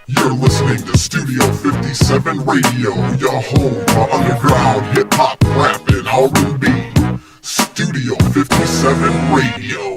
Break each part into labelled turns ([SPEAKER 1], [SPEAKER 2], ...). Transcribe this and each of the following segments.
[SPEAKER 1] You're listening to Studio 57 Radio, your home for underground hip-hop, rap, and R&B. Studio 57 Radio.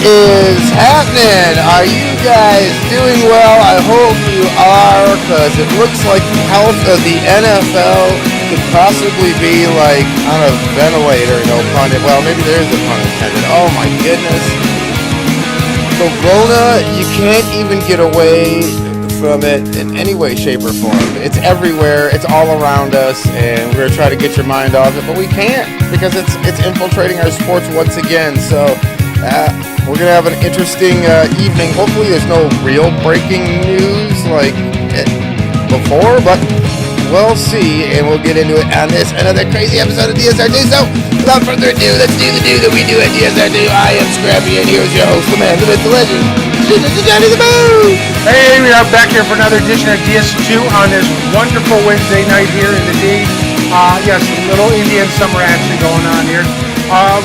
[SPEAKER 2] Is happening? Are you guys doing well? I hope you are, because it looks like the health of the NFL could possibly be like on a ventilator, no pun. Well, maybe there is a pun intended. Oh my goodness. Corona, you can't even get away from it in any way, shape, or form. It's everywhere. It's all around us, and we're trying to get your mind off it, but we can't, because it's infiltrating our sports once again. So we're going to have an interesting evening. Hopefully there's no real breaking news like before, but we'll see, and we'll get into it on this another crazy episode of DSR2. So without further ado, let's do the do that we do at DSR2. I am Scrappy, and here's your host, the man, the myth, the legend, Johnny the Boo.
[SPEAKER 3] Hey, we are back here for another edition of DS2 on this wonderful Wednesday night here in the D. Yes, a little Indian summer action going on here.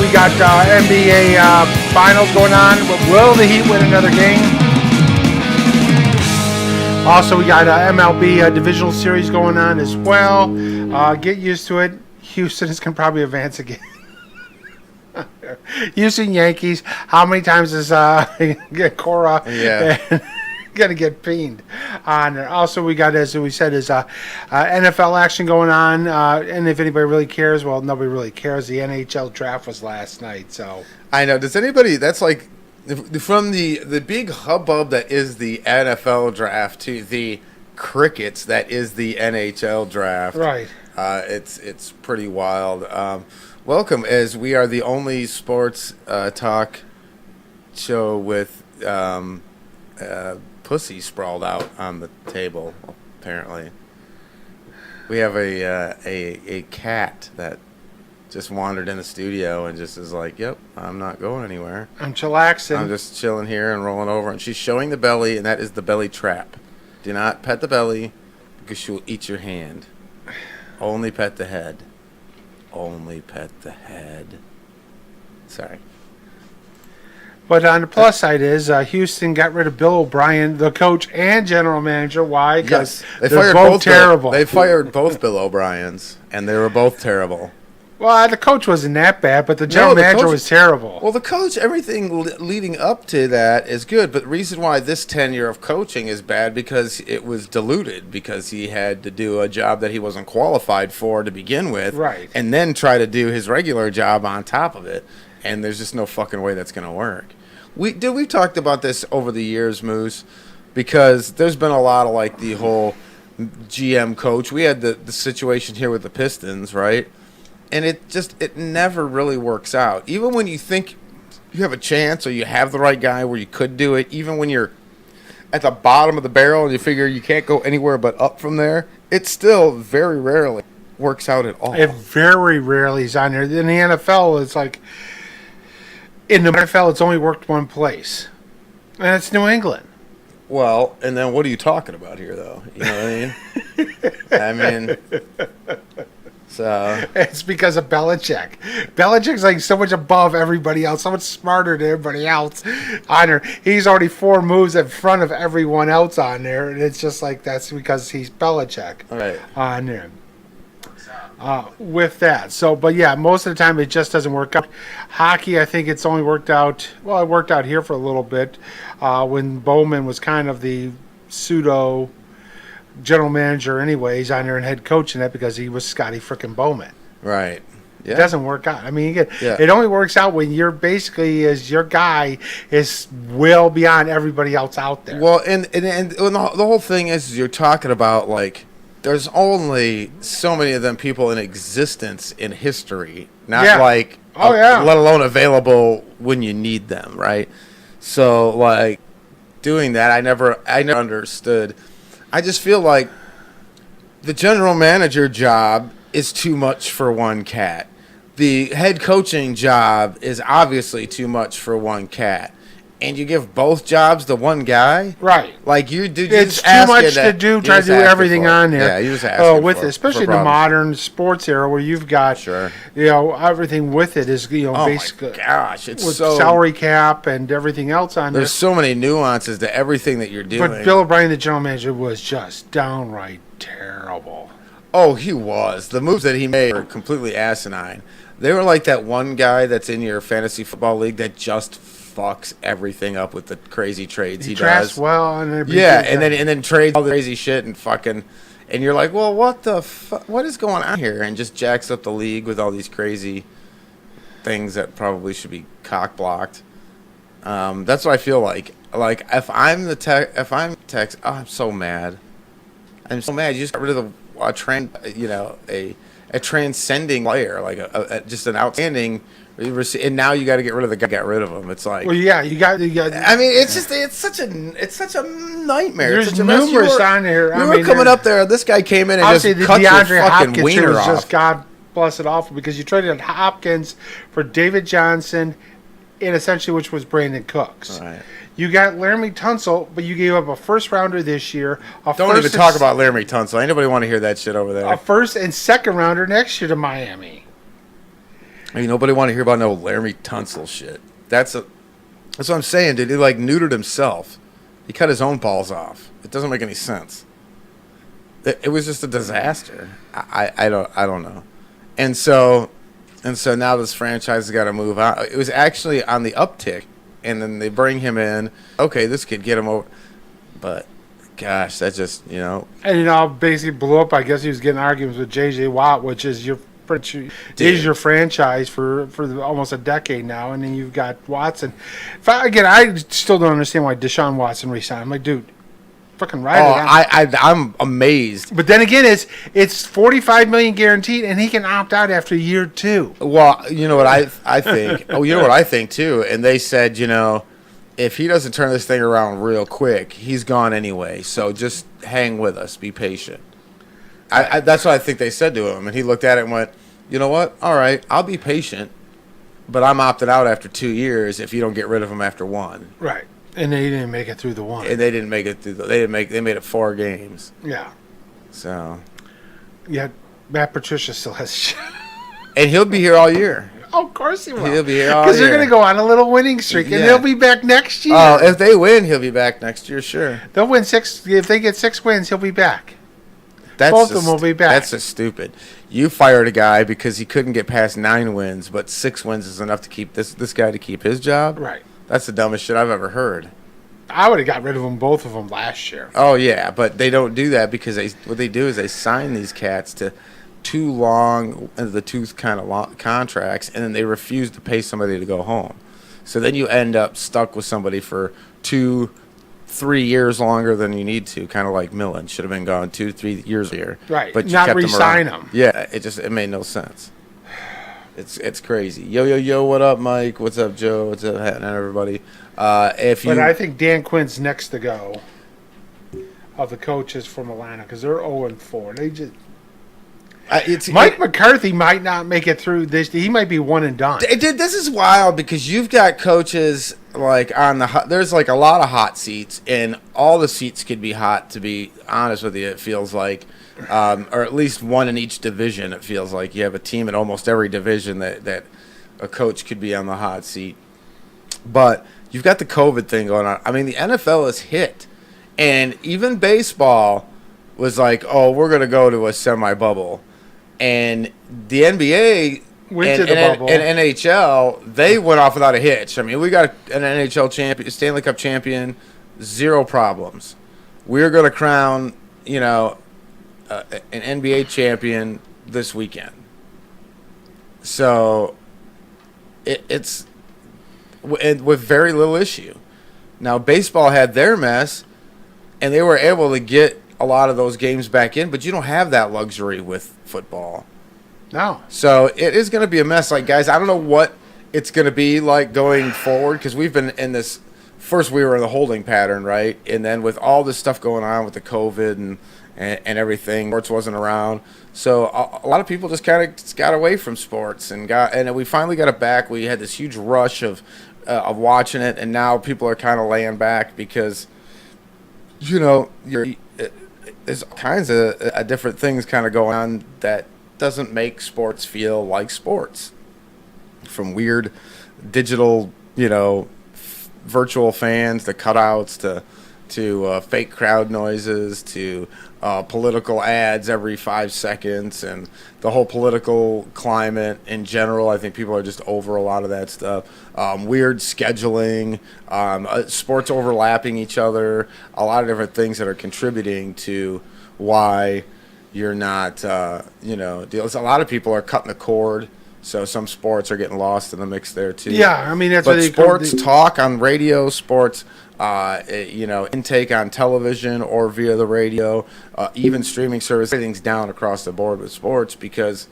[SPEAKER 3] We got NBA finals going on. Will the Heat win another game? Also, we got MLB divisional series going on as well. Get used to it. Houston is going to probably advance again. Houston Yankees. How many times is Cora?
[SPEAKER 2] Yeah.
[SPEAKER 3] Going to get peened on there. Also, we got, as we said, is NFL action going on, and if anybody really cares, well, nobody really cares. The NHL draft was last night, so
[SPEAKER 2] I know. Does anybody? That's like from the big hubbub that is the NFL draft to the crickets that is the NHL draft.
[SPEAKER 3] Right.
[SPEAKER 2] It's pretty wild. Welcome, as we are the only sports talk show with pussy sprawled out on the table. Apparently, we have a cat that just wandered in the studio and just is like, "Yep, I'm not going anywhere.
[SPEAKER 3] I'm chillaxing.
[SPEAKER 2] I'm just chilling here and rolling over." And she's showing the belly, and that is the belly trap. Do not pet the belly, because she will eat your hand. Only pet the head. Only pet the head. Sorry.
[SPEAKER 3] But on the plus side is Houston got rid of Bill O'Brien, the coach and general manager. Why? Because they're both terrible.
[SPEAKER 2] They fired both Bill O'Briens, and they were both terrible.
[SPEAKER 3] Well, the coach wasn't that bad, but the general manager was terrible.
[SPEAKER 2] Well, the coach, everything leading up to that is good, but the reason why this tenure of coaching is bad because it was diluted, because he had to do a job that he wasn't qualified for to begin with,
[SPEAKER 3] right,
[SPEAKER 2] and then try to do his regular job on top of it, and there's just no fucking way that's going to work. We've talked about this over the years, Moose, because there's been a lot of like the whole GM coach. We had the situation here with the Pistons, right? And it never really works out. Even when you think you have a chance or you have the right guy where you could do it, even when you're at the bottom of the barrel and you figure you can't go anywhere but up from there, it still very rarely works out at all.
[SPEAKER 3] It very rarely is on there. In the NFL, it's like, in the NFL, it's only worked one place, and it's New England.
[SPEAKER 2] Well, and then what are you talking about here, though? You know what I mean? So
[SPEAKER 3] it's because of Belichick. Belichick's like so much above everybody else, so much smarter than everybody else on there. He's already 4 moves in front of everyone else on there, and it's just like that's because he's Belichick on there. With that. So, but yeah, most of the time it just doesn't work out. Hockey, I think it's only worked out, well, it worked out here for a little bit when Bowman was kind of the pseudo general manager anyways on there and head coach in it because he was Scotty frickin' Bowman.
[SPEAKER 2] Right.
[SPEAKER 3] It doesn't work out. I mean,
[SPEAKER 2] Yeah.
[SPEAKER 3] it only works out when you're basically your guy is well beyond everybody else out there.
[SPEAKER 2] Well, and the whole thing is you're talking about, like, there's only so many of them people in existence in history, not like, let alone available when you need them, right? So, like, doing that, I never understood. I just feel like the general manager job is too much for one cat. The head coaching job is obviously too much for one cat. And you give both jobs to one guy?
[SPEAKER 3] Right.
[SPEAKER 2] Like, you do.
[SPEAKER 3] It's too much to do, try to do everything on there.
[SPEAKER 2] Yeah, you just ask
[SPEAKER 3] with it, especially in the modern sports era where you've got, everything with it is, basically.
[SPEAKER 2] Oh, my gosh. It's
[SPEAKER 3] with
[SPEAKER 2] so.
[SPEAKER 3] salary cap and everything else on there.
[SPEAKER 2] There's so many nuances to everything that you're doing.
[SPEAKER 3] But Bill O'Brien, the general manager, was just downright terrible.
[SPEAKER 2] Oh, he was. The moves that he made were completely asinine. They were like that one guy that's in your fantasy football league that just fucks everything up with the crazy trades he
[SPEAKER 3] drafts
[SPEAKER 2] does.
[SPEAKER 3] well, and
[SPEAKER 2] then trades all the crazy shit and you're like, well, what is going on here? And just jacks up the league with all these crazy things that probably should be cock blocked. That's what I feel like. Like, if I'm Tex, I'm so mad. I'm so mad. You just got rid of a transcending player, like just an outstanding, and now you got to get rid of the guy. Got rid of him. It's like,
[SPEAKER 3] well, yeah, you got.
[SPEAKER 2] I mean, it's such a nightmare.
[SPEAKER 3] There's numerous on here.
[SPEAKER 2] You were coming up there. This guy came in and just cut your fucking
[SPEAKER 3] Hopkins
[SPEAKER 2] wiener
[SPEAKER 3] was
[SPEAKER 2] off.
[SPEAKER 3] Just God bless it awful, because you traded Hopkins for David Johnson, in essentially which was Brandon Cooks.
[SPEAKER 2] Right.
[SPEAKER 3] You got Laramie Tunsil, but you gave up a first rounder this year.
[SPEAKER 2] Don't even talk about Laramie Tunsil. Ain't nobody want to hear that shit over there.
[SPEAKER 3] A first and second rounder next year to Miami.
[SPEAKER 2] Ain't nobody want to hear about no Laramie Tunsil shit. That's what I'm saying, dude. He like neutered himself. He cut his own balls off. It doesn't make any sense. It was just a disaster. I don't know. And so now this franchise has got to move out. It was actually on the uptick. And then they bring him in. Okay, this could get him over. But, gosh, that just, And
[SPEAKER 3] it basically blew up. I guess he was getting arguments with J.J. Watt, which is your franchise for almost a decade now. And then you've got Watson. I still don't understand why Deshaun Watson re-signed. I'm like, dude, fucking ride it out.
[SPEAKER 2] I'm amazed.
[SPEAKER 3] But then again, it's $45 million guaranteed, and he can opt out after year 2.
[SPEAKER 2] Well, you know what I think? You know what I think too? And they said, if he doesn't turn this thing around real quick, he's gone anyway. So just hang with us. Be patient. That's what I think they said to him. And he looked at it and went, you know what? All right, I'll be patient, but I'm opting out after 2 years if you don't get rid of him after 1.
[SPEAKER 3] Right. And they didn't make it through the 1.
[SPEAKER 2] And they didn't make it through. They made it 4 games.
[SPEAKER 3] Yeah.
[SPEAKER 2] So.
[SPEAKER 3] Yeah, Matt Patricia still has shit.
[SPEAKER 2] And he'll be here all year.
[SPEAKER 3] Oh, of course he will.
[SPEAKER 2] He'll be here all year.
[SPEAKER 3] Because they're going to go on a little winning streak, and they'll be back next year.
[SPEAKER 2] Oh, if they win, he'll be back next year, sure.
[SPEAKER 3] They'll win 6. If they get 6 wins, he'll be back. Both of them will be back.
[SPEAKER 2] That's just stupid. You fired a guy because he couldn't get past 9 wins, but 6 wins is enough to keep this guy to keep his job?
[SPEAKER 3] Right.
[SPEAKER 2] That's the dumbest shit I've ever heard.
[SPEAKER 3] I would have got rid of them, both of them, last year.
[SPEAKER 2] Oh, yeah, but they don't do that because what they do is they sign these cats to too long, the tooth kind of long contracts, and then they refuse to pay somebody to go home. So then you end up stuck with somebody for 2-3 years longer than you need to, kind of like Millen. Should have been gone 2-3 years here.
[SPEAKER 3] Right,
[SPEAKER 2] but you
[SPEAKER 3] not
[SPEAKER 2] kept
[SPEAKER 3] re-sign them.
[SPEAKER 2] Yeah, it made no sense. It's crazy. Yo, what up, Mike? What's up, Joe? What's up, everybody? But
[SPEAKER 3] I think Dan Quinn's next to go of the coaches from Atlanta, because they're 0-4. They just Mike McCarthy might not make it through this. He might be one and done.
[SPEAKER 2] Dude, this is wild because you've got coaches like there's like a lot of hot seats, and all the seats could be hot. To be honest with you, it feels like, or at least one in each division. It feels like you have a team in almost every division that a coach could be on the hot seat. But you've got the COVID thing going on. I mean, the NFL is hit, and even baseball was like, "Oh, we're going to go to a semi-bubble," and the NBA
[SPEAKER 3] went to the bubble.
[SPEAKER 2] And NHL, they went off without a hitch. I mean, we got an NHL champion, Stanley Cup champion, 0 problems. We're going to crown, an NBA champion this weekend. So it's with very little issue. Now, baseball had their mess, and they were able to get a lot of those games back in, but you don't have that luxury with football.
[SPEAKER 3] No.
[SPEAKER 2] So it is going to be a mess. Like, guys, I don't know what it's going to be like going forward, because we've been in this. First, we were in the holding pattern, right? And then with all this stuff going on with the COVID and everything, sports wasn't around. So a lot of people just kind of got away from sports and we finally got it back. We had this huge rush of watching it, and now people are kind of laying back because, there's all kinds of different things kind of going on that doesn't make sports feel like sports. From weird digital, virtual fans to cutouts to fake crowd noises to political ads every 5 seconds, and the whole political climate in general. I think people are just over a lot of that stuff. Weird scheduling, sports overlapping each other, a lot of different things that are contributing to why you're not, a lot of people are cutting the cord. So some sports are getting lost in the mix there too.
[SPEAKER 3] Yeah, I mean that's.
[SPEAKER 2] But sports talk on radio, sports, intake on television or via the radio, even streaming service, everything's down across the board with sports because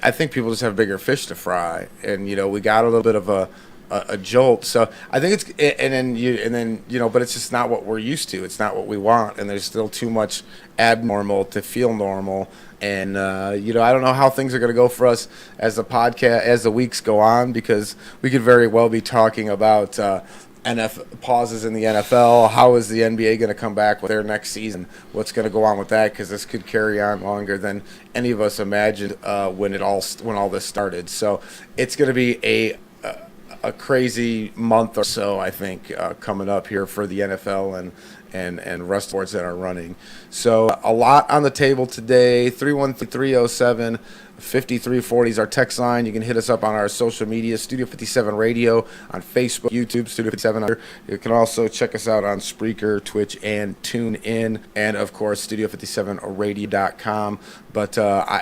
[SPEAKER 2] I think people just have bigger fish to fry, and we got a little bit of a jolt. So I think it's but it's just not what we're used to. It's not what we want, and there's still too much abnormal to feel normal. And I don't know how things are going to go for us as the weeks go on, because we could very well be talking about pauses in the NFL. How is the NBA going to come back with their next season? What's going to go on with that? Because this could carry on longer than any of us imagined when all this started. So it's going to be a crazy month or so, I think, coming up here for the NFL and rest sports that are running. So a lot on the table today. 313-307-5340 is our text line. You can hit us up on our social media, Studio 57 Radio on Facebook, YouTube, Studio 57. You can also check us out on Spreaker, Twitch, and TuneIn, and of course Studio57Radio.com. But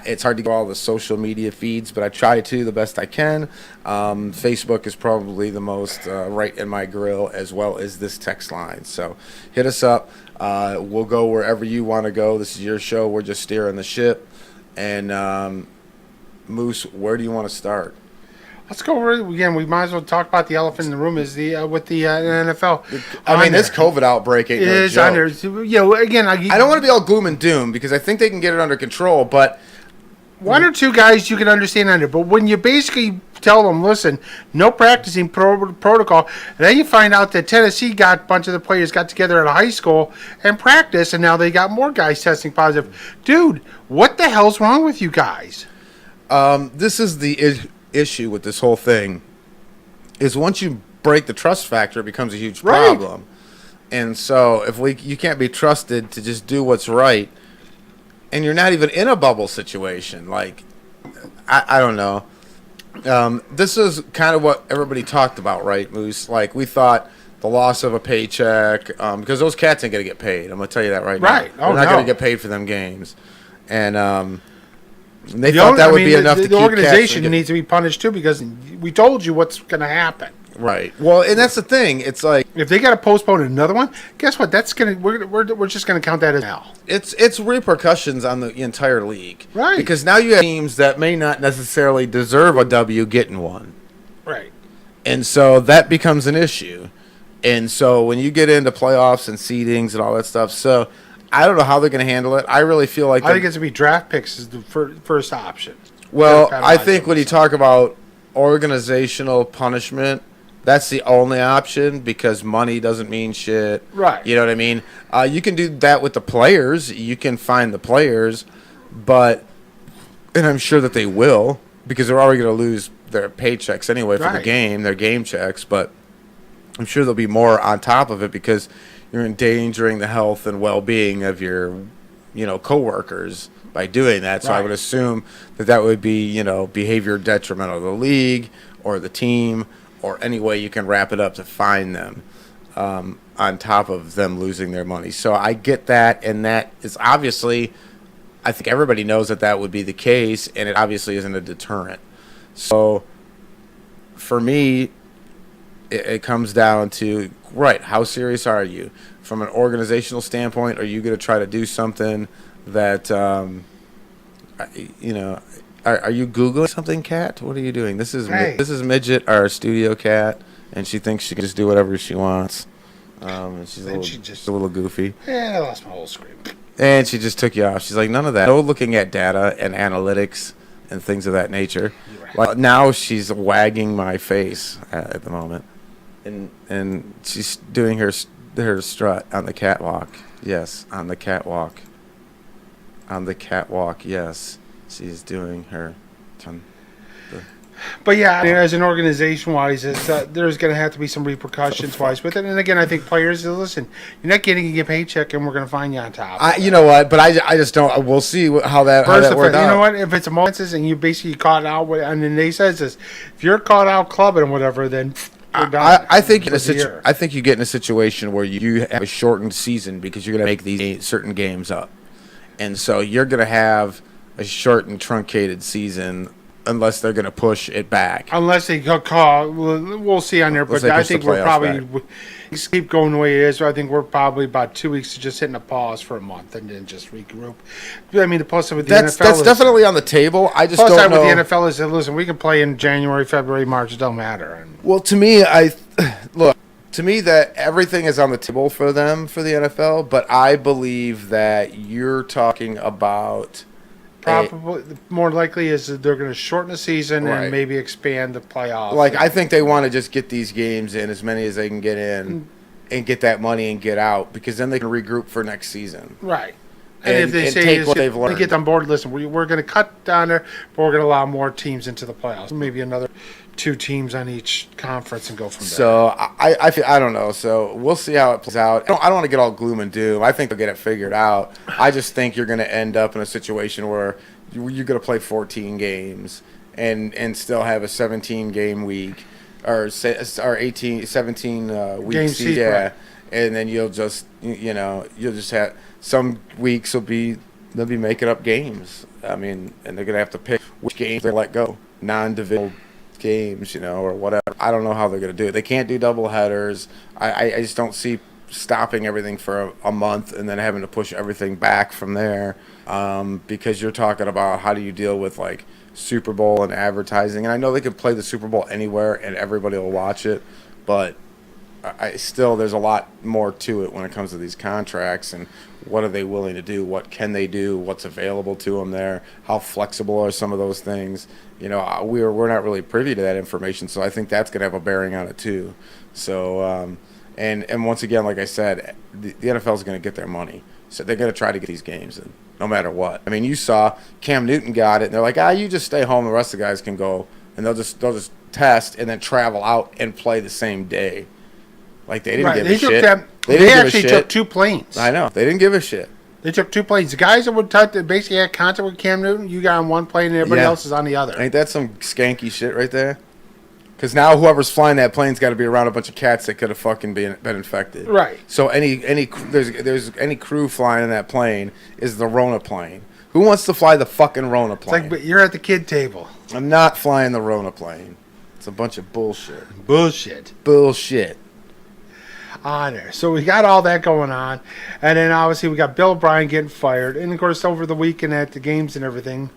[SPEAKER 2] it's hard to get all the social media feeds, but I try to the best I can. Facebook is probably the most right in my grill, as well as this text line. So hit us up. We'll go wherever you want to go. This is your show. We're just steering the ship. And Moose, where do you want to start?
[SPEAKER 3] Let's go over again. We might as well talk about the elephant in the room with the NFL.
[SPEAKER 2] This COVID outbreak ain't no joke.
[SPEAKER 3] Under. Again, I
[SPEAKER 2] don't want to be all gloom and doom because I think they can get it under control, but
[SPEAKER 3] one or two guys you can understand under. But when you basically tell them, listen, no practicing protocol, and then you find out that Tennessee got a bunch of the players got together at a high school and practiced, and now they got more guys testing positive. Dude, what the hell's wrong with you guys?
[SPEAKER 2] This is the issue with this whole thing, is once you break the trust factor, it becomes a huge problem. Right. And so you can't be trusted to just do what's right, and you're not even in a bubble situation. Like, I don't know. This is kind of what everybody talked about, right, Moose? Like, we thought the loss of a paycheck, because those cats ain't going to get paid. I'm going to tell you that right now.
[SPEAKER 3] Right.
[SPEAKER 2] They're not going to get paid for them games. And they thought that would be enough to keep
[SPEAKER 3] the organization needs to be punished, too, because we told you what's going to happen.
[SPEAKER 2] Right. Well, and that's the thing. It's like,
[SPEAKER 3] if they got to postpone another one, guess what? That's gonna we're just gonna count that as L.
[SPEAKER 2] It's repercussions on the entire league,
[SPEAKER 3] right?
[SPEAKER 2] Because now you have teams that may not necessarily deserve a W getting one,
[SPEAKER 3] right?
[SPEAKER 2] And so that becomes an issue. And so when you get into playoffs and seedings and all that stuff, so I don't know how they're going to handle it. I really feel like
[SPEAKER 3] I think it's going to be draft picks is the first option.
[SPEAKER 2] Well, I think when you talk about organizational punishment, that's the only option, because money doesn't mean shit.
[SPEAKER 3] Right.
[SPEAKER 2] You know what I mean? You can do that with the players. You can find the players, and I'm sure that they will, because they're already going to lose their paychecks anyway for the game, their game checks. But I'm sure there'll be more on top of it, because you're endangering the health and well-being of your, coworkers by doing that. So I would assume that would be, behavior detrimental to the league or the team, or any way you can wrap it up to fine them, on top of them losing their money. So I get that, and that is obviously, I think everybody knows that would be the case, and it obviously isn't a deterrent. So for me, it comes down to, right, how serious are you? From an organizational standpoint, are you going to try to do something that, are you Googling something, Kat? What are you doing? This is Midget, our studio cat, and she thinks she can just do whatever she wants. And she's a little goofy.
[SPEAKER 3] Yeah, I lost my whole screen.
[SPEAKER 2] And she just took you off. She's like, none of that. No looking at data and analytics and things of that nature.
[SPEAKER 3] Right.
[SPEAKER 2] Well, now she's wagging my face at the moment. And she's doing her strut on the catwalk. Yes, on the catwalk. On the catwalk, yes. She's doing her...
[SPEAKER 3] But yeah, as an organization-wise, there's going to have to be some repercussions-wise with it. And again, I think players, listen, you're not getting your paycheck, and we're going to find you on top.
[SPEAKER 2] You know what? But I just don't. We'll see how that works out.
[SPEAKER 3] You know what? If it's a offenses and you basically caught out, and then they says this, if you're caught out clubbing or whatever, then you're done.
[SPEAKER 2] I think you get in a situation where you have a shortened season because you're going to make these certain games up, and so you're going to have a shortened, truncated season. Unless they're going to push it back.
[SPEAKER 3] Unless they call, we'll see on there. But I think we're probably keep going the way it is. I think we're probably about 2 weeks to just hitting a pause for a month and then just regroup. I mean, the plus with the NFL
[SPEAKER 2] that's definitely on the table. I just don't know.
[SPEAKER 3] With the NFL is listen, we can play in January, February, March. It don't matter.
[SPEAKER 2] Well, to me, to me that everything is on the table for them for the NFL. But I believe that you're talking about.
[SPEAKER 3] Probably more likely is that they're going to shorten the season and maybe expand the playoffs.
[SPEAKER 2] Like, I think they want to just get these games in, as many as they can get in, and get that money and get out, because then they can regroup for next season.
[SPEAKER 3] Right.
[SPEAKER 2] And if they say take what they've learned.
[SPEAKER 3] Get on board, listen, we're going to cut down there, but we're going to allow more teams into the playoffs. Maybe another 2 teams on each conference and go from there.
[SPEAKER 2] So I don't know. So we'll see how it plays out. I don't want to get all gloom and doom. I think they'll get it figured out. I just think you're going to end up in a situation where you're going to play 14 games and still have a 17-game week or 17 week
[SPEAKER 3] game
[SPEAKER 2] season. Yeah, right. And then you'll just have some weeks they'll be making up games. I mean, and they're going to have to pick which games they let go, non-divisional games, or whatever. I don't know how they're going to do it. They can't do double headers. I just don't see stopping everything for a month and then having to push everything back from there, because you're talking about how do you deal with like Super Bowl and advertising. And I know they could play the Super Bowl anywhere and everybody will watch it, but there's a lot more to it when it comes to these contracts and what are they willing to do, what can they do, what's available to them there, how flexible are some of those things. We're not really privy to that information, so I think that's going to have a bearing on it too. So and once again, like I said, the NFL is going to get their money, so they're going to try to get these games in no matter what. I mean, you saw Cam Newton got it, and they're like, you just stay home, the rest of the guys can go, and they'll just test and then travel out and play the same day. Like, they didn't give a shit.
[SPEAKER 3] They actually took 2 planes.
[SPEAKER 2] I know. They didn't give a shit.
[SPEAKER 3] They took 2 planes. The guys that basically had contact with Cam Newton, you got on one plane and everybody else is on the other.
[SPEAKER 2] Ain't that some skanky shit right there? Because now whoever's flying that plane's got to be around a bunch of cats that could have fucking been infected. Right. So there's any crew flying in that plane is the Rona plane. Who wants to fly the fucking Rona plane?
[SPEAKER 3] It's like, but you're at the kid table.
[SPEAKER 2] I'm not flying the Rona plane. It's a bunch of bullshit.
[SPEAKER 3] Bullshit. On there. So we got all that going on. And then obviously we got Bill O'Brien getting fired. And of course over the weekend at the games and everything,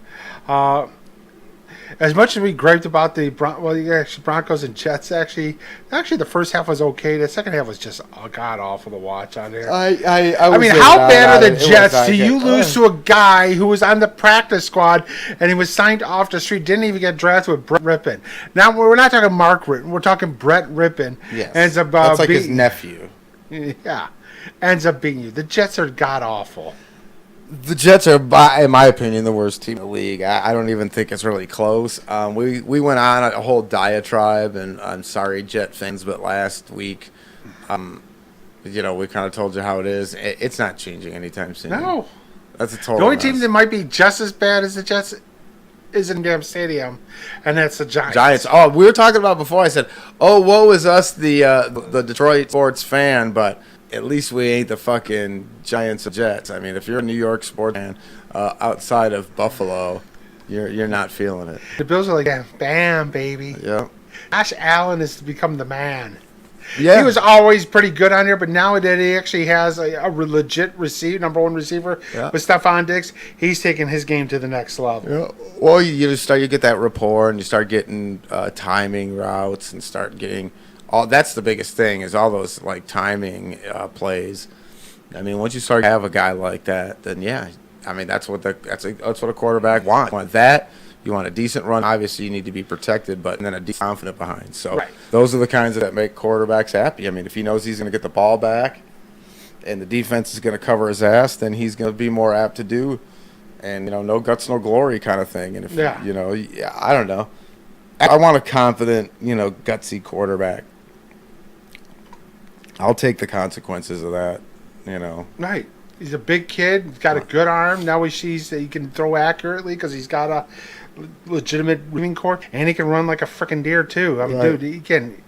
[SPEAKER 3] as much as we griped about the Broncos and Jets, actually the first half was okay. The second half was just god awful to watch on there. I mean, how bad are the Jets? Do you lose to a guy who was on the practice squad and he was signed off the street, didn't even get drafted with Brett Rippon? Now we're not talking Mark Rippon, we're talking Brett Rippon.
[SPEAKER 2] Yes, ends up that's like his nephew.
[SPEAKER 3] Yeah, ends up beating you. The Jets are god awful.
[SPEAKER 2] The Jets are, in my opinion, the worst team in the league. I don't even think it's really close. We went on a whole diatribe, and I'm sorry, Jet fans, but last week, we kind of told you how it is. It's not changing anytime soon.
[SPEAKER 3] No.
[SPEAKER 2] That's a total
[SPEAKER 3] The only
[SPEAKER 2] mess.
[SPEAKER 3] team that might be just as bad as the Jets is in damn stadium, and that's the Giants.
[SPEAKER 2] Giants. Oh, we were talking about before. I said, woe is us, the Detroit sports fan, but at least we ain't the fucking Giants or Jets. I mean, if you're a New York sports fan outside of Buffalo, you're not feeling it.
[SPEAKER 3] The Bills are like, bam, baby.
[SPEAKER 2] Yeah.
[SPEAKER 3] Josh Allen has become the man.
[SPEAKER 2] Yeah.
[SPEAKER 3] He was always pretty good on here, but now that he actually has a legit number one receiver with Stephon Diggs, he's taking his game to the next level.
[SPEAKER 2] Yeah. Well, you get that rapport, and you start getting timing routes, and start getting all. That's the biggest thing is all those like timing plays. I mean, once you start to have a guy like that, then yeah, I mean that's what a quarterback wants. You want that. You want a decent run. Obviously, you need to be protected, but then a confident behind. So those are the kinds that make quarterbacks happy. I mean, if he knows he's going to get the ball back and the defense is going to cover his ass, then he's going to be more apt to do, and, no guts, no glory kind of thing. And if, I don't know. I want a confident, gutsy quarterback. I'll take the consequences of that,
[SPEAKER 3] Right. He's a big kid. He's got a good arm. Now he sees that he can throw accurately because he's got a legitimate receiving core, and he can run like a freaking deer too. I mean, dude, he can.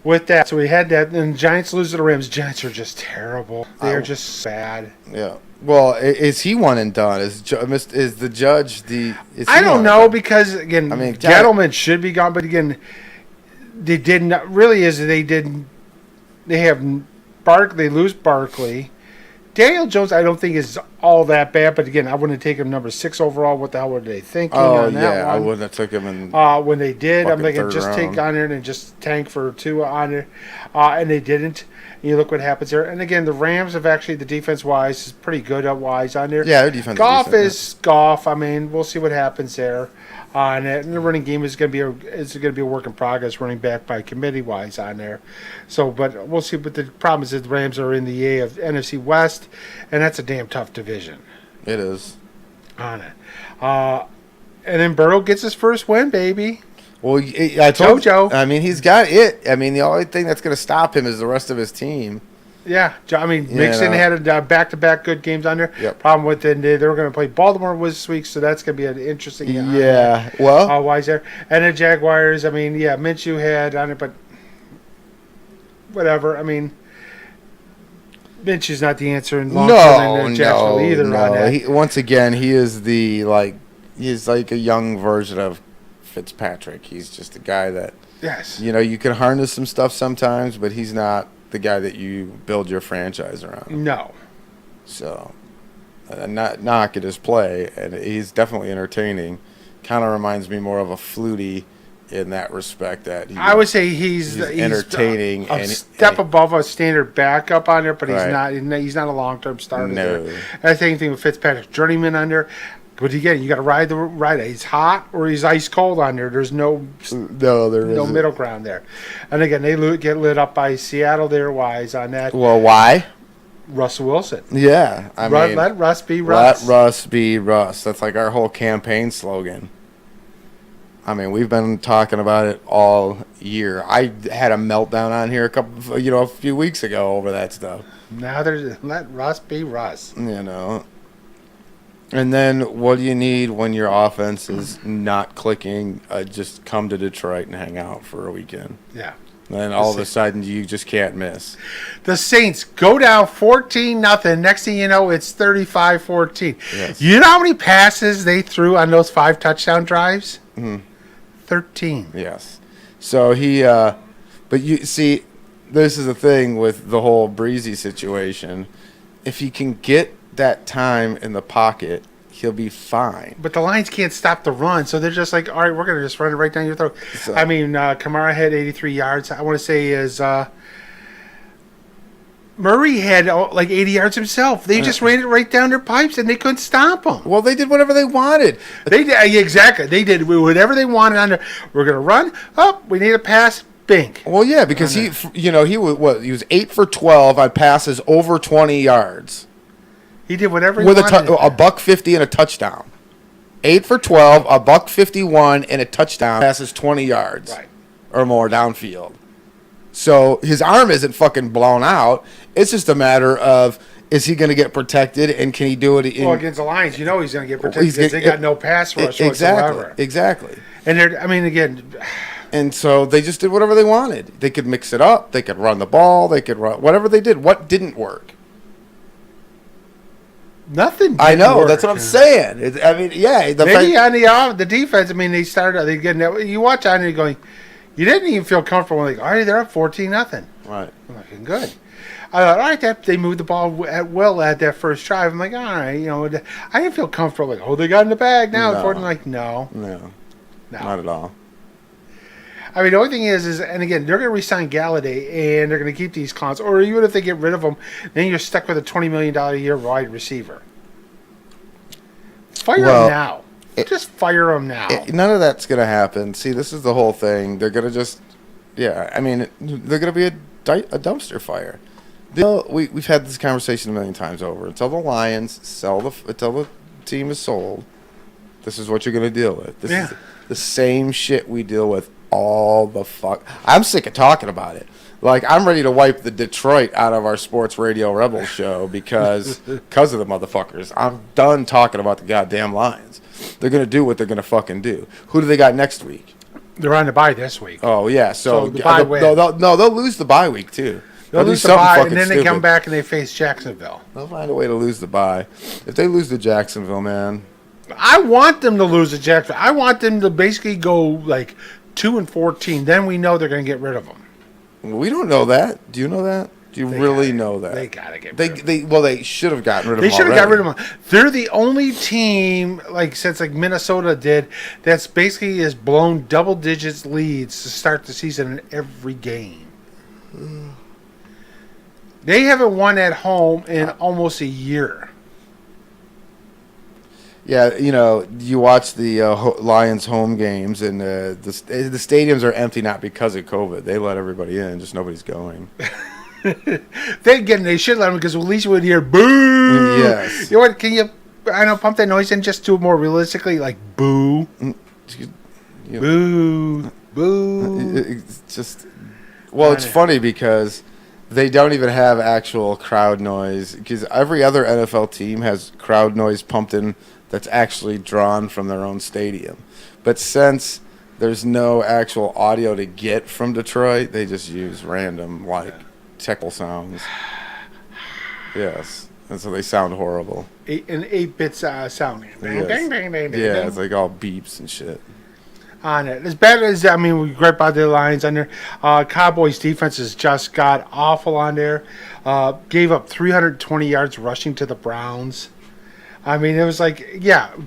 [SPEAKER 3] With that, so we had that, and the Giants lose to the Rams. Giants are just terrible. They are just bad.
[SPEAKER 2] Yeah. Well, is he one and done? Is the judge the?
[SPEAKER 3] I don't know because again, Gettleman should be gone, but again, they didn't really. They have They lose Barkley. Daniel Jones, I don't think is all that bad, but again, I wouldn't take him number 6 overall. What the hell were they thinking on that one?
[SPEAKER 2] I wouldn't have took him in
[SPEAKER 3] when they did. I'm thinking just
[SPEAKER 2] round.
[SPEAKER 3] take on there and just tank for 2 on there, and they didn't. You look what happens there. And again, the Rams have actually, the defense-wise, is pretty good wise on there.
[SPEAKER 2] Yeah, their defense
[SPEAKER 3] Goff
[SPEAKER 2] is
[SPEAKER 3] Goff. I mean, we'll see what happens there. And the running game is going to be a work in progress, running back by committee-wise on there. So, but we'll see. But the problem is that the Rams are in the NFC West, and that's a damn tough division.
[SPEAKER 2] It is.
[SPEAKER 3] On it. And then Burrow gets his first win, baby.
[SPEAKER 2] Well, I told you. I mean, he's got it. I mean, the only thing that's going to stop him is the rest of his team.
[SPEAKER 3] Yeah, I mean, Mixon had a back-to-back good games on there.
[SPEAKER 2] Yep.
[SPEAKER 3] Problem with it, they were going to play Baltimore this week, so that's going to be an interesting. Wise there. And the Jaguars, I mean, Minshew had on it, but whatever. I mean, Minshew's not the answer in long term in Jacksonville either.
[SPEAKER 2] No.
[SPEAKER 3] On that.
[SPEAKER 2] Once again, he's like a young version of Fitzpatrick. He's just a guy that, you can harness some stuff sometimes, but he's not the guy that you build your franchise around.
[SPEAKER 3] No.
[SPEAKER 2] So, not knock at his play, and he's definitely entertaining. Kind of reminds me more of a Flutie in that respect. That
[SPEAKER 3] I would say he's
[SPEAKER 2] entertaining,
[SPEAKER 3] a step above a standard backup on there, but he's not a long-term starter.
[SPEAKER 2] No.
[SPEAKER 3] There. And the same thing with Fitzpatrick, journeyman on there. But again, you got to ride it. He's hot or he's ice cold on there. There's no middle ground there. And again, they get lit up by Seattle there wise on that.
[SPEAKER 2] Well, why?
[SPEAKER 3] Russell Wilson.
[SPEAKER 2] Yeah, I mean,
[SPEAKER 3] let Russ be Russ.
[SPEAKER 2] Let Russ be Russ. That's like our whole campaign slogan. I mean, we've been talking about it all year. I had a meltdown on here a few weeks ago over that stuff.
[SPEAKER 3] Now let Russ be Russ.
[SPEAKER 2] And then what do you need when your offense is not clicking? Just come to Detroit and hang out for a weekend.
[SPEAKER 3] Yeah.
[SPEAKER 2] And all of a sudden, you just can't miss.
[SPEAKER 3] The Saints go down 14-0. Next thing you know, it's 35-14.
[SPEAKER 2] Yes.
[SPEAKER 3] You know how many passes they threw on those 5 touchdown drives? 13.
[SPEAKER 2] Yes. So but you see, this is the thing with the whole Breezy situation. If you can get that time in the pocket, he'll be fine.
[SPEAKER 3] But the Lions can't stop the run, so they're just like, all right, we're going to just run it right down your throat. So, I mean, Kamara had 83 yards. I want to say Murray had like 80 yards himself. They just ran it right down their pipes, and they couldn't stop them.
[SPEAKER 2] Well, they did whatever they wanted.
[SPEAKER 3] They did, exactly. They did whatever they wanted on there. We're going to run. Oh, we need a pass. Bing.
[SPEAKER 2] Well, yeah, because he was 8 for 12 on passes over 20 yards.
[SPEAKER 3] He did whatever he
[SPEAKER 2] wanted.
[SPEAKER 3] With
[SPEAKER 2] a $150 and a touchdown. 8 for 12, a $151 and a touchdown. Passes 20 yards or more downfield. So his arm isn't fucking blown out. It's just a matter of, is he going to get protected, and can he do it?
[SPEAKER 3] Against the Lions, he's going to get protected because they got no pass rush whatsoever.
[SPEAKER 2] Exactly.
[SPEAKER 3] And again.
[SPEAKER 2] And so they just did whatever they wanted. They could mix it up. They could run the ball. They could run whatever they did. What didn't work?
[SPEAKER 3] Nothing.
[SPEAKER 2] I know.
[SPEAKER 3] Work.
[SPEAKER 2] That's what I'm saying. I mean, yeah.
[SPEAKER 3] Maybe on the defense. I mean, they started. They getting that. You watch on and you're going. You didn't even feel comfortable. Like, all right, they're up 14-0.
[SPEAKER 2] Right.
[SPEAKER 3] I'm like, good. I thought, all right, they moved the ball at will at that first drive. I'm like, all right, I didn't feel comfortable. Like, oh, they got in the bag now.
[SPEAKER 2] No.
[SPEAKER 3] I'm like, no,
[SPEAKER 2] not at all.
[SPEAKER 3] I mean, the only thing is, and again, they're going to re-sign Galladay, and they're going to keep these clowns. Or even if they get rid of them, then you're stuck with a $20 million a year wide receiver. Fire them now. Just fire them now.
[SPEAKER 2] None of that's going to happen. See, this is the whole thing. They're going to just, I mean, they're going to be a dumpster fire. We've had this conversation a million times over. Until the Lions until the team is sold, this is what you're going to deal with. This is the same shit we deal with all the fuck. I'm sick of talking about it. Like, I'm ready to wipe the Detroit out of our sports radio rebel show because of the motherfuckers. I'm done talking about the goddamn Lions. They're going to do what they're going to fucking do. Who do they got next week?
[SPEAKER 3] They're on the bye this week.
[SPEAKER 2] Oh, yeah. So
[SPEAKER 3] the bye
[SPEAKER 2] they'll lose the bye week, too.
[SPEAKER 3] They'll lose the bye, and then they come back and they face Jacksonville.
[SPEAKER 2] They'll find a way to lose the bye. If they lose to Jacksonville, man.
[SPEAKER 3] I want them to lose to Jacksonville. I want them to basically go, like, 2-14. Then we know they're going to get rid of them.
[SPEAKER 2] We don't know that. Do you know that? Do you really know that?
[SPEAKER 3] They got to get rid of them.
[SPEAKER 2] They should have gotten rid of them.
[SPEAKER 3] They should have got rid of them. They're the only team, since Minnesota did, that's basically has blown double digits leads to start the season in every game. They haven't won at home in almost a year.
[SPEAKER 2] Yeah, you watch the Lions home games, and the stadiums are empty not because of COVID. They let everybody in, just nobody's going.
[SPEAKER 3] They should let them because at least you would hear boo.
[SPEAKER 2] Yes.
[SPEAKER 3] You know what? Can you? I know, pump that noise in just do it more realistically, like boo, boo, boo.
[SPEAKER 2] It's just it's funny because they don't even have actual crowd noise because every other NFL team has crowd noise pumped in that's actually drawn from their own stadium. But since there's no actual audio to get from Detroit, they just use random, technical sounds. Yes. And so they sound horrible.
[SPEAKER 3] An 8-bit sound.
[SPEAKER 2] Yes.
[SPEAKER 3] Bang, bang, bang, bang,
[SPEAKER 2] yeah,
[SPEAKER 3] bang.
[SPEAKER 2] it's like all beeps and shit.
[SPEAKER 3] On it. As bad as, we gripe about the Lions on there. Cowboys defense has just got awful on there. Gave up 320 yards rushing to the Browns. I mean, it was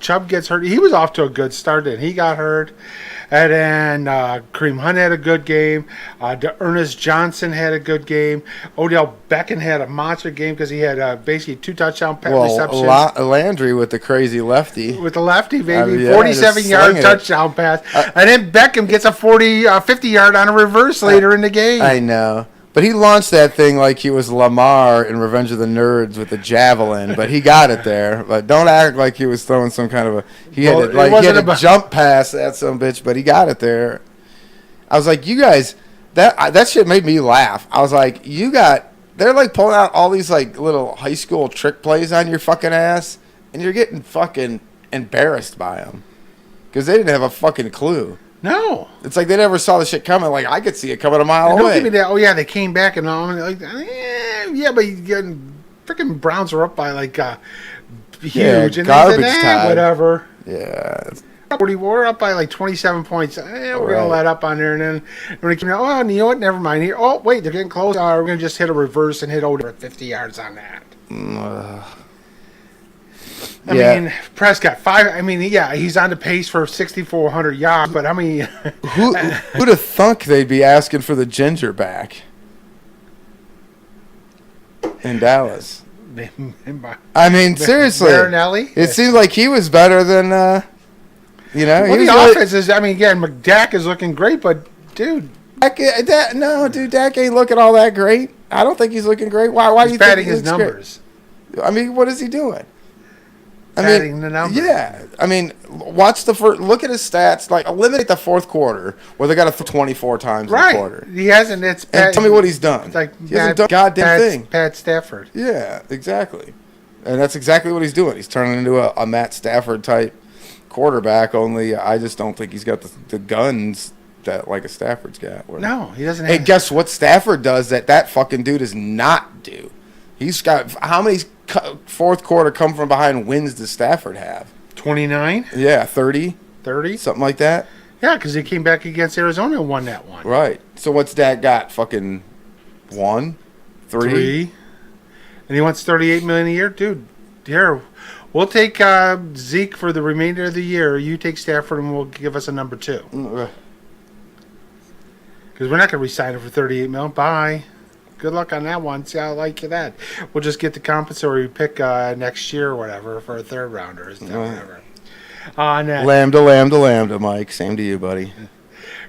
[SPEAKER 3] Chubb gets hurt. He was off to a good start, and he got hurt. And then Kareem Hunt had a good game. Ernest Johnson had a good game. Odell Beckham had a monster game because he had basically 2 touchdown receptions.
[SPEAKER 2] Landry with the crazy lefty.
[SPEAKER 3] With the lefty, baby. 47-yard touchdown pass. And then Beckham gets a 50-yard on a reverse later in the game.
[SPEAKER 2] I know. But he launched that thing like he was Lamar in Revenge of the Nerds with the javelin, but he got it there. But don't act like he was throwing some kind of he had a jump pass that some bitch, but he got it there. I was like, you guys, that shit made me laugh. I was like, they're like pulling out all these like little high school trick plays on your fucking ass, and you're getting fucking embarrassed by them because they didn't have a fucking clue.
[SPEAKER 3] No.
[SPEAKER 2] It's like they never saw the shit coming. Like, I could see it coming a mile away.
[SPEAKER 3] Give me that. Oh, yeah, they came back and all. But freaking Browns are up by, huge. And
[SPEAKER 2] garbage
[SPEAKER 3] they said,
[SPEAKER 2] time.
[SPEAKER 3] whatever.
[SPEAKER 2] Yeah.
[SPEAKER 3] We're up by, 27 points. We're going to let up on there. And then when it came out, you know what? Never mind here. Oh, wait, they're getting close. We're going to just hit a reverse and hit over 50 yards on that. I mean, Prescott, he's on the pace for 6,400 yards, but I mean...
[SPEAKER 2] Who'd have thunk they'd be asking for the ginger back in Dallas? I mean, seriously.
[SPEAKER 3] Marinelli?
[SPEAKER 2] It seemed like he was better than,
[SPEAKER 3] Well, the offense is, Dak is looking great, but, dude...
[SPEAKER 2] Dak ain't looking all that great. I don't think he's looking great. Why do you think he's
[SPEAKER 3] padding his numbers?
[SPEAKER 2] Great? I mean, what is he doing?
[SPEAKER 3] Padding the numbers.
[SPEAKER 2] Yeah. I mean, watch the first. Look at his stats. Eliminate the fourth quarter where they got to 24 times in the quarter.
[SPEAKER 3] He hasn't.
[SPEAKER 2] And tell me what he's done. He hasn't done a goddamn thing.
[SPEAKER 3] Pat Stafford.
[SPEAKER 2] Yeah, exactly. And that's exactly what he's doing. He's turning into a Matt Stafford type quarterback. Only I just don't think he's got the guns that a Stafford's got.
[SPEAKER 3] No, he doesn't.
[SPEAKER 2] Hey, guess what Stafford does that fucking dude does not do? He's got how many fourth quarter come from behind wins does Stafford have?
[SPEAKER 3] 29?
[SPEAKER 2] Yeah, 30,
[SPEAKER 3] 30?
[SPEAKER 2] something like that.
[SPEAKER 3] Yeah, because he came back against Arizona and won that one.
[SPEAKER 2] Right. So what's Dak got? Fucking 1, 3.
[SPEAKER 3] 3. And he wants $38 million a year? Dude, here, we'll take Zeke for the remainder of the year. You take Stafford and we'll give us a number 2. Because we're not going to re-sign him for $38 million. Bye. Good luck on that one. See how I like you that. We'll just get the compensatory pick next year or whatever for a third rounder. Whatever.
[SPEAKER 2] Lambda, Mike. Same to you, buddy.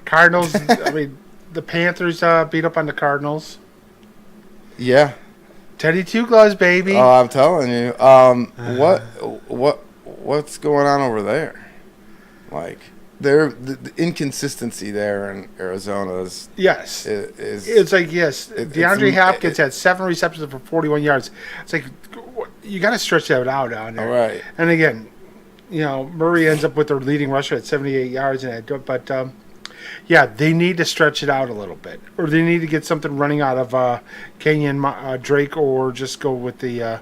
[SPEAKER 3] Cardinals, I mean, the Panthers beat up on the Cardinals.
[SPEAKER 2] Yeah.
[SPEAKER 3] Teddy Two Gloves, baby.
[SPEAKER 2] Oh, I'm telling you. What's going on over there? Like, the inconsistency there in Arizona is.
[SPEAKER 3] Yes.
[SPEAKER 2] Is
[SPEAKER 3] it's like, yes, DeAndre Hopkins had 7 receptions for 41 yards. It's like, you got to stretch that out down there.
[SPEAKER 2] All right.
[SPEAKER 3] And again, Murray ends up with their leading rusher at 78 yards. But, yeah, they need to stretch it out a little bit. Or they need to get something running out of Kenyon Drake or just go with the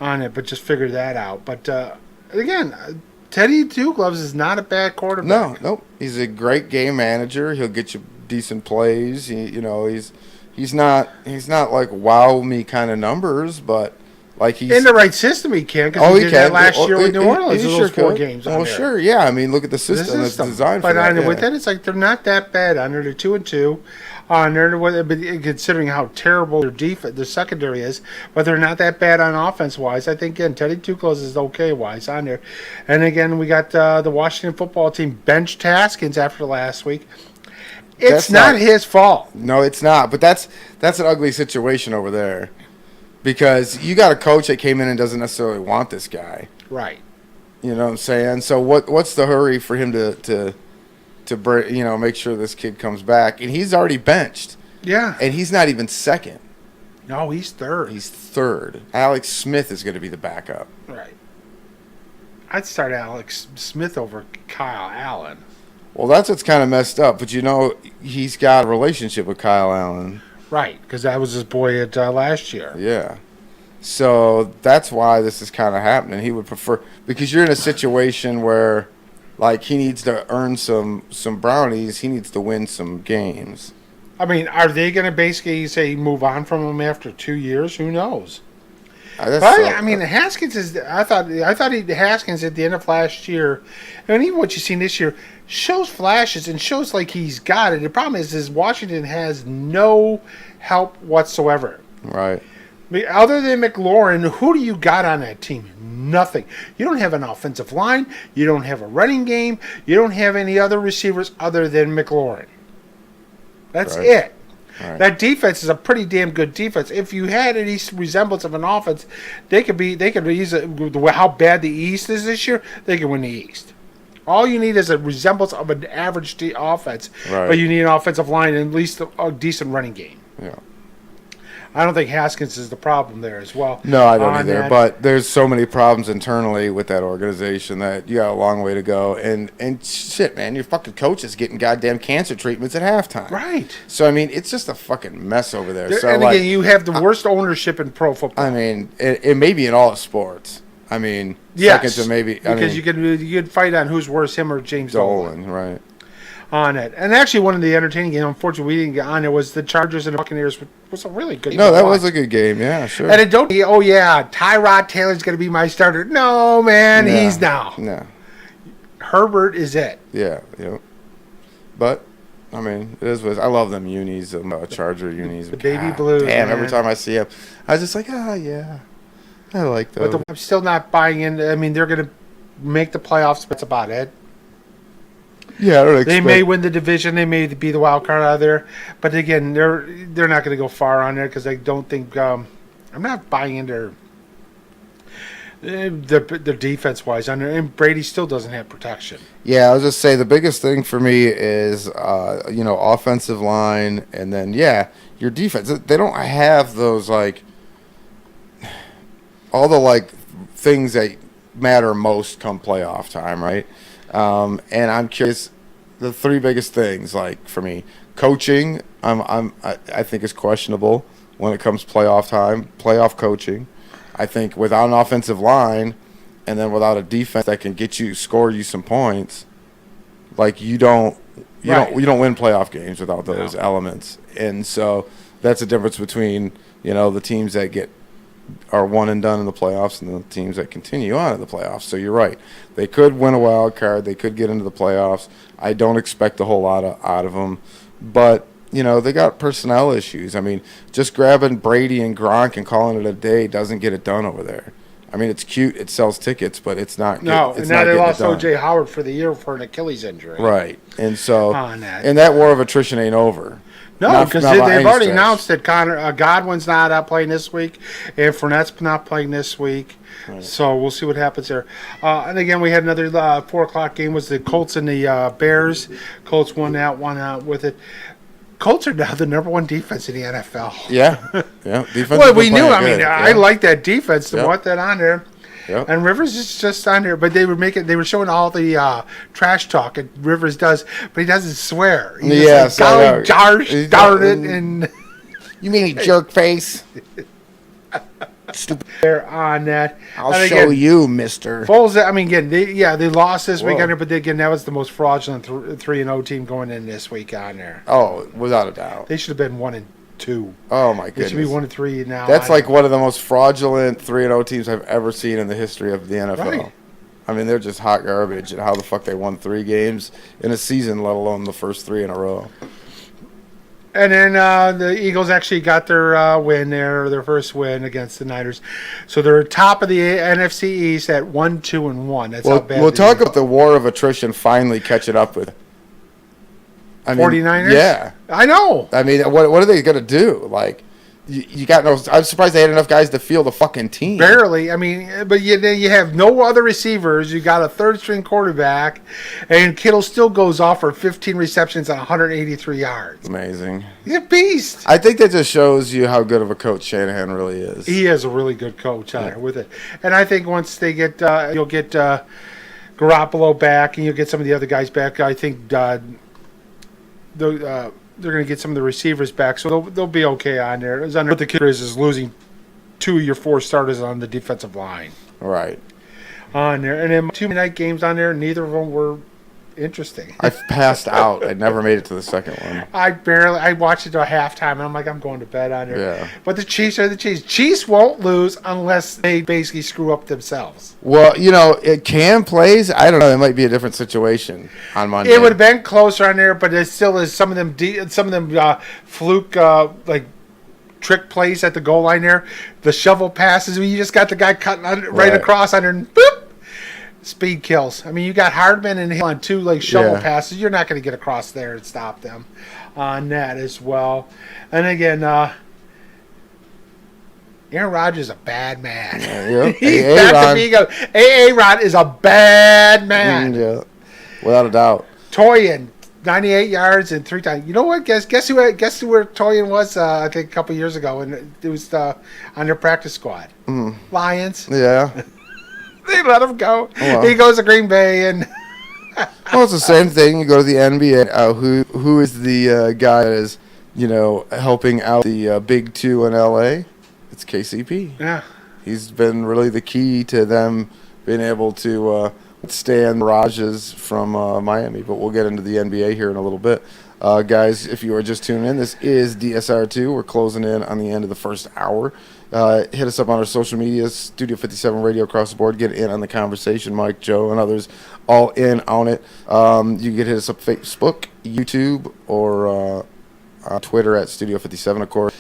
[SPEAKER 3] on it. But just figure that out. But, again, Teddy Two Gloves is not a bad quarterback.
[SPEAKER 2] No. He's a great game manager. He'll get you decent plays. He's not like wow me kind of numbers, but like he's
[SPEAKER 3] in the right system. He can because he did that last year with New Orleans. Those 4 games.
[SPEAKER 2] Well, sure, yeah. I mean, look at the system that's designed for that.
[SPEAKER 3] But with that, it's like they're not that bad. Under the 2-2, but considering how terrible their secondary is, but they're not that bad on offense wise. I think again, Teddy Two Gloves is okay wise on there. And again, we got the Washington football team benched Haskins after last week. It's not his fault.
[SPEAKER 2] No, it's not. But that's an ugly situation over there. Because you got a coach that came in and doesn't necessarily want this guy.
[SPEAKER 3] Right.
[SPEAKER 2] You know what I'm saying? So what's the hurry for him to make sure this kid comes back? And he's already benched.
[SPEAKER 3] Yeah.
[SPEAKER 2] And he's not even second.
[SPEAKER 3] No, he's third.
[SPEAKER 2] He's third. Alex Smith is going to be the backup.
[SPEAKER 3] Right. I'd start Alex Smith over Kyle Allen.
[SPEAKER 2] Well, that's what's kind of messed up. But he's got a relationship with Kyle Allen.
[SPEAKER 3] Right, because that was his boy at last year.
[SPEAKER 2] Yeah. So that's why this is kind of happening. He would prefer, because you're in a situation where, like, he needs to earn some brownies. He needs to win some games.
[SPEAKER 3] I mean, are they going to basically say move on from him after 2 years? Who knows? Haskins is. I thought Haskins at the end of last year, and even what you've seen this year, shows flashes and shows like he's got it. The problem is Washington has no help whatsoever.
[SPEAKER 2] Right.
[SPEAKER 3] I mean, other than McLaurin, who do you got on that team? Nothing. You don't have an offensive line. You don't have a running game. You don't have any other receivers other than McLaurin. That's it. Right. That defense is a pretty damn good defense. If you had any resemblance of an offense, they could use how bad the East is this year. They could win the East. All you need is a resemblance of an average offense, but you need an offensive line and at least a decent running game.
[SPEAKER 2] Yeah.
[SPEAKER 3] I don't think Haskins is the problem there as well.
[SPEAKER 2] No, I don't either. But there's so many problems internally with that organization that you got a long way to go. And shit, man, your fucking coach is getting goddamn cancer treatments at halftime.
[SPEAKER 3] Right.
[SPEAKER 2] So, I mean, it's just a fucking mess over there.
[SPEAKER 3] Again, you have the worst ownership in pro football.
[SPEAKER 2] I mean, it may be in all sports. I mean,
[SPEAKER 3] yes,
[SPEAKER 2] second to maybe.
[SPEAKER 3] Because you could fight on who's worse, him or James Dolan.
[SPEAKER 2] Right.
[SPEAKER 3] On it. And actually, one of the entertaining games, unfortunately, we didn't get on it, was the Chargers and the Buccaneers. Was a really good game.
[SPEAKER 2] No, that was a good game. Yeah, sure.
[SPEAKER 3] And Tyrod Taylor's going to be my starter. No, man, he's now.
[SPEAKER 2] No.
[SPEAKER 3] Herbert is it.
[SPEAKER 2] Yeah. But, I mean, it is what it is. I love them unis, Charger unis.
[SPEAKER 3] The baby blues.
[SPEAKER 2] Damn, every time I see them, I was just like, yeah. I like those.
[SPEAKER 3] But I'm still not buying in. I mean, they're going to make the playoffs, but that's about it.
[SPEAKER 2] Yeah, I don't expect.
[SPEAKER 3] They may win the division. They may be the wild card out of there. But again, they're not going to go far on there because I don't think I'm not buying into their defense wise on there. And Brady still doesn't have protection.
[SPEAKER 2] Yeah, I was just say the biggest thing for me is offensive line, and then your defense. They don't have those all the things that matter most come playoff time, right? And I'm curious, the 3 biggest things, for me, coaching, I think is questionable when it comes playoff time, playoff coaching. I think without an offensive line, and then without a defense that can score you some points, like you don't win playoff games without those elements. And so that's the difference between the teams that are one and done in the playoffs and the teams that continue on in the playoffs. So you're right. They could win a wild card. They could get into the playoffs. I don't expect a whole lot out of them. But, they got personnel issues. I mean, just grabbing Brady and Gronk and calling it a day doesn't get it done over there. I mean, it's cute. It sells tickets, but it's not.
[SPEAKER 3] No, and now they lost O.J. Howard for the year for an Achilles injury.
[SPEAKER 2] Right. And so, and that war of attrition ain't over.
[SPEAKER 3] No, because they've already announced that Godwin's not playing this week, and Fournette's not playing this week. Right. So we'll see what happens there. And again, we had another 4 o'clock game. Was the Colts and the Bears. Colts won out with it. Colts are now the number one defense in the NFL.
[SPEAKER 2] Yeah. Defense.
[SPEAKER 3] Well, we knew. I like that defense. To want that on there. Yep. And Rivers is just on there, but they were showing all the trash talk that Rivers does, but he doesn't swear. He's darn it, and
[SPEAKER 2] you mean he jerk face?
[SPEAKER 3] Stupid. There on that.
[SPEAKER 2] I'll show you, Mister
[SPEAKER 3] Foles. They lost this weekend, but again, that was the most fraudulent 3-0 team going in this week on there.
[SPEAKER 2] Oh, without a doubt.
[SPEAKER 3] They should have been 1-2.
[SPEAKER 2] Oh my goodness!
[SPEAKER 3] It should be 1-3 now.
[SPEAKER 2] That's like one of the most fraudulent 3-0 teams I've ever seen in the history of the NFL.
[SPEAKER 3] Right.
[SPEAKER 2] I mean, they're just hot garbage. And how the fuck they won 3 games in a season, let alone the first 3 in a row.
[SPEAKER 3] And then the Eagles actually got their win there, their first win against the Niners. So they're top of the NFC East at 1-2-1. That's how bad. We'll
[SPEAKER 2] talk about the war of attrition finally catching up with.
[SPEAKER 3] 49ers?
[SPEAKER 2] Yeah.
[SPEAKER 3] I know.
[SPEAKER 2] I mean, what are they going to do? Like, you got no. I'm surprised they had enough guys to field the fucking team.
[SPEAKER 3] Barely. I mean, but you have no other receivers. You got a third-string quarterback, and Kittle still goes off for 15 receptions and 183 yards.
[SPEAKER 2] Amazing.
[SPEAKER 3] He's a beast.
[SPEAKER 2] I think that just shows you how good of a coach Shanahan really is.
[SPEAKER 3] He is a really good coach with it. And I think once they get, you'll get Garoppolo back, and you'll get some of the other guys back. I think they're going to get some of the receivers back, so they'll be okay on there. But the killer is losing 2 of your 4 starters on the defensive line.
[SPEAKER 2] Right.
[SPEAKER 3] On there. And then 2 night games on there, neither of them were interesting.
[SPEAKER 2] I passed out. I never made it to the second one.
[SPEAKER 3] I watched it to a halftime, and I'm like, I'm going to bed on there.
[SPEAKER 2] Yeah.
[SPEAKER 3] But the Chiefs are the Chiefs. Chiefs won't lose unless they basically screw up themselves.
[SPEAKER 2] Well, Cam plays. I don't know. It might be a different situation on Monday.
[SPEAKER 3] It would have been closer on there, but it still is some of them fluke like trick plays at the goal line there. The shovel passes. You just got the guy cutting right across under and boop. Speed kills. I mean, you got Hardman and Hill on 2 like shovel passes. You're not going to get across there and stop them on that as well. And again, Aaron Rodgers is a bad man. He's back to being A-Rod is a bad man.
[SPEAKER 2] Yeah, without a doubt.
[SPEAKER 3] Toyin, 98 yards and 3 times. You know what? Guess who where Toyin was? I think a couple years ago, and it was on their practice squad. Lions.
[SPEAKER 2] Yeah.
[SPEAKER 3] They let him go. Oh, well. He goes to Green Bay, and
[SPEAKER 2] well, it's the same thing. You go to the NBA. Who is the guy that is, helping out the Big 2 in LA? It's KCP.
[SPEAKER 3] Yeah,
[SPEAKER 2] he's been really the key to them being able to stand mirages from Miami. But we'll get into the NBA here in a little bit. Guys, if you are just tuning in, this is DSR2. We're closing in on the end of the first hour. Hit us up on our social media, Studio 57 Radio across the board. Get in on the conversation. Mike, Joe, and others all in on it. You can hit us up Facebook, YouTube, or on Twitter at Studio 57, of course.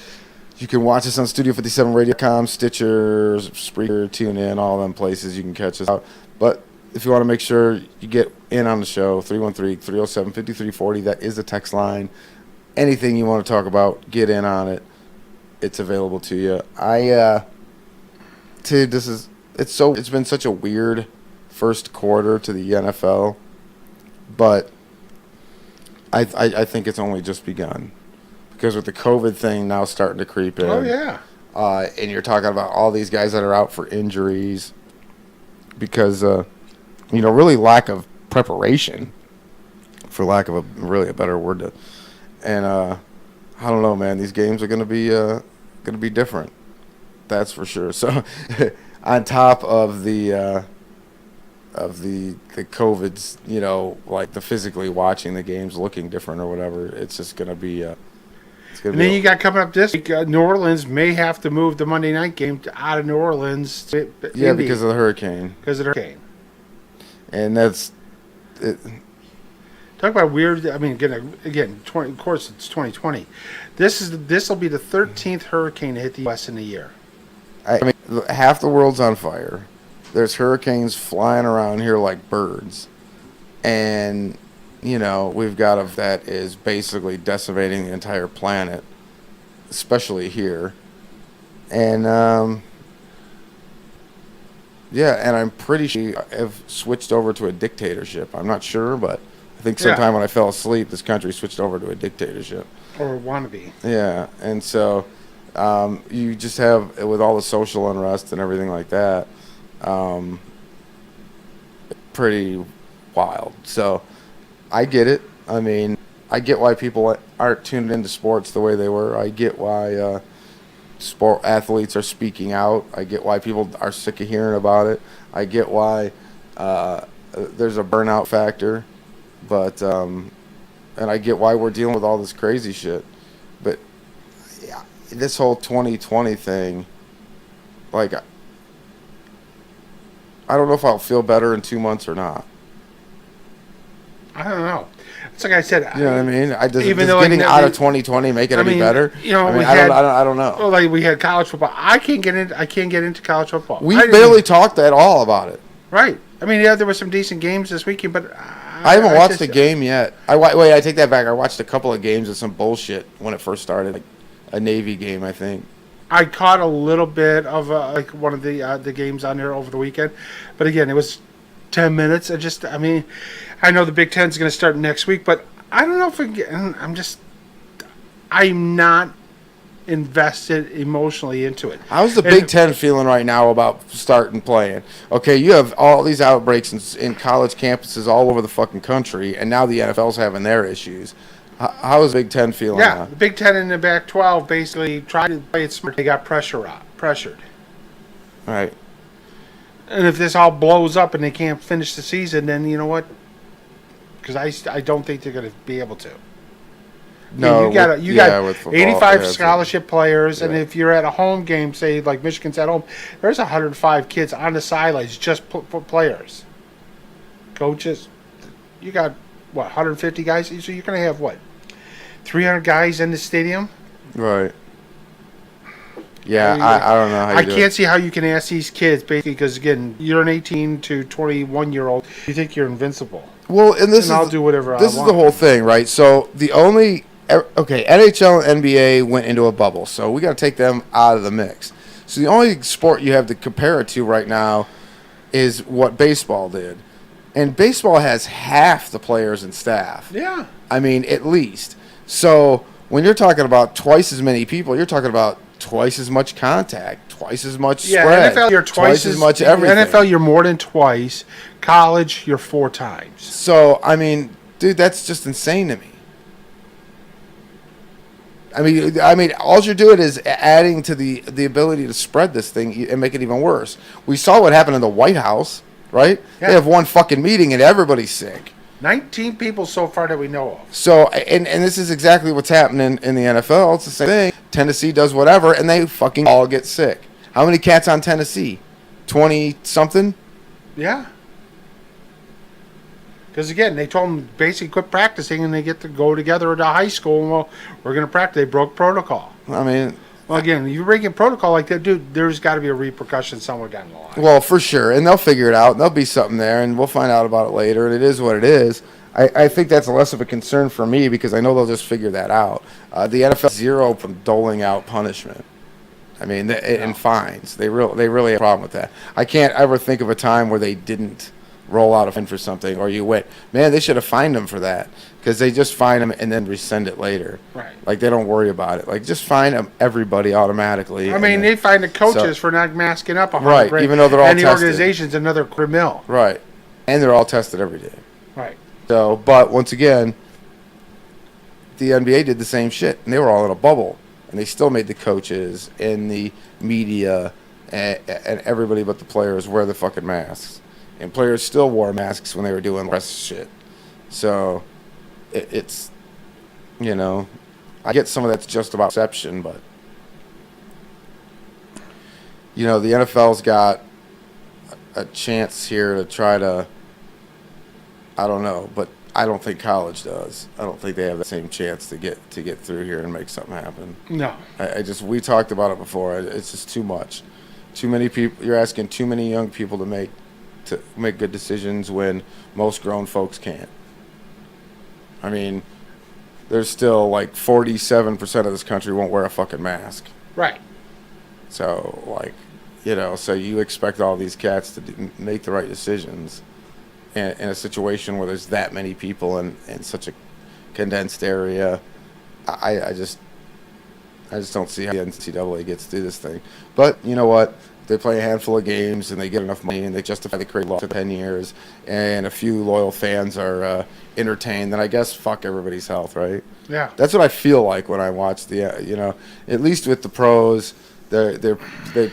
[SPEAKER 2] You can watch us on Studio57Radio.com, Stitcher, Spreaker, TuneIn, all them places you can catch us out. But if you want to make sure you get in on the show, 313-307-5340. That is the text line. Anything you want to talk about, get in on it. It's available to you. It's been such a weird first quarter to the NFL, but I think it's only just begun. Because with the COVID thing now starting to creep in.
[SPEAKER 3] Oh, yeah.
[SPEAKER 2] And you're talking about all these guys that are out for injuries because, really lack of preparation, for lack of a better word. I don't know, man. These games are going to be different. That's for sure. So, on top of the COVID's, like the physically watching the games looking different or whatever, it's just gonna be.
[SPEAKER 3] And then you got coming up this week, New Orleans may have to move the Monday night game out of New Orleans to Indy
[SPEAKER 2] because of the hurricane.
[SPEAKER 3] Because of the hurricane.
[SPEAKER 2] And that's it.
[SPEAKER 3] Talk about weird. I mean, again, of course, it's 2020. This will be the 13th hurricane to hit the U.S. in a year.
[SPEAKER 2] I mean, half the world's on fire. There's hurricanes flying around here like birds, and we've got that is basically decimating the entire planet, especially here. And and I'm pretty sure I've switched over to a dictatorship. I'm not sure, but I think sometime when I fell asleep, this country switched over to a dictatorship.
[SPEAKER 3] Or wannabe.
[SPEAKER 2] Yeah, and so you just have, with all the social unrest and everything like that, pretty wild. So I get it. I mean, I get why people aren't tuned into sports the way they were. I get why sport athletes are speaking out. I get why people are sick of hearing about it. I get why there's a burnout factor. But, and I get why we're dealing with all this crazy shit. But yeah, this whole 2020 thing, like, I don't know if I'll feel better in 2 months or not.
[SPEAKER 3] I don't know. It's like I said.
[SPEAKER 2] You know what I mean? Does getting out of 2020 make it any better? I don't know.
[SPEAKER 3] Well, like we had college football. I can't get into college football.
[SPEAKER 2] We barely talked at all about it.
[SPEAKER 3] Right. I mean, yeah, there were some decent games this weekend, but
[SPEAKER 2] I haven't watched a game yet. I take that back. I watched a couple of games of some bullshit when it first started, like a Navy game, I think.
[SPEAKER 3] I caught a little bit of like one of the games on there over the weekend, but again, it was 10 minutes. I know the Big Ten's going to start next week, but I don't know if I'm not invested emotionally into it.
[SPEAKER 2] How's the Big Ten feeling right now about starting playing? Okay, you have all these outbreaks in college campuses all over the fucking country, and now the NFL's having their issues. How is the Big Ten feeling now?
[SPEAKER 3] The Big Ten and the Pac-12 basically tried to play it smart. They got pressured.
[SPEAKER 2] Right.
[SPEAKER 3] And if this all blows up and they can't finish the season, then you know what? Because I don't think they're going to be able to.
[SPEAKER 2] No,
[SPEAKER 3] you got 85 scholarship players, and if you're at a home game, say like Michigan's at home, there's 105 kids on the sidelines, just players, coaches. You got 150 guys, so you're going to have 300 guys in the stadium.
[SPEAKER 2] Right. Yeah, I don't know how
[SPEAKER 3] I can't see how you can ask these kids, basically, because again, you're an 18 to 21-year-old. You think you're invincible.
[SPEAKER 2] Well, and
[SPEAKER 3] I'll do whatever I want.
[SPEAKER 2] This is the whole thing, right? So NHL and NBA went into a bubble, so we got to take them out of the mix. So the only sport you have to compare it to right now is what baseball did. And baseball has half the players and staff.
[SPEAKER 3] Yeah.
[SPEAKER 2] I mean, at least. So when you're talking about twice as many people, you're talking about twice as much contact, twice as much spread.
[SPEAKER 3] NFL, you're twice
[SPEAKER 2] as much everything.
[SPEAKER 3] NFL, you're more than twice. College, you're 4 times.
[SPEAKER 2] So, I mean, dude, that's just insane to me. I mean, all you're doing is adding to the ability to spread this thing and make it even worse. We saw what happened in the White House, right? Yeah. They have one fucking meeting and everybody's sick.
[SPEAKER 3] 19 people so far that we know of. So,
[SPEAKER 2] and this is exactly what's happening in the NFL. It's the same thing. Tennessee does whatever, and they fucking all get sick. How many cats on Tennessee? 20-something?
[SPEAKER 3] Yeah. Because, again, they told them basically quit practicing, and they get to go together to high school, and, well, we're going to practice. They broke protocol.
[SPEAKER 2] I mean...
[SPEAKER 3] Well, again, you break a protocol like that, dude, there's got to be a repercussion somewhere down the line.
[SPEAKER 2] Well, for sure. And they'll figure it out. And there'll be something there, and we'll find out about it later. And it is what it is. I think that's less of a concern for me because I know they'll just figure that out. The NFL zero from doling out punishment. I mean, and fines. They really have a problem with that. I can't ever think of a time where they didn't roll out a fine for something, or you went, man, they should have fined them for that, because they just fine them and then rescind it later.
[SPEAKER 3] Right.
[SPEAKER 2] Like, they don't worry about it. Like, just fine them, everybody automatically.
[SPEAKER 3] I mean, they fine the coaches for not masking up.
[SPEAKER 2] Right, even though they're all tested.
[SPEAKER 3] And the organization's another $250,000.
[SPEAKER 2] Right. And they're all tested every day.
[SPEAKER 3] Right.
[SPEAKER 2] So, but once again, the NBA did the same shit, and they were all in a bubble. and they still made the coaches and the media and everybody but the players wear the fucking masks. And players still wore masks when they were doing the rest of shit. So it's, you know, I get some of that's just about exception, but, you know, the NFL's got a chance here to try to, I don't know, but I don't think college does. I don't think they have the same chance to get through here and make something happen.
[SPEAKER 3] No.
[SPEAKER 2] We talked about it before. It's just too much. Too many people. You're asking too many young people to make good decisions when most grown folks can't. I mean, there's still like 47% of this country won't wear a fucking mask.
[SPEAKER 3] Right.
[SPEAKER 2] So, like, you know, so you expect all these cats to make the right decisions in a situation where there's that many people in such a condensed area. I just don't see how the NCAA gets through this thing. But you know what? They play a handful of games and they get enough money and they justify the crazy law for 10 years and a few loyal fans are entertained, then I guess fuck everybody's health, right?
[SPEAKER 3] Yeah.
[SPEAKER 2] That's what I feel like when I watch the, you know, at least with the pros, they're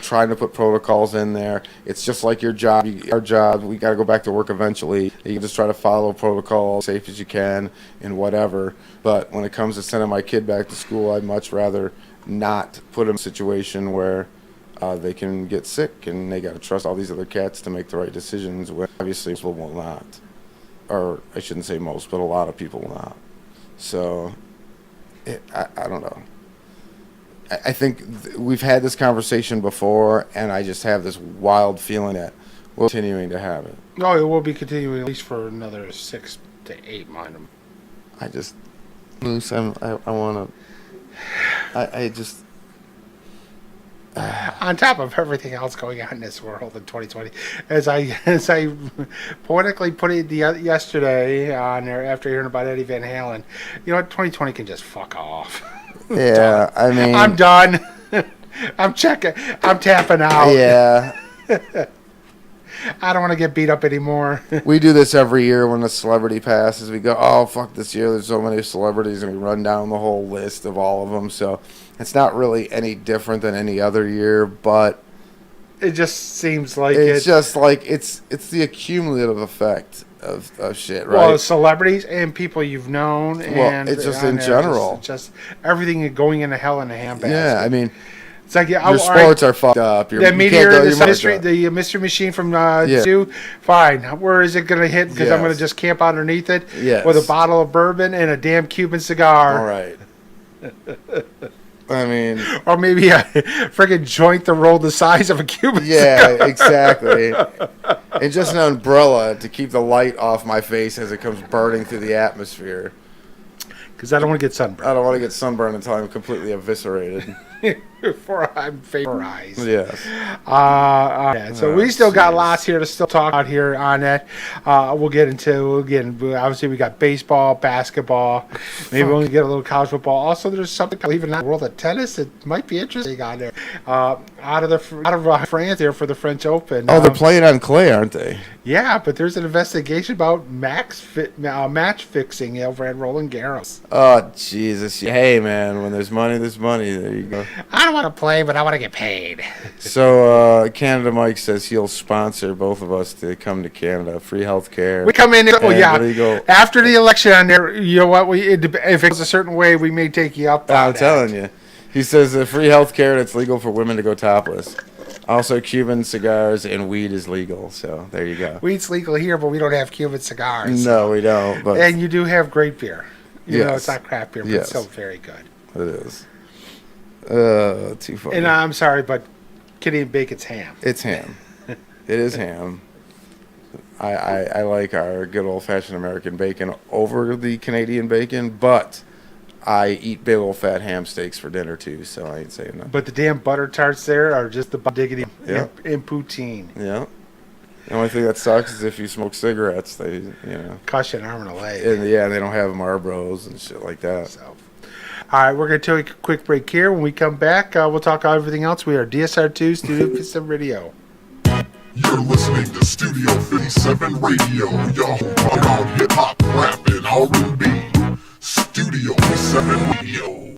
[SPEAKER 2] trying to put protocols in there. It's just like your job. Our job, we got to go back to work eventually. You can just try to follow protocol as safe as you can and whatever. But when it comes to sending my kid back to school, I'd much rather not put them in a situation where they can get sick and they got to trust all these other cats to make the right decisions when obviously most will not. Or I shouldn't say most, but a lot of people will not. So I don't know. I think we've had this conversation before, and I just have this wild feeling that we're continuing to have it.
[SPEAKER 3] No, it will be continuing at least for another 6 to 8 months.
[SPEAKER 2] I just, Moose, I want to, I just.
[SPEAKER 3] On top of everything else going on in this world in 2020, as I poetically put it yesterday on there after hearing about Eddie Van Halen, you know what, 2020 can just fuck off.
[SPEAKER 2] Yeah, I mean,
[SPEAKER 3] I'm done. I'm tapping out.
[SPEAKER 2] Yeah.
[SPEAKER 3] I don't want to get beat up anymore.
[SPEAKER 2] We do this every year when a celebrity passes. We go, oh, fuck, this year there's so many celebrities, and we run down the whole list of all of them. So it's not really any different than any other year, but
[SPEAKER 3] it just seems like
[SPEAKER 2] it's just like it's the accumulative effect of shit, right?
[SPEAKER 3] Well, celebrities and people you've known,
[SPEAKER 2] well,
[SPEAKER 3] and
[SPEAKER 2] it's just in general,
[SPEAKER 3] just everything going into hell in a handbasket.
[SPEAKER 2] Yeah, I mean,
[SPEAKER 3] it's like
[SPEAKER 2] your sports are fucked up.
[SPEAKER 3] The meteor, the mystery machine from Zoo, fine. Where is it going to hit? Because I'm going to just camp underneath it with a bottle of bourbon and a damn Cuban cigar.
[SPEAKER 2] All right. I mean,
[SPEAKER 3] or maybe a friggin' joint that rolled the size of a Cuban cigar.
[SPEAKER 2] Yeah, exactly. And just an umbrella to keep the light off my face as it comes burning through the atmosphere.
[SPEAKER 3] Because I don't want to get sunburned.
[SPEAKER 2] I don't want to get sunburned until I'm completely eviscerated.
[SPEAKER 3] Before I'm vaporized.
[SPEAKER 2] Yes.
[SPEAKER 3] So we still got lots here to still talk about here on that. We'll get into, again, obviously we got baseball, basketball. Maybe we'll get a little college football. Also, there's something, even in the world of tennis, that might be interesting on there. Out of France there for the French Open.
[SPEAKER 2] Oh, they're playing on clay, aren't they?
[SPEAKER 3] Yeah, but there's an investigation about match fixing over at Roland Garros.
[SPEAKER 2] Oh, Jesus. Hey, man, when there's money, there's money. There you go.
[SPEAKER 3] I don't want to play, but I want to get paid.
[SPEAKER 2] So, Canada Mike says he'll sponsor both of us to come to Canada. Free health care.
[SPEAKER 3] We come in, after the election on there, you know what, if it's a certain way, we may take you up on
[SPEAKER 2] I'm telling you. He says free health care and it's legal for women to go topless. Also, Cuban cigars and weed is legal, so there you go.
[SPEAKER 3] Weed's legal here, but we don't have Cuban cigars.
[SPEAKER 2] No, we don't. But
[SPEAKER 3] and you do have great beer. You know, it's not craft beer, but
[SPEAKER 2] yes.
[SPEAKER 3] It's still very good.
[SPEAKER 2] It is. Too funny.
[SPEAKER 3] And I'm sorry, but Canadian bacon's ham.
[SPEAKER 2] It's ham. It is ham. I like our good old-fashioned American bacon over the Canadian bacon, but I eat big old fat ham steaks for dinner too, so I ain't saying nothing.
[SPEAKER 3] But the damn butter tarts there are just the diggity in poutine.
[SPEAKER 2] Yeah. The only thing that sucks is if you smoke cigarettes, they,
[SPEAKER 3] cost you an arm and a leg.
[SPEAKER 2] And they don't have Marlboros and shit like that.
[SPEAKER 3] So. All right, we're going to take a quick break here. When we come back, we'll talk about everything else. We are DSR2 Studio 57 Radio.
[SPEAKER 1] You're listening to Studio 57 Radio, your home on hip-hop, rap, and R&B. Studio 57 Radio.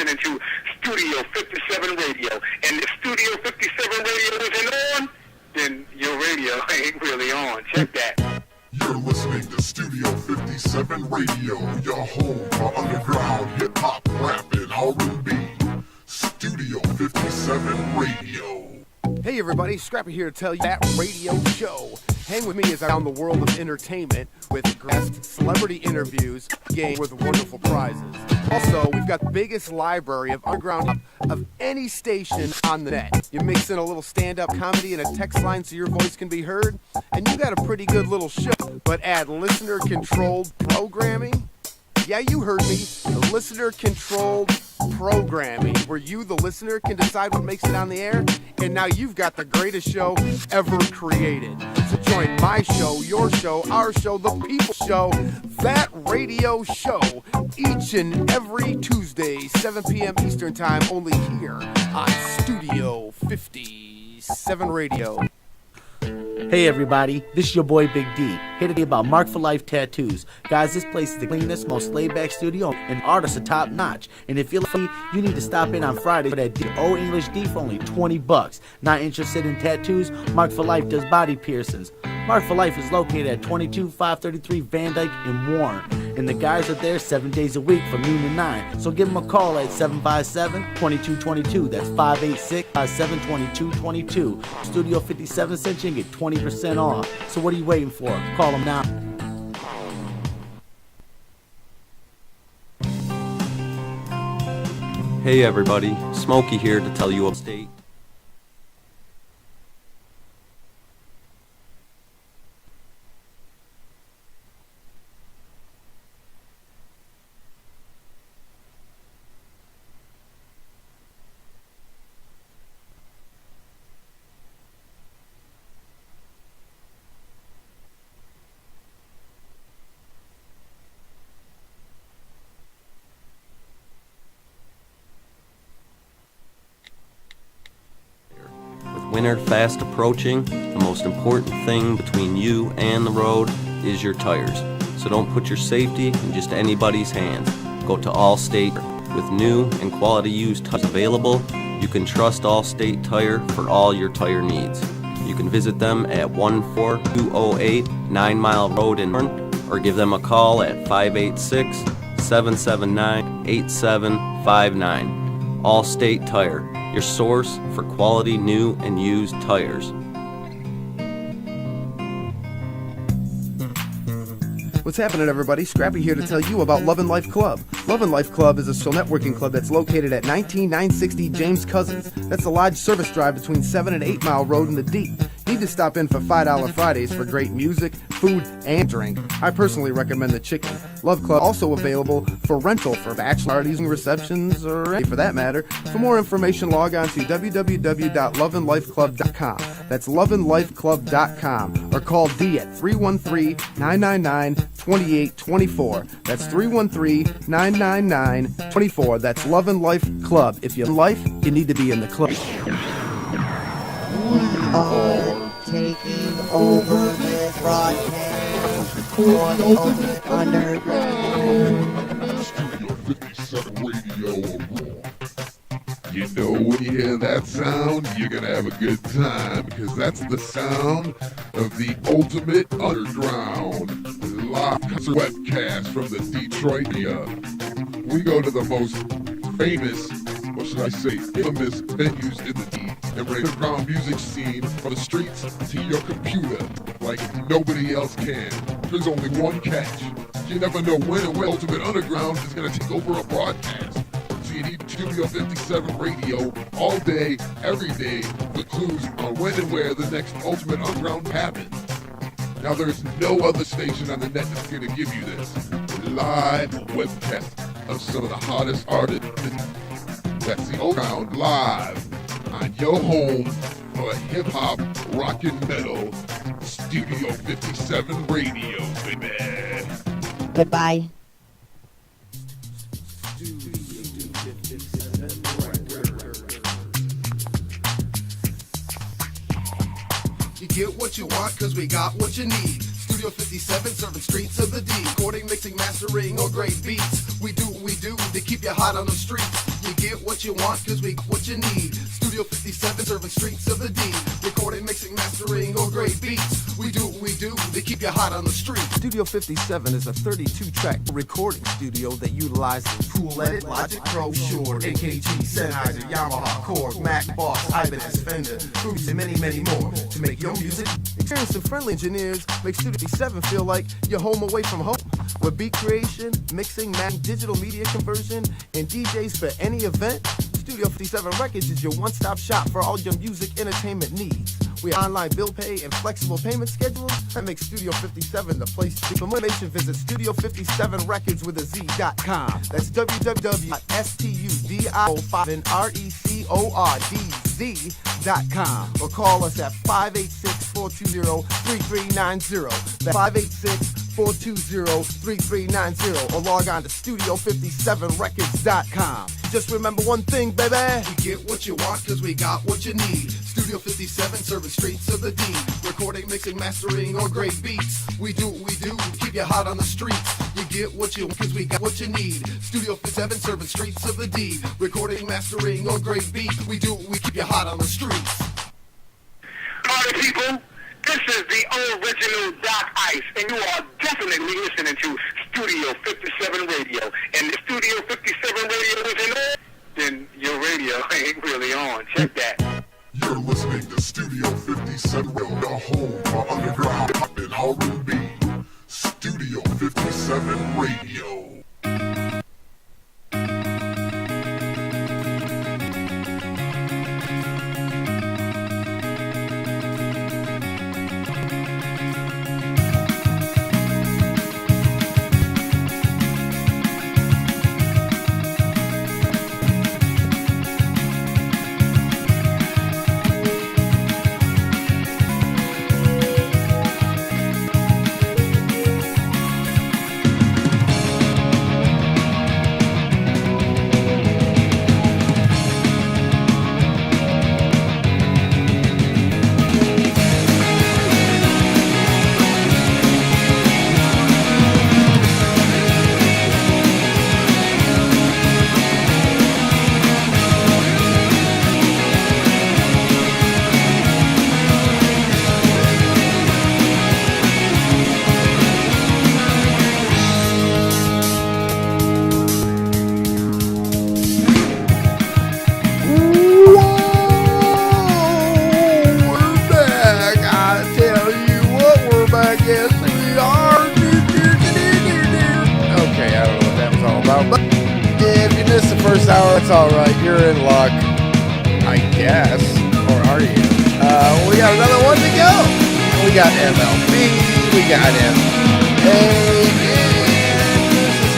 [SPEAKER 4] listening to Studio 57 Radio. And if Studio 57 Radio isn't on, then your radio ain't really on. Check that.
[SPEAKER 1] You're listening to Studio 57 Radio, your home for underground hip-hop, rap, and R&B. Studio 57 Radio.
[SPEAKER 5] Hey everybody, Scrappy here to tell you that radio show. Hang with me as I around the world of entertainment with guest celebrity interviews, games with wonderful prizes. Also, we've got the biggest library of underground of any station on the net. You mix in a little stand-up comedy and a text line so your voice can be heard, and you got a pretty good little show. But add listener-controlled programming? Yeah, you heard me. Listener-controlled programming, where you, the listener, can decide what makes it on the air. And now you've got the greatest show ever created. So join my show, your show, our show, the people's show, that radio show, each and every Tuesday, 7 p.m. Eastern Time, only here on Studio 57 Radio.
[SPEAKER 6] Hey everybody, this is your boy Big D, here today about Mark for Life Tattoos. Guys, this place is the cleanest, most laid-back studio, and artists are top-notch. And if you're lucky, you need to stop in on Friday for that old English D for only $20. Not interested in tattoos? Mark for Life does body piercings. Mark for Life is located at 22533 Van Dyke in Warren. And the guys are there 7 days a week from noon to 9. So give them a call at 757-2222. That's 586-572222. Studio 57 cents, you can get 20% off. So what are you waiting for? Call them now.
[SPEAKER 7] Hey everybody, Smokey here to tell you upstate. Winter fast approaching, the most important thing between you and the road is your tires. So don't put your safety in just anybody's hands. Go to Allstate. With new and quality used tires available, you can trust Allstate Tire for all your tire needs. You can visit them at 14208 9 Mile Road in Warren, or give them a call at 586-779-8759. Allstate Tire, your source for quality new and used tires.
[SPEAKER 5] What's happening, everybody? Scrappy here to tell you about Love and Life Club. Love and Life Club is a social networking club that's located at 19960 James Cousins. That's the Lodge Service Drive between 7 and 8 Mile Road in the D. Need to stop in for $5 Fridays for great music, food, and drink. I personally recommend the chicken. Love Club also available for rental for bachelor parties and receptions, or any for that matter. For more information, log on to www.loveandlifeclub.com. That's loveandlifeclub.com, or call D at 313-999-2824. That's 313-999-24. That's Love and Life Club. If you're in life, you need to be in the club.
[SPEAKER 8] Taking over this broadcast for the ultimate underground.
[SPEAKER 1] Studio 57 Radio. You know, when you hear that sound, you're gonna have a good time, because that's the sound of the ultimate underground. Live webcast from the Detroit area. We go to the most famous, or should I say, infamous venues in the D, and bring the underground music scene from the streets to your computer like nobody else can. There's only one catch. You never know when and where Ultimate Underground is going to take over a broadcast. So you need Studio 57 Radio all day, every day, with clues on when and where the next Ultimate Underground happens. Now there's no other station on the net that's going to give you this live webcast of some of the hottest artists. That's the Underground live on your home for hip-hop, rock and metal, Studio 57 Radio, baby.
[SPEAKER 8] Goodbye.
[SPEAKER 5] You get what you want, cause we got what you need. Studio 57, serving streets of the D. Recording, mixing, mastering, or great beats. We do what we do to keep you hot on the streets. You get what you want, cause we got what you need. Studio 57, serving streets of the D. Recording, mixing, mastering, or great beats. We do what we do to keep you hot on the street. Studio 57 is a 32-track recording studio that utilizes Cool Edit, Logic Pro, Shure, AKG, Sennheiser, Yamaha, Korg, Mac, Boss, Ibanez, Fender, Cruise, and many, many more. To make your music, experienced and friendly engineers make Studio 57 feel like you're home away from home. With beat creation, mixing, digital media conversion, and DJs for any event, Studio 57 Records is your one-stop shop for all your music entertainment needs. We have online bill pay and flexible payment schedules that make Studio 57 the place to be. For more information, visit Studio57Records with a Z.com. That's www.studio5records.com or call us at 586-420-3390. That's 586-420-3390 or log on to Studio57Records.com. Just remember one thing, baby. You get what you want, cause we got what you need. Studio 57, serving streets of the D. Recording, mixing, mastering, or great beats. We do what we do, keep you hot on the streets. You get what you want, cause we got what you need. Studio 57, serving streets of the D. Recording, mastering, or great beats. We do what we keep you hot on the streets.
[SPEAKER 4] Party people, this is the original Doc Ice, and you are definitely listening to Studio 57 Radio. And if Studio 57 Radio isn't on, then your radio ain't really on. Check that.
[SPEAKER 1] You're listening to Studio 57, the home for underground and R&B. Studio 57 Radio.
[SPEAKER 2] That's alright, you're in luck, I guess. Or are you? We got another one to go. We got MLB, we got MA, and this is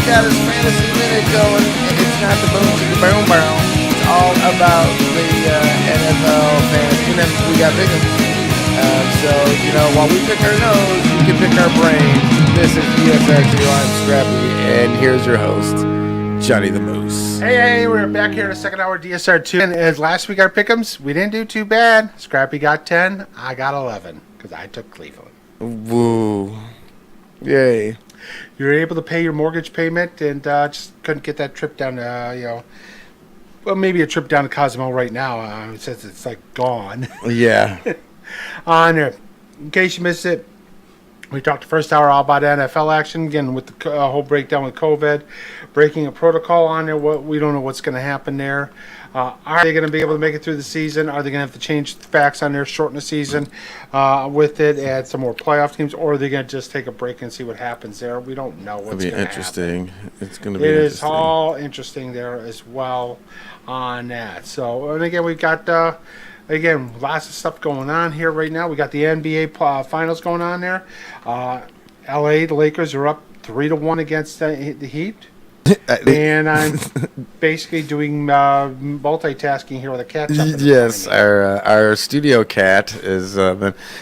[SPEAKER 2] got his fantasy minute going. It's not the boom chicka boom boom. It's all about the NFL fantasy. And then we got big ones. So, you know, while we pick our nose, we can pick our brain. This is DSR2, I'm Scrappy, and here's your host, Johnny the Moose.
[SPEAKER 3] Hey, we're back here in the second hour of DSR2. And as last week our pick'ems, we didn't do too bad. Scrappy got 10, I got 11, because I took Cleveland.
[SPEAKER 2] Woo. Yay.
[SPEAKER 3] You were able to pay your mortgage payment and just couldn't get that trip down to, well, maybe a trip down to Cozumel right now, since it's like gone.
[SPEAKER 2] Yeah.
[SPEAKER 3] In case you missed it, we talked the first hour all about NFL action, again, with the whole breakdown with COVID, breaking a protocol on there. We don't know what's going to happen there. Are they going to be able to make it through the season? Are they going to have to change the facts on there, shorten the season with it, add some more playoff teams, or are they going to just take a break and see what happens there? We don't know what's going to happen.
[SPEAKER 2] It'll be interesting. It's going to be
[SPEAKER 3] interesting. It is
[SPEAKER 2] interesting.
[SPEAKER 3] all interesting there as well on that. So, and again, we've got... Again, lots of stuff going on here right now. We got the NBA finals going on there. LA, the Lakers are up 3-1 against the Heat. And I'm basically doing multitasking here with a cat.
[SPEAKER 2] Yes, our studio cat is.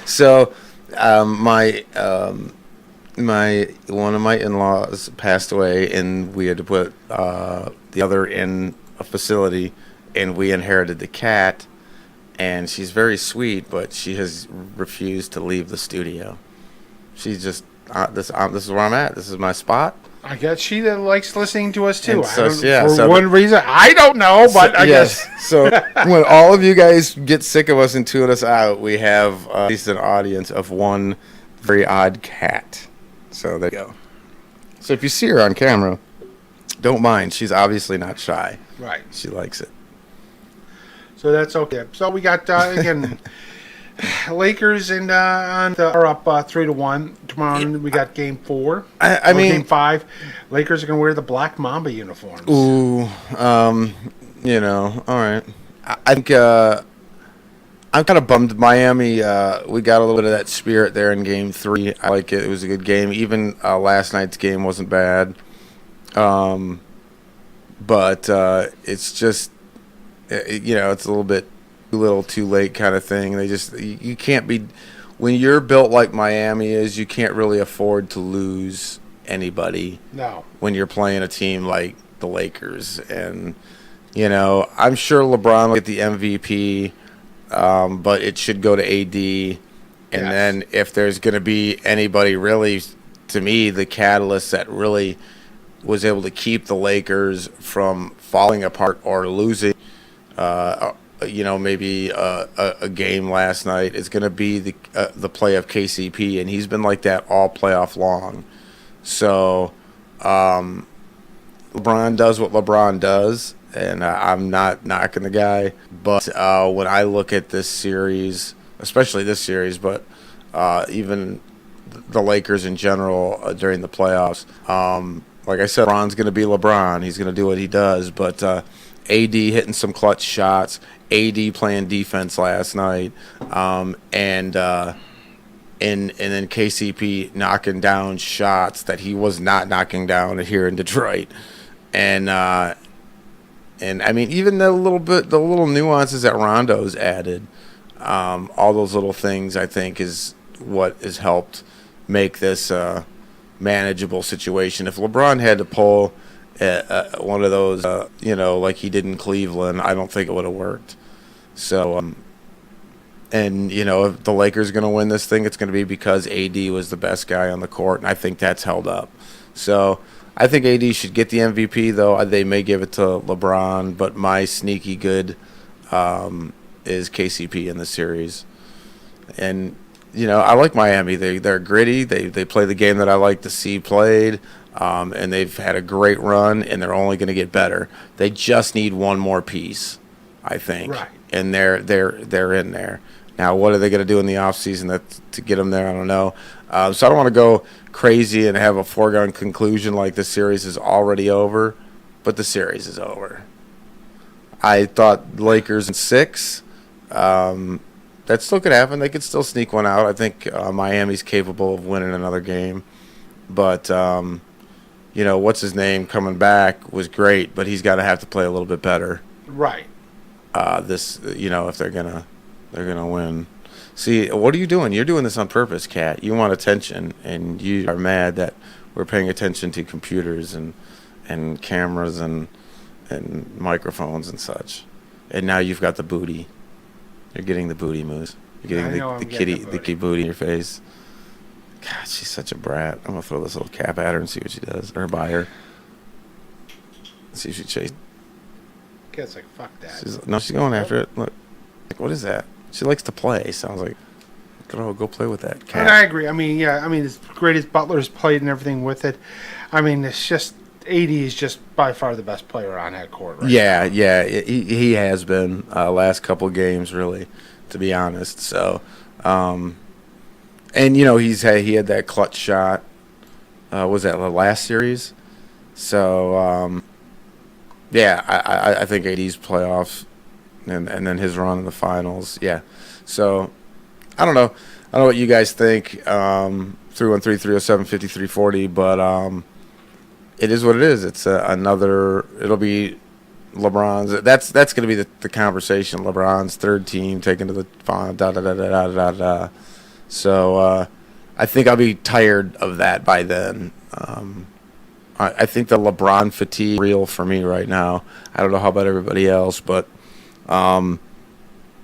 [SPEAKER 2] So, my one of my in-laws passed away, and we had to put the other in a facility, and we inherited the cat. And she's very sweet, but she has refused to leave the studio. She's just, this is where I'm at. This is my spot.
[SPEAKER 3] I guess she likes listening to us too.
[SPEAKER 2] And so,
[SPEAKER 3] For one reason, I don't know, but I guess.
[SPEAKER 2] So when all of you guys get sick of us and tune us out, we have at least an audience of one very odd cat. So there you go. So if you see her on camera, don't mind. She's obviously not shy.
[SPEAKER 3] Right.
[SPEAKER 2] She likes it.
[SPEAKER 3] So that's okay. So we got again, Lakers are up 3-1 tomorrow. We got Game 4.
[SPEAKER 2] I mean,
[SPEAKER 3] Game 5. Lakers are going to wear the Black Mamba uniforms.
[SPEAKER 2] Ooh, all right. I think I'm kind of bummed. Miami, we got a little bit of that spirit there in Game 3. I like it. It was a good game. Even last night's game wasn't bad. But it's just, it's a little too late kind of thing. You can't be, when you're built like Miami is, you can't really afford to lose anybody.
[SPEAKER 3] No. When
[SPEAKER 2] you're playing a team like the Lakers. And, I'm sure LeBron will get the MVP, but it should go to AD. And then if there's going to be anybody really, to me, the catalyst that really was able to keep the Lakers from falling apart or losing, maybe a game last night, is going to be the play of KCP, and he's been like that all playoff long. So LeBron does what LeBron does, and I'm not knocking the guy. But when I look at this series, especially this series, but even the Lakers in general during the playoffs, like I said, LeBron's going to be LeBron. He's going to do what he does. But AD hitting some clutch shots, AD playing defense last night, and then KCP knocking down shots that he was not knocking down here in Detroit. And I mean, even the little nuances that Rondo's added, all those little things, I think, is what has helped make this manageable situation. If LeBron had to pull one of those, like he did in Cleveland, I don't think it would have worked. So, if the Lakers are going to win this thing, it's going to be because AD was the best guy on the court, and I think that's held up. So I think AD should get the MVP, though. They may give it to LeBron, but my sneaky good is KCP in the series. And I like Miami. They're gritty. They play the game that I like to see played, and they've had a great run, and they're only going to get better. They just need one more piece, I think.
[SPEAKER 3] Right.
[SPEAKER 2] And they're in there. Now, what are they going to do in the offseason to get them there? I don't know. So I don't want to go crazy and have a foregone conclusion like the series is already over, but the series is over. I thought Lakers in 6. That still could happen. They could still sneak one out. I think Miami's capable of winning another game. But, what's his name coming back was great, but he's got to have to play a little bit better.
[SPEAKER 3] Right.
[SPEAKER 2] If they're gonna win. See, what are you doing? You're doing this on purpose, Kat. You want attention, and you are mad that we're paying attention to computers and cameras and microphones and such. And now you've got the booty. You're getting the booty moves. You're getting the kitty booty in your face. God, she's such a brat. I'm gonna throw this little cap at her and see what she does, or buy her. See if she chases.
[SPEAKER 3] Kat's like, fuck that.
[SPEAKER 2] She's going after it. Look, what is that? She likes to play. Sounds like, go play with that cat.
[SPEAKER 3] And I agree. I mean, as great as Butler's played and everything with it, I mean, it's just AD is just by far the best player on that court right now.
[SPEAKER 2] Yeah, he has been last couple games, really, to be honest. So, and he had that clutch shot. Was that the last series? So, I think AD's playoffs and then his run in the finals. Yeah. So, I don't know. I don't know what you guys think. 313-307-5340, but it is what it is. It's it'll be LeBron's. That's going to be the conversation. LeBron's third team taken to the final. So I think I'll be tired of that by then. I think the LeBron fatigue is real for me right now. I don't know how about everybody else, but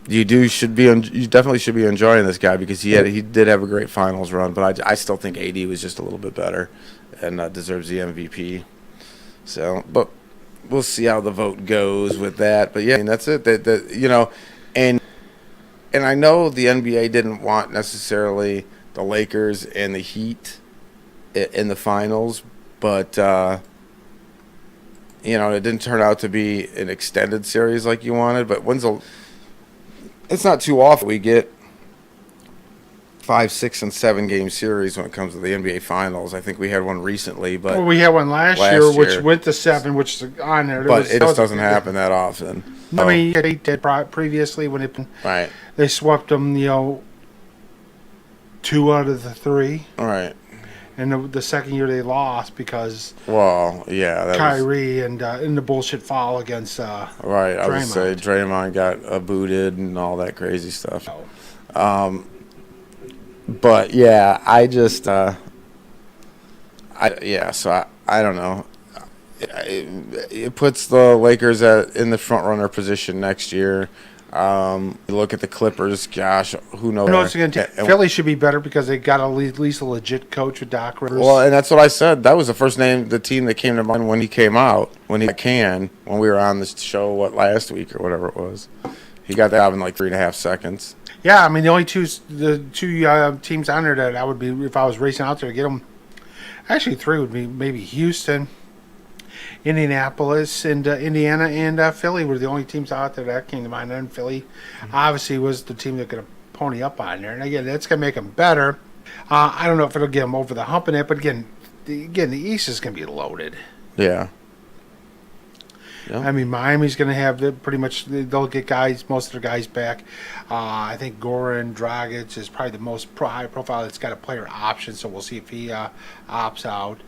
[SPEAKER 2] You definitely should be enjoying this guy because he did have a great finals run, but I still think AD was just a little bit better and deserves the MVP. So, but we'll see how the vote goes with that. But yeah, I mean, that's it. And I know the NBA didn't want necessarily the Lakers and the Heat in the finals, but it didn't turn out to be an extended series like you wanted. But it's not too often we get 5, 6, and 7 game series when it comes to the NBA Finals. I think we had one recently, but
[SPEAKER 3] we had one last year, which went to 7, which is on there.
[SPEAKER 2] But it just doesn't happen that often.
[SPEAKER 3] I mean, they did previously when they swept them, 2 out of the 3.
[SPEAKER 2] All right.
[SPEAKER 3] And the second year they lost because
[SPEAKER 2] Kyrie
[SPEAKER 3] and in the bullshit foul against
[SPEAKER 2] right. Draymond. I would say Draymond got booted and all that crazy stuff. But yeah, I just so I don't know. It puts the Lakers in the front runner position next year. You look at the Clippers, gosh, who knows?
[SPEAKER 3] Who knows what's going to take? Philly should be better because they got at least a legit coach with Doc Rivers.
[SPEAKER 2] Well, and that's what I said. That was the first the team that came to mind when he came out, when we were on the show, last week or whatever it was. He got that out in like 3.5 seconds.
[SPEAKER 3] Yeah, I mean, the only two teams on there that I would be, if I was racing out there to get them, actually 3 would be maybe Houston, Indianapolis, and Indiana, and Philly were the only teams out there that came to mind. And Philly, obviously, was the team that could pony up on there. And again, that's going to make them better. I don't know if it'll get them over the hump in it, but again, the East is going to be loaded.
[SPEAKER 2] Yeah.
[SPEAKER 3] I mean, Miami's going to have they'll get most of their guys back. I think Goran Dragic is probably the most high profile that's got a player option, so we'll see if he opts out.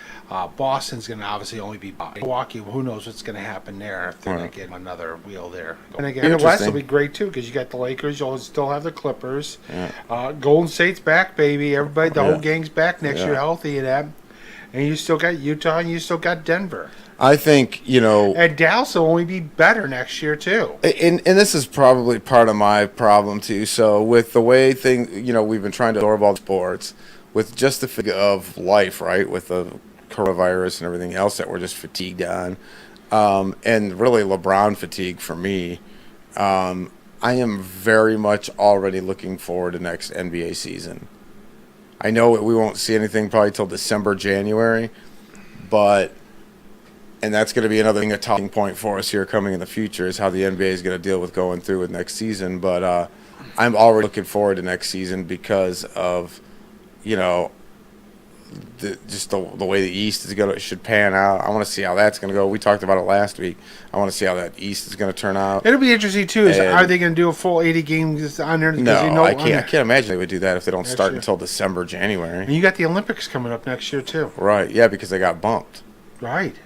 [SPEAKER 3] Boston's going to obviously only be Milwaukee. Who knows what's going to happen there if they're going to get another wheel there. And again, the West will be great too because you got the Lakers, you'll still have the Clippers. Yeah. Golden State's back, baby. Everybody, the whole gang's back next year, healthy and that. And you still got Utah and you still got Denver.
[SPEAKER 2] I think,
[SPEAKER 3] And Dallas will only be better next year, too.
[SPEAKER 2] And this is probably part of my problem, too. So, with the way we've been trying to absorb all sports, with just the figure of life, right, with the coronavirus and everything else that we're just fatigued on, and really LeBron fatigue for me, I am very much already looking forward to next NBA season. I know we won't see anything probably till December, January, and that's going to be another thing, a talking point for us here coming in the future is how the NBA is going to deal with going through with next season. But I'm already looking forward to next season because of, the way the East should pan out. I want to see how that's going to go. We talked about it last week. I want to see how that East is going to turn out.
[SPEAKER 3] It'll be interesting too. Are they going to do a full 80 games on there?
[SPEAKER 2] No, I can't imagine they would do that if they don't start until December, January.
[SPEAKER 3] And you got the Olympics coming up next year too.
[SPEAKER 2] Right? Yeah, because they got bumped.
[SPEAKER 3] Right.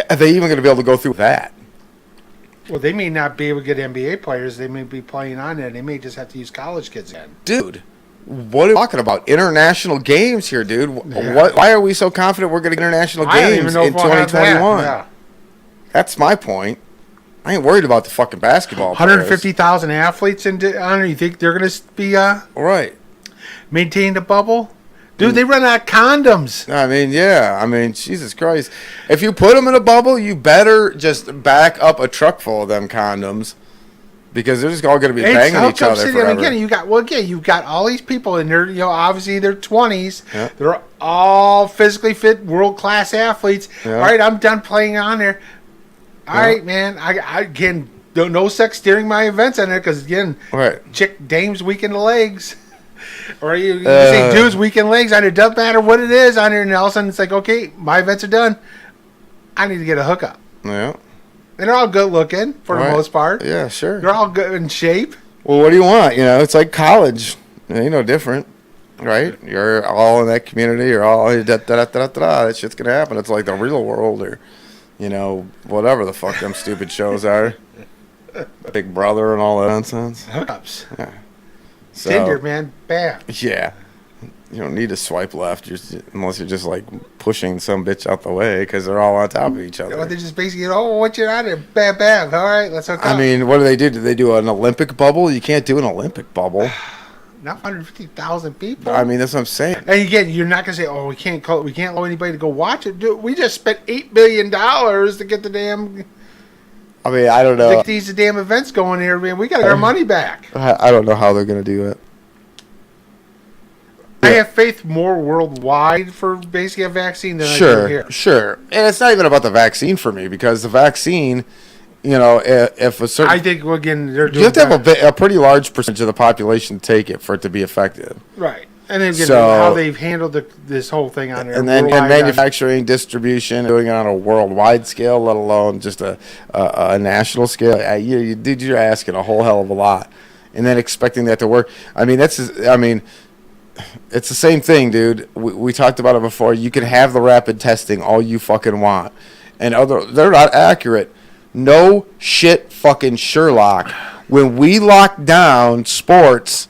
[SPEAKER 2] Are they even going to be able to go through that?
[SPEAKER 3] Well, they may not be able to get NBA players. They may be playing on it. They may just have to use college kids again.
[SPEAKER 2] Dude, what are we talking about? International games here, dude.
[SPEAKER 3] Yeah.
[SPEAKER 2] Why are we so confident we're going to get international games in 2021?
[SPEAKER 3] Yeah.
[SPEAKER 2] That's my point. I ain't worried about the fucking basketball
[SPEAKER 3] 150,000 athletes on there. You think they're going to be
[SPEAKER 2] right
[SPEAKER 3] maintain the bubble? Dude, they run out of condoms.
[SPEAKER 2] I mean, Jesus Christ. If you put them in a bubble, you better just back up a truck full of them condoms because they're just all going to be banging each other forever.
[SPEAKER 3] Again, you've got all these people in there, obviously they're 20s. Yeah. They're all physically fit, world-class athletes. Yeah. All right, I'm done playing on there. All right, man. I again, no sex during my events on there because, again, chick dames weaken the legs. Or you see dudes weekend legs on it. Doesn't matter what it is on there, and all of a sudden it's like, okay, my events are done. I need to get a hookup.
[SPEAKER 2] Yeah.
[SPEAKER 3] And they're all good looking for the most part.
[SPEAKER 2] Yeah, sure.
[SPEAKER 3] They're all good in shape.
[SPEAKER 2] Well, what do you want? It's like college. It ain't no different, right? You're all in that community. You're all that shit's gonna happen. It's like the real world, or whatever the fuck them stupid shows are. Big Brother and all that nonsense.
[SPEAKER 3] Hookups.
[SPEAKER 2] Yeah. So,
[SPEAKER 3] Tinder, man. Bam.
[SPEAKER 2] Yeah. You don't need to swipe left unless you're just like pushing some bitch out the way because they're all on top of each other.
[SPEAKER 3] They're just basically, what you out there? Bam, bam. All right, let's hook up.
[SPEAKER 2] I mean, what do they do? Do they do an Olympic bubble? You can't do an Olympic bubble.
[SPEAKER 3] Not 150,000 people.
[SPEAKER 2] I mean, that's what I'm saying.
[SPEAKER 3] And again, you're not gonna say, we can't allow anybody to go watch it. Dude, we just spent $8 billion to get the damn.
[SPEAKER 2] I mean, I don't know.
[SPEAKER 3] Get these damn events going here, man. We got our money back.
[SPEAKER 2] I don't know how they're gonna do it.
[SPEAKER 3] I have faith more worldwide for basically a vaccine than I do here.
[SPEAKER 2] Sure. And it's not even about the vaccine for me because the vaccine, if a certain...
[SPEAKER 3] I think, again, they're doing...
[SPEAKER 2] You have to have a pretty large percentage of the population take it for it to be effective.
[SPEAKER 3] Right. And then again, how they've handled this whole thing on there.
[SPEAKER 2] And then manufacturing, distribution, doing it on a worldwide scale, let alone just a national scale. You're asking a whole hell of a lot. And then expecting that to work. I mean, it's the same thing, dude. We talked about it before. You can have the rapid testing all you fucking want. And they're not accurate. No shit fucking Sherlock. When we locked down sports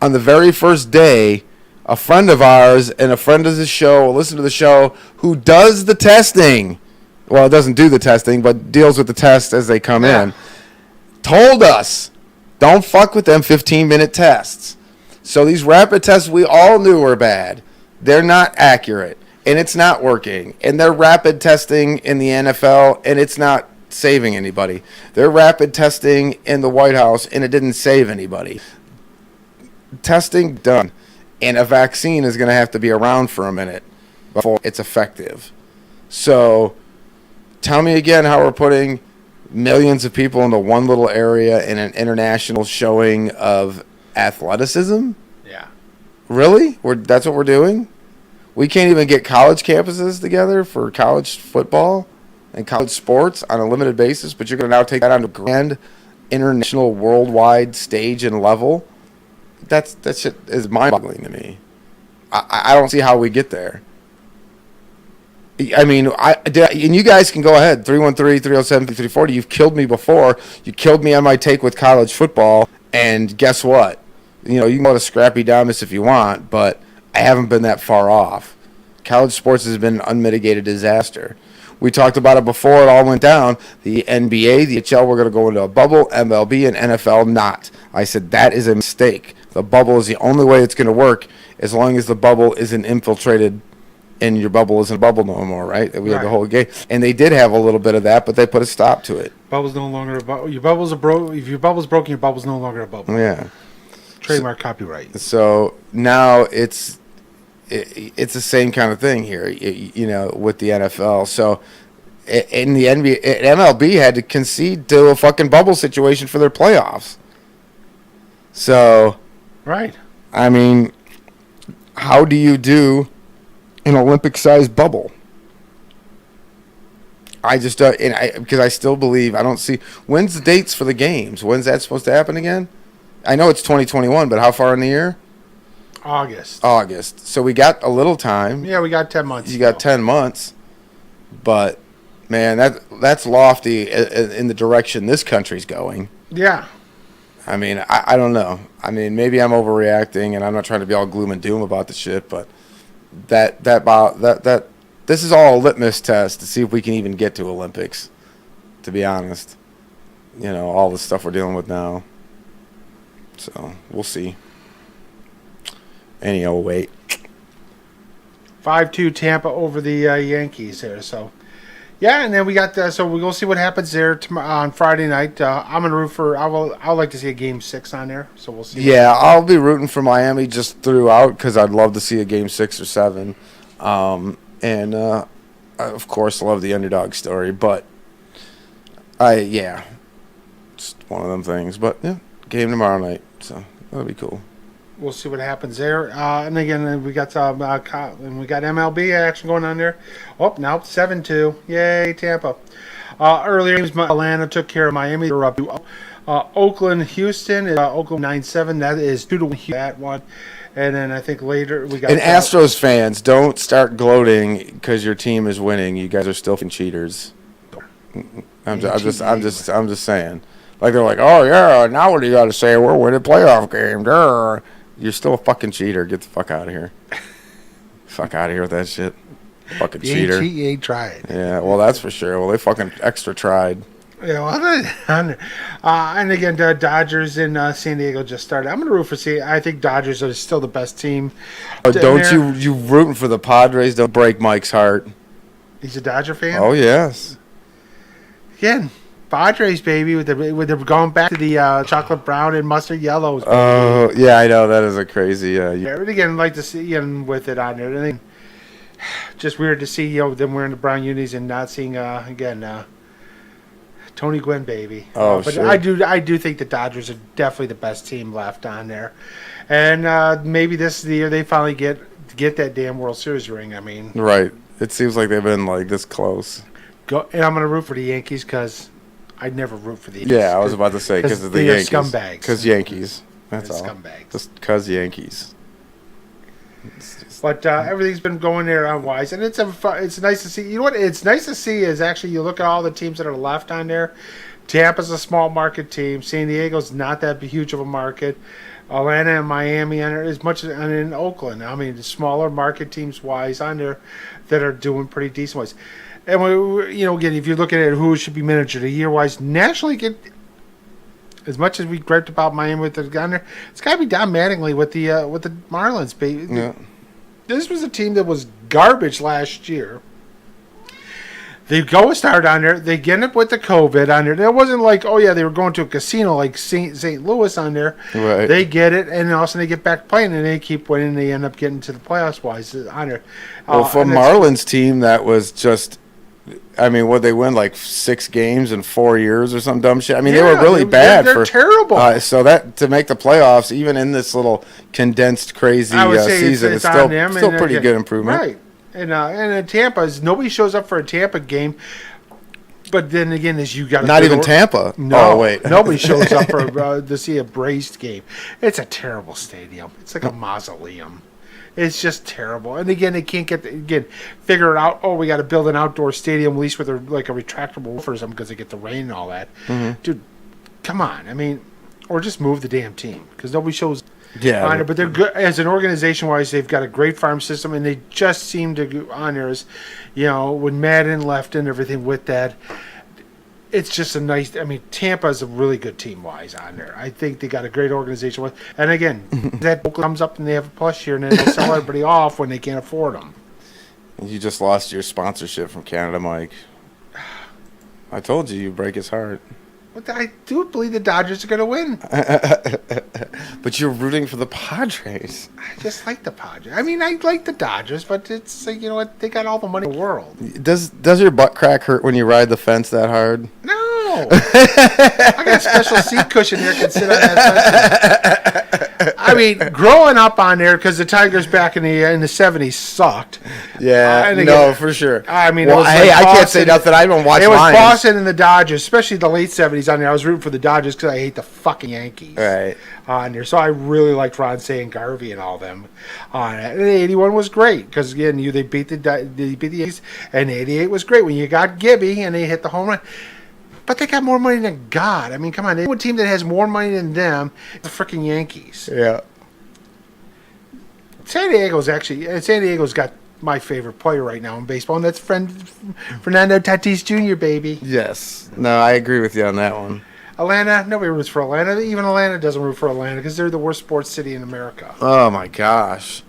[SPEAKER 2] on the very first day, a friend of ours and a friend of the show, listen to the show, who does the testing, well, doesn't do the testing, but deals with the tests as they come in, told us, don't fuck with them 15-minute tests. So these rapid tests we all knew were bad. They're not accurate, and it's not working. And they're rapid testing in the NFL, and it's not saving anybody. They're rapid testing in the White House, and it didn't save anybody. Testing done, and a vaccine is going to have to be around for a minute before it's effective. So tell me again how we're putting millions of people into one little area in an international showing of athleticism?
[SPEAKER 3] Yeah.
[SPEAKER 2] Really? That's what we're doing? We can't even get college campuses together for college football and college sports on a limited basis, but you're going to now take that on a grand international worldwide stage and level? That shit is mind-boggling to me. I don't see how we get there. I mean, and you guys can go ahead, 313-307-5340. You've killed me before. You killed me on my take with college football, and guess what? You can go to Scrappy Damus if you want, but I haven't been that far off. College sports has been an unmitigated disaster. We talked about it before it all went down. The NBA, the NHL, we're going to go into a bubble. MLB and NFL, not. I said that is a mistake. The bubble is the only way it's going to work as long as the bubble isn't infiltrated and your bubble isn't a bubble no more, right? We had the whole game. And they did have a little bit of that, but they put a stop to it.
[SPEAKER 3] Bubble's no longer a bubble. Your bubbles are broke. If your bubble's broken, your bubble's no longer a bubble.
[SPEAKER 2] Yeah.
[SPEAKER 3] Trademark copyright.
[SPEAKER 2] So now it's the same kind of thing here, with the NFL. So in the NBA, MLB had to concede to a fucking bubble situation for their playoffs. So,
[SPEAKER 3] right.
[SPEAKER 2] I mean, how do you do an Olympic-sized bubble? I just because I still believe I don't see when's the dates for the games. When's that supposed to happen again? I know it's 2021, but how far in the year? August. So we got a little time.
[SPEAKER 3] Yeah, we got 10 months.
[SPEAKER 2] You got 10 months, but man, that's lofty in the direction this country's going.
[SPEAKER 3] Yeah.
[SPEAKER 2] I mean, I don't know. I mean, maybe I'm overreacting, and I'm not trying to be all gloom and doom about the shit, but that this is all a litmus test to see if we can even get to Olympics. To be honest, all the stuff we're dealing with now. So we'll see. Anyhow, wait.
[SPEAKER 3] 5-2 Tampa over the Yankees there. So, yeah, and then we got so we'll see what happens there on Friday night. I'm gonna root for. I would like to see a Game 6 on there. So we'll see.
[SPEAKER 2] Yeah, I'll be rooting for Miami just throughout because I'd love to see a Game 6 or 7, and I, of course, love the underdog story. But just one of them things. But yeah, game tomorrow night, so that'll be cool.
[SPEAKER 3] We'll see what happens there. And again, we got MLB action going on there. Oh, now 7-2. Yay, Tampa. Earlier games, Atlanta took care of Miami. They're up to Oakland, Houston. Oakland 9-7. That is 2-1 that one. And then I think later we got.
[SPEAKER 2] And Astros fans, don't start gloating because your team is winning. You guys are still cheaters. I'm just saying. Like they're like, oh yeah, now what do you got to say? We're winning playoff games. You're still a fucking cheater. Get the fuck out of here. Fuck out of here with that shit. Fucking
[SPEAKER 3] You
[SPEAKER 2] cheater.
[SPEAKER 3] ain't cheat, you ain't trying.
[SPEAKER 2] Yeah, well, that's for sure. Well, they fucking extra tried.
[SPEAKER 3] Yeah, well, and again, the Dodgers in San Diego just started. I'm going to root for I think Dodgers are still the best team.
[SPEAKER 2] Oh, don't you rooting for the Padres? Don't break Mike's heart.
[SPEAKER 3] He's a Dodger fan?
[SPEAKER 2] Oh, yes.
[SPEAKER 3] Again, Padres, baby, with the going back to the chocolate brown and mustard yellows.
[SPEAKER 2] Oh, yeah, I know. That is a crazy... Yeah,
[SPEAKER 3] But again, I'd like to see him with it on there. I think just weird to see them wearing the brown unis and not seeing, Tony Gwynn, baby.
[SPEAKER 2] Oh,
[SPEAKER 3] but
[SPEAKER 2] sure.
[SPEAKER 3] I do think the Dodgers are definitely the best team left on there. And maybe this is the year they finally get that damn World Series ring. I mean...
[SPEAKER 2] Right. It seems like they've been, like, this close.
[SPEAKER 3] And I'm going to root for the Yankees because I'd never root for the Yankees.
[SPEAKER 2] Yeah, I was about to say because of the Yankees.
[SPEAKER 3] Scumbags.
[SPEAKER 2] Because Yankees. That's all.
[SPEAKER 3] Scumbags.
[SPEAKER 2] Just because Yankees.
[SPEAKER 3] But everything's been going there on wise, and it's nice to see. You know what? It's nice to see is actually you look at all the teams that are left on there. Tampa's a small market team. San Diego's not that huge of a market. Atlanta and Miami on there as much as and in Oakland. I mean, the smaller market teams wise on there that are doing pretty decent wise. And again, if you're looking at who should be manager of the year wise, nationally, as much as we griped about Miami with the gun there, it's got to be Don Mattingly with the Marlins, baby.
[SPEAKER 2] Yeah.
[SPEAKER 3] This was a team that was garbage last year. They go a start on there. They get up with the COVID on there. It wasn't like, oh, yeah, they were going to a casino like St. Louis on there.
[SPEAKER 2] Right.
[SPEAKER 3] They get it, and all of a sudden they get back playing, and they keep winning. They end up getting to the playoffs-wise on there.
[SPEAKER 2] Well, for Marlins team, that was just... I mean, what they win like 6 games in 4 years or some dumb shit. I mean, they were really bad.
[SPEAKER 3] They're terrible.
[SPEAKER 2] So that to make the playoffs, even in this little condensed, crazy season, it's still pretty good improvement.
[SPEAKER 3] Right. And in Tampa, nobody shows up for a Tampa game. But then again, as you got
[SPEAKER 2] not even Tampa.
[SPEAKER 3] No,
[SPEAKER 2] oh, wait.
[SPEAKER 3] Nobody shows up for to see a Braves game. It's a terrible stadium. It's like a mausoleum. It's just terrible. And again, they can't figure it out. Oh, we got to build an outdoor stadium, at least with like a retractable roof or something because they get the rain and all that. Mm-hmm. Dude, come on. I mean, or just move the damn team because nobody shows.
[SPEAKER 2] Yeah,
[SPEAKER 3] on it. But they're good as an organization-wise. They've got a great farm system, and they just seem to go on there as, when Madden left and everything with that. It's just a nice. I mean, Tampa's a really good team-wise on there. I think they got a great organization. And again, that comes up and they have a plus year, and then they sell everybody off when they can't afford them.
[SPEAKER 2] You just lost your sponsorship from Canada, Mike. I told you break his heart.
[SPEAKER 3] But I do believe the Dodgers are going to win.
[SPEAKER 2] But you're rooting for the Padres.
[SPEAKER 3] I just like the Padres. I mean, I like the Dodgers, but it's like, you know what? They got all the money in the world.
[SPEAKER 2] Does your butt crack hurt when you ride the fence that hard?
[SPEAKER 3] No. I got a special seat cushion here. I can sit on that fence. I mean, growing up on there, because the Tigers back in the 70s sucked.
[SPEAKER 2] Yeah, no, for sure.
[SPEAKER 3] I mean,
[SPEAKER 2] well, hey, I can't say nothing. I don't watch
[SPEAKER 3] It was
[SPEAKER 2] Lions.
[SPEAKER 3] Boston and the Dodgers, especially the late 70s on there. I was rooting for the Dodgers because I hate the fucking Yankees.
[SPEAKER 2] Right.
[SPEAKER 3] On there. So I really liked Ronce and Garvey and all them on it. And 81 was great because, again, they beat the Yankees, and 88 was great when you got Gibby and they hit the home run. But they got more money than God. I mean, come on. One team that has more money than them is the freaking Yankees.
[SPEAKER 2] Yeah.
[SPEAKER 3] San Diego's got my favorite player right now in baseball, and that's Fernando Tatis Jr., baby.
[SPEAKER 2] Yes. No, I agree with you on that one.
[SPEAKER 3] Atlanta, nobody roots for Atlanta. Even Atlanta doesn't root for Atlanta because they're the worst sports city in America.
[SPEAKER 2] Oh, my gosh.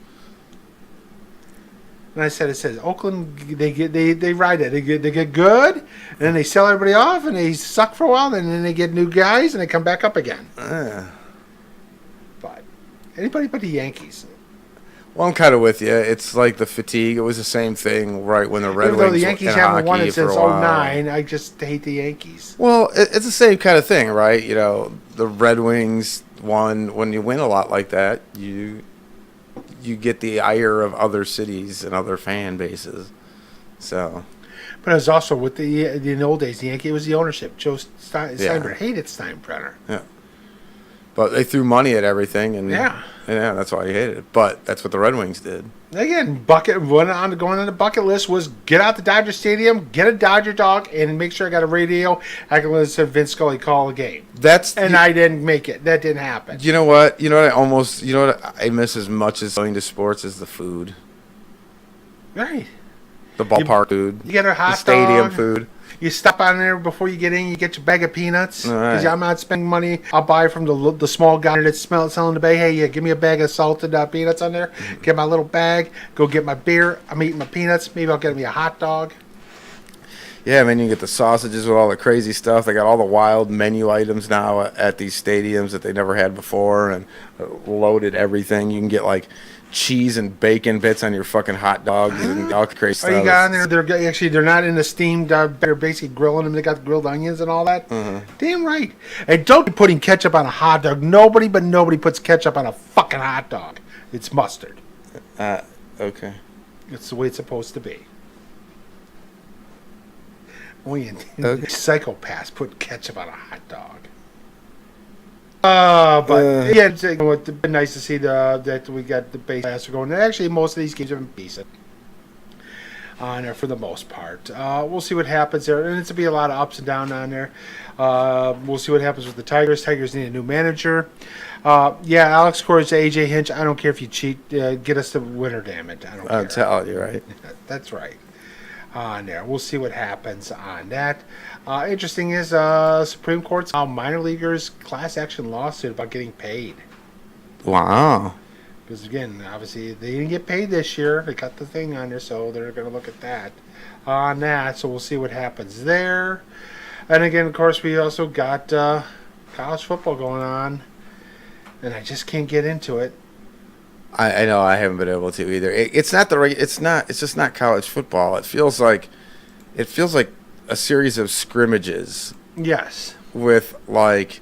[SPEAKER 3] And it says Oakland. They ride it. They get good, and then they sell everybody off, and they suck for a while, and then they get new guys, and they come back up again. But anybody but the Yankees.
[SPEAKER 2] Well, I'm kind of with you. It's like the fatigue. It was the same thing right when the Red Wings.
[SPEAKER 3] Even though the Yankees haven't won it since
[SPEAKER 2] '09,
[SPEAKER 3] I just hate the Yankees.
[SPEAKER 2] Well, it's the same kind of thing, right? The Red Wings won. When you win a lot like that, you get the ire of other cities and other fan bases. So,
[SPEAKER 3] but it was also with in the old days, the Yankee was the ownership. Joe Steinbrenner hated Steinbrenner.
[SPEAKER 2] Yeah, but they threw money at everything, and
[SPEAKER 3] yeah,
[SPEAKER 2] that's why he hated it. But that's what the Red Wings did.
[SPEAKER 3] Again, going on the bucket list was get out the Dodger Stadium, get a Dodger dog, and make sure I got a radio. I can listen to Vince Scully call a game. I didn't make it. That didn't happen.
[SPEAKER 2] You know what? You know what I miss as much as going to sports is the food.
[SPEAKER 3] Right.
[SPEAKER 2] The ballpark food.
[SPEAKER 3] You get a hot
[SPEAKER 2] the stadium
[SPEAKER 3] dog.
[SPEAKER 2] food.
[SPEAKER 3] You stop on there before you get in. You get your bag of peanuts because
[SPEAKER 2] Right.
[SPEAKER 3] I'm not spending money. I'll buy from the small guy that's selling the bag. Hey, yeah, give me a bag of salted peanuts on there. Get my little bag. Go get my beer. I'm eating my peanuts. Maybe I'll get me a hot dog.
[SPEAKER 2] Yeah, man, you get the sausages with all the crazy stuff. They got all the wild menu items now at these stadiums that they never had before, and loaded everything. You can get like cheese and bacon bits on your fucking hot dogs and all crazy stuff.
[SPEAKER 3] Oh, you got on there? They're not in the steamed. They're basically grilling them. They got the grilled onions and all that. Damn right. And don't be putting ketchup on a hot dog. Nobody puts ketchup on a fucking hot dog. It's mustard.
[SPEAKER 2] Okay.
[SPEAKER 3] It's the way it's supposed to be. Psychopaths put ketchup on a hot dog. But yeah, it's been nice to see that we got the base class going. And actually, most of these games have been decent on there for the most part. We'll see what happens there, and it's gonna be a lot of ups and downs on there. We'll see what happens with the Tigers. Tigers need a new manager. Yeah, Alex Cora's AJ Hinch. I don't care if you cheat. Get us the winner, damn it. I don't care.
[SPEAKER 2] I'm telling you, right?
[SPEAKER 3] That's right. On there, we'll see what happens on that. Interesting is Supreme Court's minor leaguers class action lawsuit about getting paid.
[SPEAKER 2] Wow.
[SPEAKER 3] Because again, obviously they didn't get paid this year. They got the thing on there, so they're going to look at that on that. So we'll see what happens there. And again, of course, we also got college football going on, and I just can't get into it.
[SPEAKER 2] I know I haven't been able to either. It's just not college football. It feels like a series of scrimmages.
[SPEAKER 3] Yes.
[SPEAKER 2] With like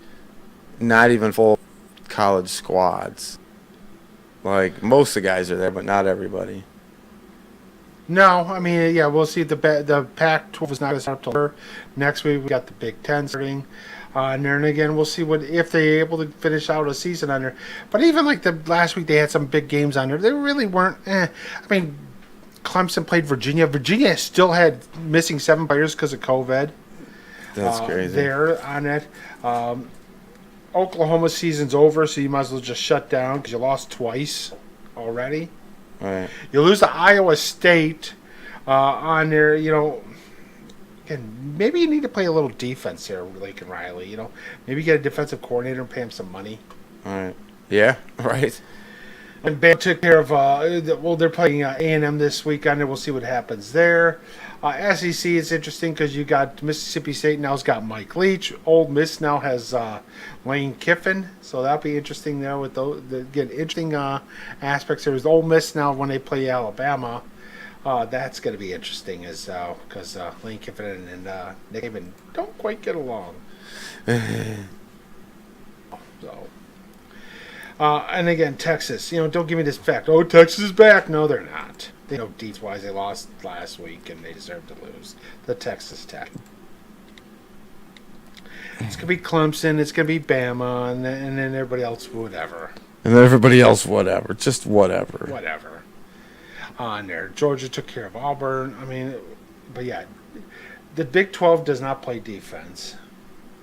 [SPEAKER 2] not even full college squads. Like most of the guys are there, but not everybody.
[SPEAKER 3] No, I mean, yeah, we'll see. The Pac-12 is not going to start until next week. We got the Big Ten starting. And then again, we'll see if they're able to finish out a season on there. But even like the last week, they had some big games on there. They really weren't. I mean, Clemson played Virginia. Virginia still had missing 7 players because of COVID.
[SPEAKER 2] That's crazy.
[SPEAKER 3] There on it. Oklahoma season's over, so you might as well just shut down because you lost twice already.
[SPEAKER 2] Right.
[SPEAKER 3] You lose to Iowa State on there, you know. And maybe you need to play a little defense here, Lincoln Riley. You know, maybe get a defensive coordinator and pay him some money.
[SPEAKER 2] All right. Yeah. Right.
[SPEAKER 3] And Bama took care of. They're playing A&M this weekend, and we'll see what happens there. SEC is interesting because you got Mississippi State now's got Mike Leach. Ole Miss now has Lane Kiffin, so that'll be interesting there with interesting aspects. There's Ole Miss now when they play Alabama. That's going to be interesting because Lane Kiffin and Nick Saban don't quite get along. So, and again, Texas. You know, don't give me this fact. Oh, Texas is back. No, they're not. They know deeds wise they lost last week and they deserve to lose. The Texas Tech. It's going to be Clemson. It's going to be Bama, and then everybody else, whatever.
[SPEAKER 2] And then everybody else, whatever. Just whatever.
[SPEAKER 3] Whatever. On there. Georgia took care of Auburn. I mean, but yeah, the Big 12 does not play defense.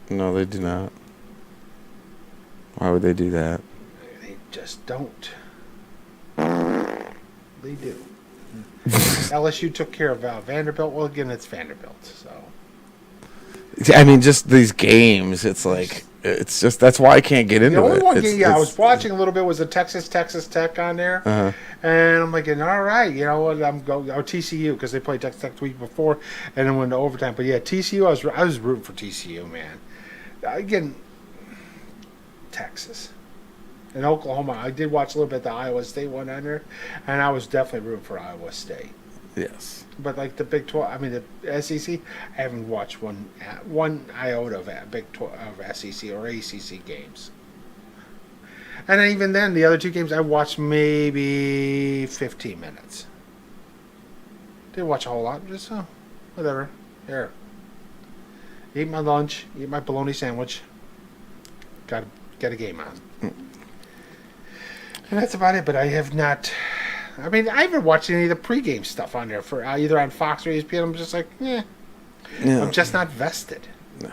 [SPEAKER 2] No, they do not. Why would they do that?
[SPEAKER 3] They just don't. They do. LSU took care of Vanderbilt. Well, again, it's Vanderbilt, so.
[SPEAKER 2] I mean, just these games, it's like, it's just, that's why I can't get into
[SPEAKER 3] the only
[SPEAKER 2] it.
[SPEAKER 3] One game, I was watching a little bit was the Texas Tech on there. And I'm like, all right, you know what, I'm going, or TCU, because they played Texas Tech the week before, and then went to overtime. But yeah, TCU, I was rooting for TCU, man. Again, Texas. And Oklahoma, I did watch a little bit of the Iowa State one on there, and I was definitely rooting for Iowa State.
[SPEAKER 2] Yes.
[SPEAKER 3] But like the Big 12, I mean the SEC, I haven't watched one iota of Big 12 of SEC or ACC games. And even then, the other two games I watched maybe 15 minutes. Didn't watch a whole lot. Just whatever. Here, eat my lunch, eat my bologna sandwich. Got to get a game on. And that's about it. But I have not. I mean, I haven't watched any of the pregame stuff on there for either on Fox or ESPN. I'm just like, yeah. I'm just not vested.
[SPEAKER 2] No.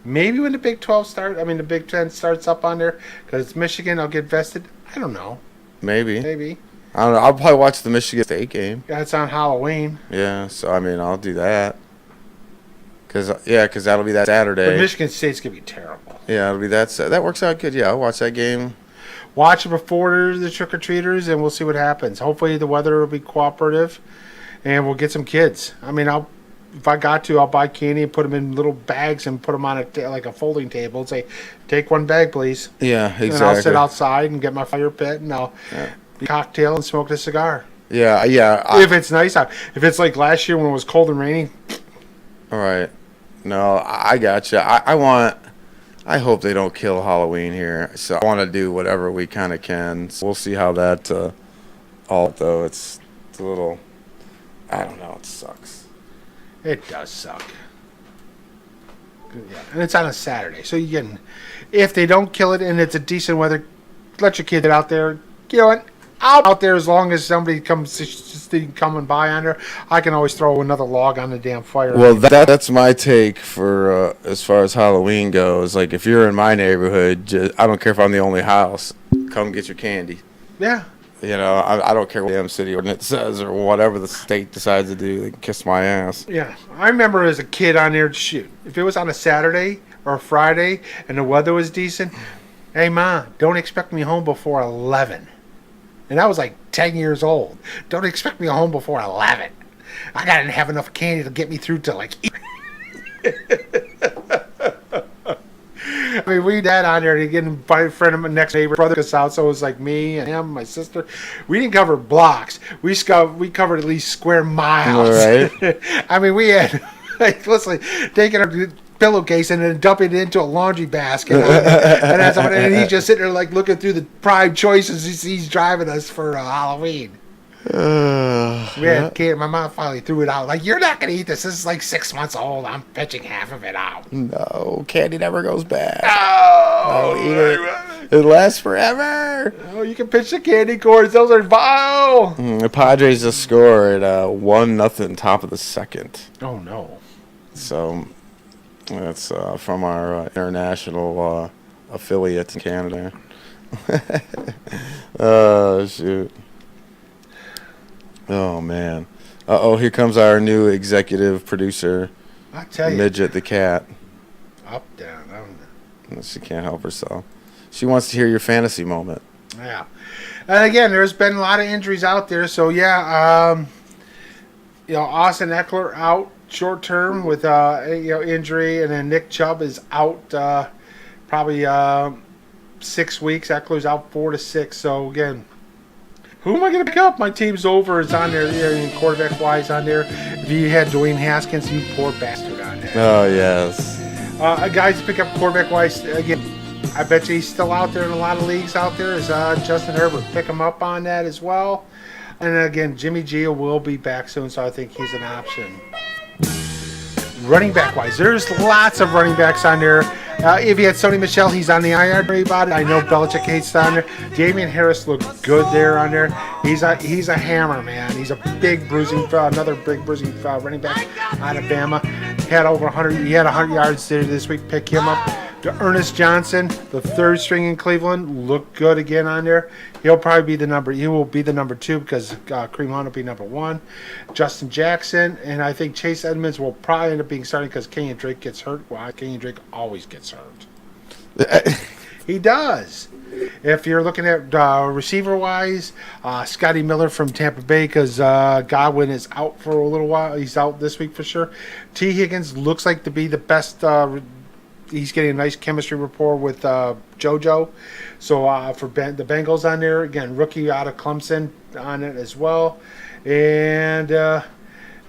[SPEAKER 3] Maybe when the Big 12 the Big 10 starts up on there, because it's Michigan, I'll get vested. I don't know.
[SPEAKER 2] Maybe.
[SPEAKER 3] I
[SPEAKER 2] don't know. I'll probably watch the Michigan State game.
[SPEAKER 3] Yeah, it's on Halloween.
[SPEAKER 2] Yeah, so I mean, I'll do that. Cause that'll be that Saturday.
[SPEAKER 3] But Michigan State's gonna be terrible.
[SPEAKER 2] Yeah, it'll be that. That works out good. Yeah, I'll watch that game.
[SPEAKER 3] Watch it before the trick or treaters, and we'll see what happens. Hopefully, the weather will be cooperative, and we'll get some kids. I mean, if I got to, I'll buy candy and put them in little bags and put them on like a folding table and say, "Take one bag, please."
[SPEAKER 2] Yeah, exactly.
[SPEAKER 3] And I'll sit outside and get my fire pit, and I'll cocktail and smoke a cigar.
[SPEAKER 2] Yeah.
[SPEAKER 3] If it's nice out, if it's like last year when it was cold and rainy.
[SPEAKER 2] All right. No, I gotcha. I hope they don't kill Halloween here. So I want to do whatever we kind of can. So we'll see how that though. It's a little, I don't know. It sucks.
[SPEAKER 3] It does suck. Yeah, and it's on a Saturday, so you can, if they don't kill it and it's a decent weather, let your kid get out there. You know what? I'll be out there as long as somebody comes just coming by on there. I can always throw another log on the damn fire.
[SPEAKER 2] Well, that's my take for as far as Halloween goes. Like, if you're in my neighborhood, I don't care if I'm the only house. Come get your candy.
[SPEAKER 3] Yeah.
[SPEAKER 2] You know, I don't care what the damn city ordinance says or whatever the state decides to do. They can kiss my ass.
[SPEAKER 3] Yeah. I remember as a kid on there, shoot, if it was on a Saturday or a Friday and the weather was decent, hey, Ma, don't expect me home before 11. And I was like 10 years old. Don't expect me home before 11. I got to have enough candy to get me through to like. I mean, we had on there to get a friend of my next neighbor, brother us out. So it was like me and him, my sister. We didn't cover blocks. We covered at least square miles.
[SPEAKER 2] All right.
[SPEAKER 3] I mean, we had literally taking our pillowcase and then dumping it into a laundry basket. And he's just sitting there like looking through the prime choices he's driving us for Halloween. We had candy. My mom finally threw it out. Like, you're not going to eat this. This is like 6 months old. I'm pitching half of it out.
[SPEAKER 2] No, candy never goes bad.
[SPEAKER 3] Oh,
[SPEAKER 2] eat it. It lasts forever.
[SPEAKER 3] Oh, you can pitch the candy corns. Those are vile.
[SPEAKER 2] The Padres just scored 1-0 top of the second.
[SPEAKER 3] Oh, no.
[SPEAKER 2] So that's from our international affiliate in Canada. Oh, shoot. Oh, man. Here comes our new executive producer,
[SPEAKER 3] I tell you.
[SPEAKER 2] Midget the cat.
[SPEAKER 3] Up, down, down.
[SPEAKER 2] She can't help herself. She wants to hear your fantasy moment.
[SPEAKER 3] Yeah. And again, there's been a lot of injuries out there. So, yeah, Austin Eckler out short term with injury. And then Nick Chubb is out probably 6 weeks. Eckler's out 4 to 6. So, again, who am I going to pick up? My team's over. It's on there, quarterback-wise on there. If you had Dwayne Haskins, you poor bastard on there.
[SPEAKER 2] Oh, yes.
[SPEAKER 3] Guys to pick up quarterback-wise, again, I bet you he's still out there in a lot of leagues out there. Is Justin Herbert. Pick him up on that as well. And again, Jimmy G will be back soon, so I think he's an option. Running back-wise, there's lots of running backs on there. If you had Sony Michel, he's on the IR. Worry about it. I know Belichick hates on there. Damian Harris looked good there on there. He's a hammer, man. He's a big another big bruising running back out of Bama. He had 100 yards there this week. Pick him up. Ernest Johnson, the third string in Cleveland, looked good again on there. He will be the number 2 because Kareem Hunt will be number 1. Justin Jackson, and I think Chase Edmonds will probably end up being starting because Kenyon Drake gets hurt. Well, Kenyon Drake always gets hurt. He does. If you're looking at receiver-wise, Scotty Miller from Tampa Bay because Godwin is out for a little while. He's out this week for sure. T. Higgins looks like to be the best. He's getting a nice chemistry rapport with JoJo. So for the Bengals on there, again, rookie out of Clemson on it as well. And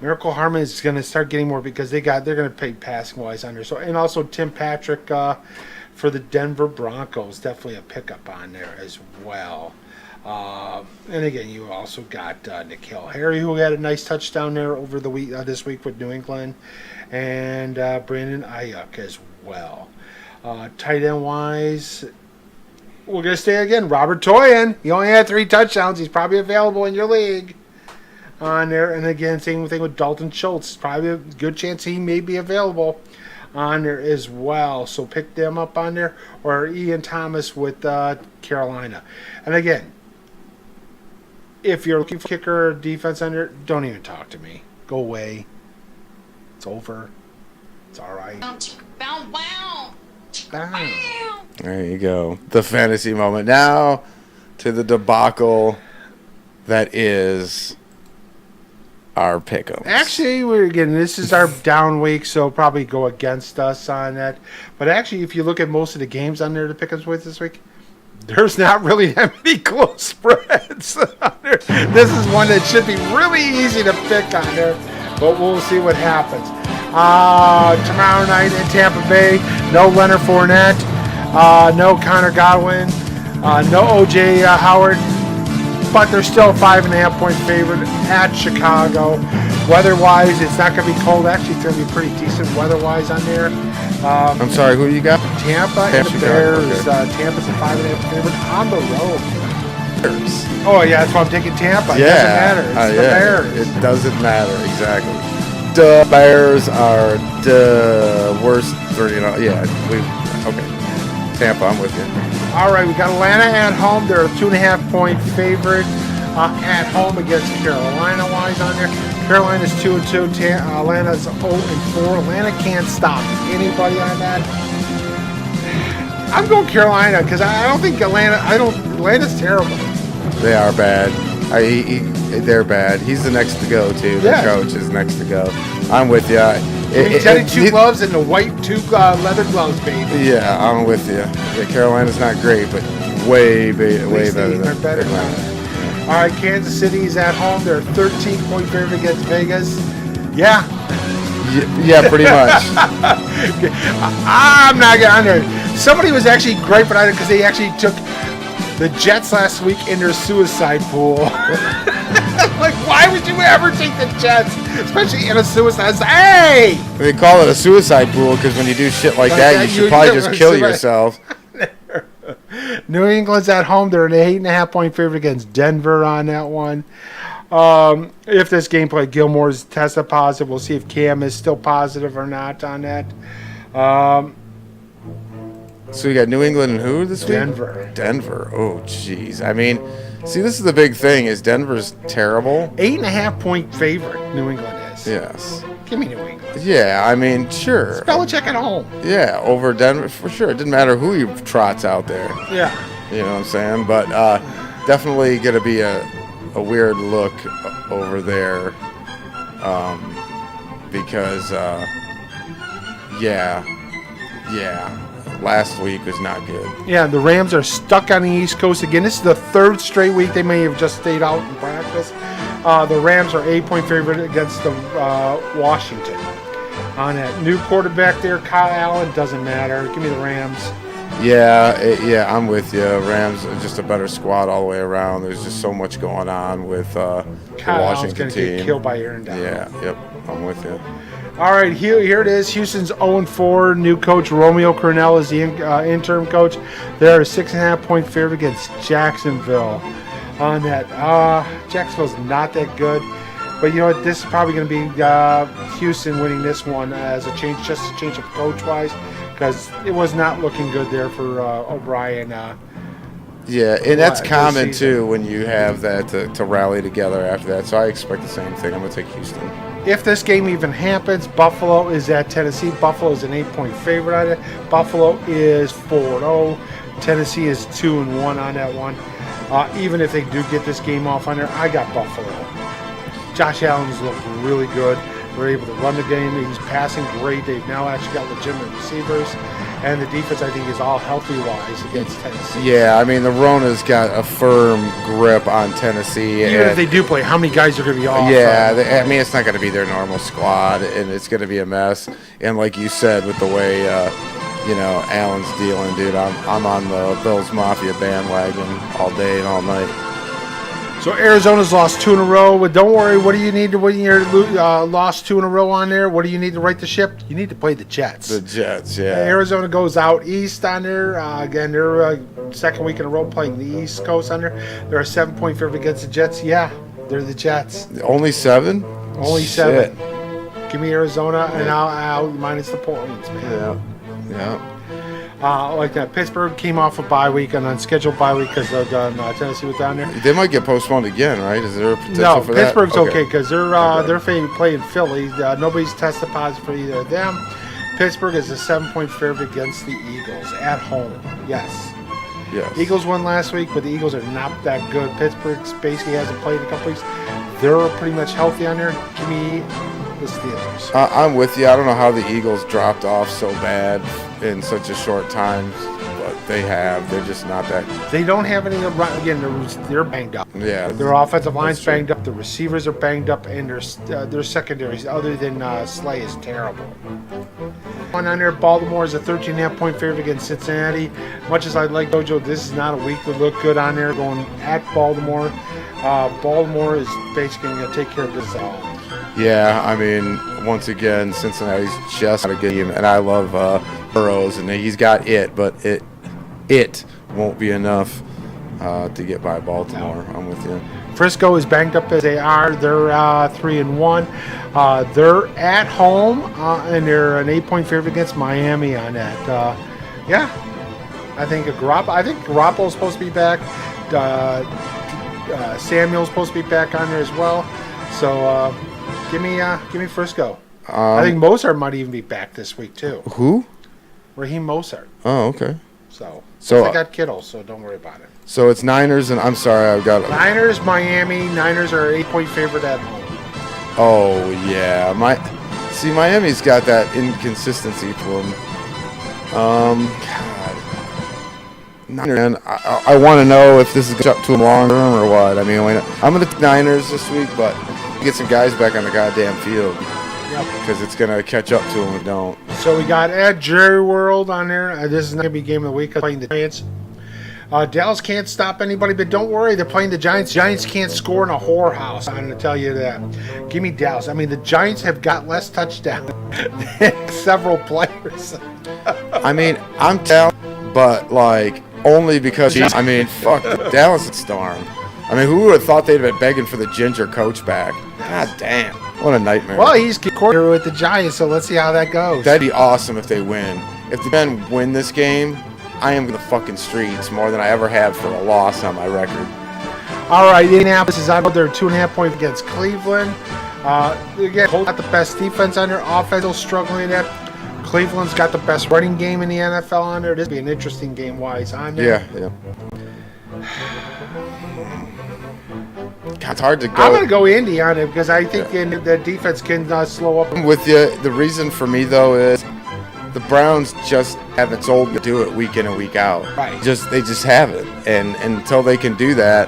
[SPEAKER 3] Miracle Harmon is going to start getting more because they're going to pay passing wise on there. So and also Tim Patrick for the Denver Broncos, definitely a pickup on there as well. And again, you also got N'Keal Harry, who had a nice touchdown there over the week this week with New England, and Brandon Ayuk as well. Tight end wise, we're going to say again, Robert Toyan. He only had 3 touchdowns. He's probably available in your league on there. And again, same thing with Dalton Schultz. Probably a good chance he may be available on there as well. So pick them up on there. Or Ian Thomas with Carolina. And again, if you're looking for kicker or defense on there, don't even talk to me. Go away. It's over. It's all right.
[SPEAKER 9] Bow, wow.
[SPEAKER 3] Bam.
[SPEAKER 2] There you go. The fantasy moment. Now to the debacle that is our pick'em.
[SPEAKER 3] Actually, this is our down week, so probably go against us on that. But actually, if you look at most of the games on there to pick us with this week, there's not really that many close spreads on there. This is one that should be really easy to pick on there, but we'll see what happens. Tomorrow night in Tampa Bay, no Leonard Fournette, no Connor Godwin, no O.J. Howard, but they're still a 5.5-point favorite at Chicago. Weather-wise, it's not going to be cold. Actually, it's going to be pretty decent weather-wise on there.
[SPEAKER 2] I'm sorry, who you got?
[SPEAKER 3] Tampa and the
[SPEAKER 2] Chicago,
[SPEAKER 3] Bears.
[SPEAKER 2] okay.
[SPEAKER 3] Tampa's a 5.5 favorite on the road. Oh, yeah, that's why I'm taking Tampa. It doesn't matter. It's the Bears.
[SPEAKER 2] It doesn't matter, exactly. The Bears are the worst, okay. Tampa, I'm with you.
[SPEAKER 3] All right, we got Atlanta at home. They're a 2.5-point favorite at home against Carolina-wise on there. Carolina's 2-2. Atlanta's 0-4. Atlanta can't stop anybody on that. I'm going Carolina because I don't think Atlanta's terrible.
[SPEAKER 2] They are bad. They're bad. He's the next to go, too.
[SPEAKER 3] Yeah.
[SPEAKER 2] The coach is next to go. I'm with you.
[SPEAKER 3] Teddy two gloves and the white 2 leather gloves, baby.
[SPEAKER 2] Yeah, I'm with you. Yeah, Carolina's not great, but way better than Atlanta.
[SPEAKER 3] All right, Kansas City's at home. They're a 13-point favorite against Vegas. Yeah.
[SPEAKER 2] Yeah, pretty much.
[SPEAKER 3] I'm not getting on there. Somebody was actually griping on it because they actually took the Jets last week in their suicide pool. Like, why would you ever take the Jets, especially in a suicide? Hey!
[SPEAKER 2] They call it a suicide pool because when you do shit like that, you should probably just kill yourself.
[SPEAKER 3] New England's at home. They're an 8.5-point favorite against Denver on that one. If this gameplay, Gilmore's tested positive. We'll see if Cam is still positive or not on that.
[SPEAKER 2] So we got New England and who this week?
[SPEAKER 3] Denver.
[SPEAKER 2] Oh, jeez. I mean, see, this is the big thing is Denver's terrible.
[SPEAKER 3] 8.5-point favorite, New England is.
[SPEAKER 2] Yes.
[SPEAKER 3] Give me New England.
[SPEAKER 2] Yeah, I mean, sure.
[SPEAKER 3] It's Belichick at home.
[SPEAKER 2] Yeah, over Denver for sure. It didn't matter who you trots out there.
[SPEAKER 3] Yeah.
[SPEAKER 2] You know what I'm saying? But definitely going to be a weird look over there because, last week was not good.
[SPEAKER 3] Yeah, the Rams are stuck on the East Coast again. This is the 3rd straight week. They may have just stayed out in practice. The Rams are 8-point favorite against the Washington. On that new quarterback there, Kyle Allen, doesn't matter. Give me the Rams.
[SPEAKER 2] Yeah, I'm with you. Rams are just a better squad all the way around. There's just so much going on with the
[SPEAKER 3] Kyle Allen's
[SPEAKER 2] Washington
[SPEAKER 3] going to
[SPEAKER 2] team.
[SPEAKER 3] get killed by Aaron Donald.
[SPEAKER 2] Yeah, yep, I'm with you.
[SPEAKER 3] All right, here it is. Houston's 0-4. New coach Romeo Crennel is the interim coach. They're a 6.5-point favorite against Jacksonville. On that, Jacksonville's not that good, but you know what? This is probably going to be Houston winning this one as a change of coach-wise, because it was not looking good there for O'Brien.
[SPEAKER 2] Yeah, and that's
[SPEAKER 3] this
[SPEAKER 2] common
[SPEAKER 3] season.
[SPEAKER 2] too when you have that to rally together after that. So I expect the same thing. I'm going to take Houston.
[SPEAKER 3] If this game even happens, Buffalo is at Tennessee. Buffalo is an 8-point favorite on it. Buffalo is 4-0. Tennessee is 2-1 on that one. Even if they do get this game off on there, I got Buffalo. Josh Allen's looked really good. They're able to run the game. He's passing great. They've now actually got legitimate receivers. And the defense, I think, is all healthy-wise against Tennessee.
[SPEAKER 2] Yeah, I mean, the Rona's got a firm grip on Tennessee.
[SPEAKER 3] Even if they do play, how many guys are going to be off?
[SPEAKER 2] Yeah, I mean, it's not going to be their normal squad, and it's going to be a mess. And like you said, with the way, Allen's dealing, dude, I'm on the Bills Mafia bandwagon all day and all night.
[SPEAKER 3] So Arizona's lost 2 in a row, but don't worry. What do you need to win your lost 2 in a row on there? What do you need to right the ship? You need to play the Jets.
[SPEAKER 2] The Jets, yeah.
[SPEAKER 3] Arizona goes out east on there. Again, they're second week in a row playing the East Coast on there. They're a 7-point favorite against the Jets. Yeah, they're the Jets.
[SPEAKER 2] Only 7?
[SPEAKER 3] Only
[SPEAKER 2] Shit.
[SPEAKER 3] 7. Give me Arizona, and I'll minus the points, man.
[SPEAKER 2] Yeah.
[SPEAKER 3] Like that, Pittsburgh came off a bye week, an unscheduled bye week because Tennessee was down there.
[SPEAKER 2] They might get postponed again, right? Is there a potential
[SPEAKER 3] No,
[SPEAKER 2] for
[SPEAKER 3] Pittsburgh's
[SPEAKER 2] that?
[SPEAKER 3] okay because they're playing Philly. Nobody's tested positive for either of them. Pittsburgh is a 7-point favorite against the Eagles at home. Yes. Eagles won last week, but the Eagles are not that good. Pittsburgh basically hasn't played in a couple weeks. They're pretty much healthy on there. Give me the Steelers.
[SPEAKER 2] I'm with you. I don't know how the Eagles dropped off so bad in such a short time, but they have. They're just not that.
[SPEAKER 3] They don't have any. Again, they're banged up.
[SPEAKER 2] Yeah.
[SPEAKER 3] Their offensive line's banged up. The receivers are banged up, and their secondaries, other than Slay, is terrible. One on there, Baltimore is a 13.5-point favorite against Cincinnati. Much as I like Dojo, this is not a week to look good on there. Going at Baltimore. Baltimore is basically going to take care of this.
[SPEAKER 2] Yeah, I mean, once again, Cincinnati's just not a good team, and I love Burrows, and he's got it, but it won't be enough to get by Baltimore. I'm with you.
[SPEAKER 3] Frisco is banged up as they are. They're 3-1. They're at home, and they're an 8-point favorite against Miami on that. I think Garoppolo's supposed to be back. Samuel's supposed to be back on there as well. So give me Frisco. I think Mozart might even be back this week too.
[SPEAKER 2] Who?
[SPEAKER 3] Raheem Mozart.
[SPEAKER 2] Oh, okay.
[SPEAKER 3] So
[SPEAKER 2] I
[SPEAKER 3] got Kittle, so don't worry about it.
[SPEAKER 2] So it's Niners, and I'm sorry, I've got it.
[SPEAKER 3] Niners, Miami. Niners are 8-point favorite at home.
[SPEAKER 2] Oh yeah, Miami's got that inconsistency to them. God. Niners, I want to know if this is up to them long term or what. I mean, I'm going to take Niners this week, but get some guys back on the goddamn field.
[SPEAKER 3] Yep.
[SPEAKER 2] Because it's going to catch up to them if we don't.
[SPEAKER 3] So we got at Jerry World on there. This is not going to be game of the week. Playing the Giants. Dallas can't stop anybody, but don't worry. They're playing the Giants. Giants can't score in a whorehouse. I'm going to tell you that. Give me Dallas. I mean, the Giants have got less touchdowns than several players.
[SPEAKER 2] I mean, I'm down, but like only because fuck Dallas and Storm. I mean, who would have thought they'd been begging for the ginger coach back? God damn. What a nightmare.
[SPEAKER 3] Well, he's coordinator with the Giants, so let's see how that goes.
[SPEAKER 2] That'd be awesome if they win. If the Men win this game, I am in the fucking streets more than I ever have for a loss on my record.
[SPEAKER 3] All right, Indianapolis is out there 2.5 against Cleveland. Again, got the best defense on their offense, still struggling at. Cleveland's got the best running game in the NFL on there. This will be an interesting game-wise on there.
[SPEAKER 2] Yeah. God, it's hard to go.
[SPEAKER 3] I'm going to go Indy on it because I think the defense can slow up.
[SPEAKER 2] I'm with you. The reason for me, though, is the Browns just haven't sold to do it week in and week out.
[SPEAKER 3] Right.
[SPEAKER 2] They just haven't. And until they can do that,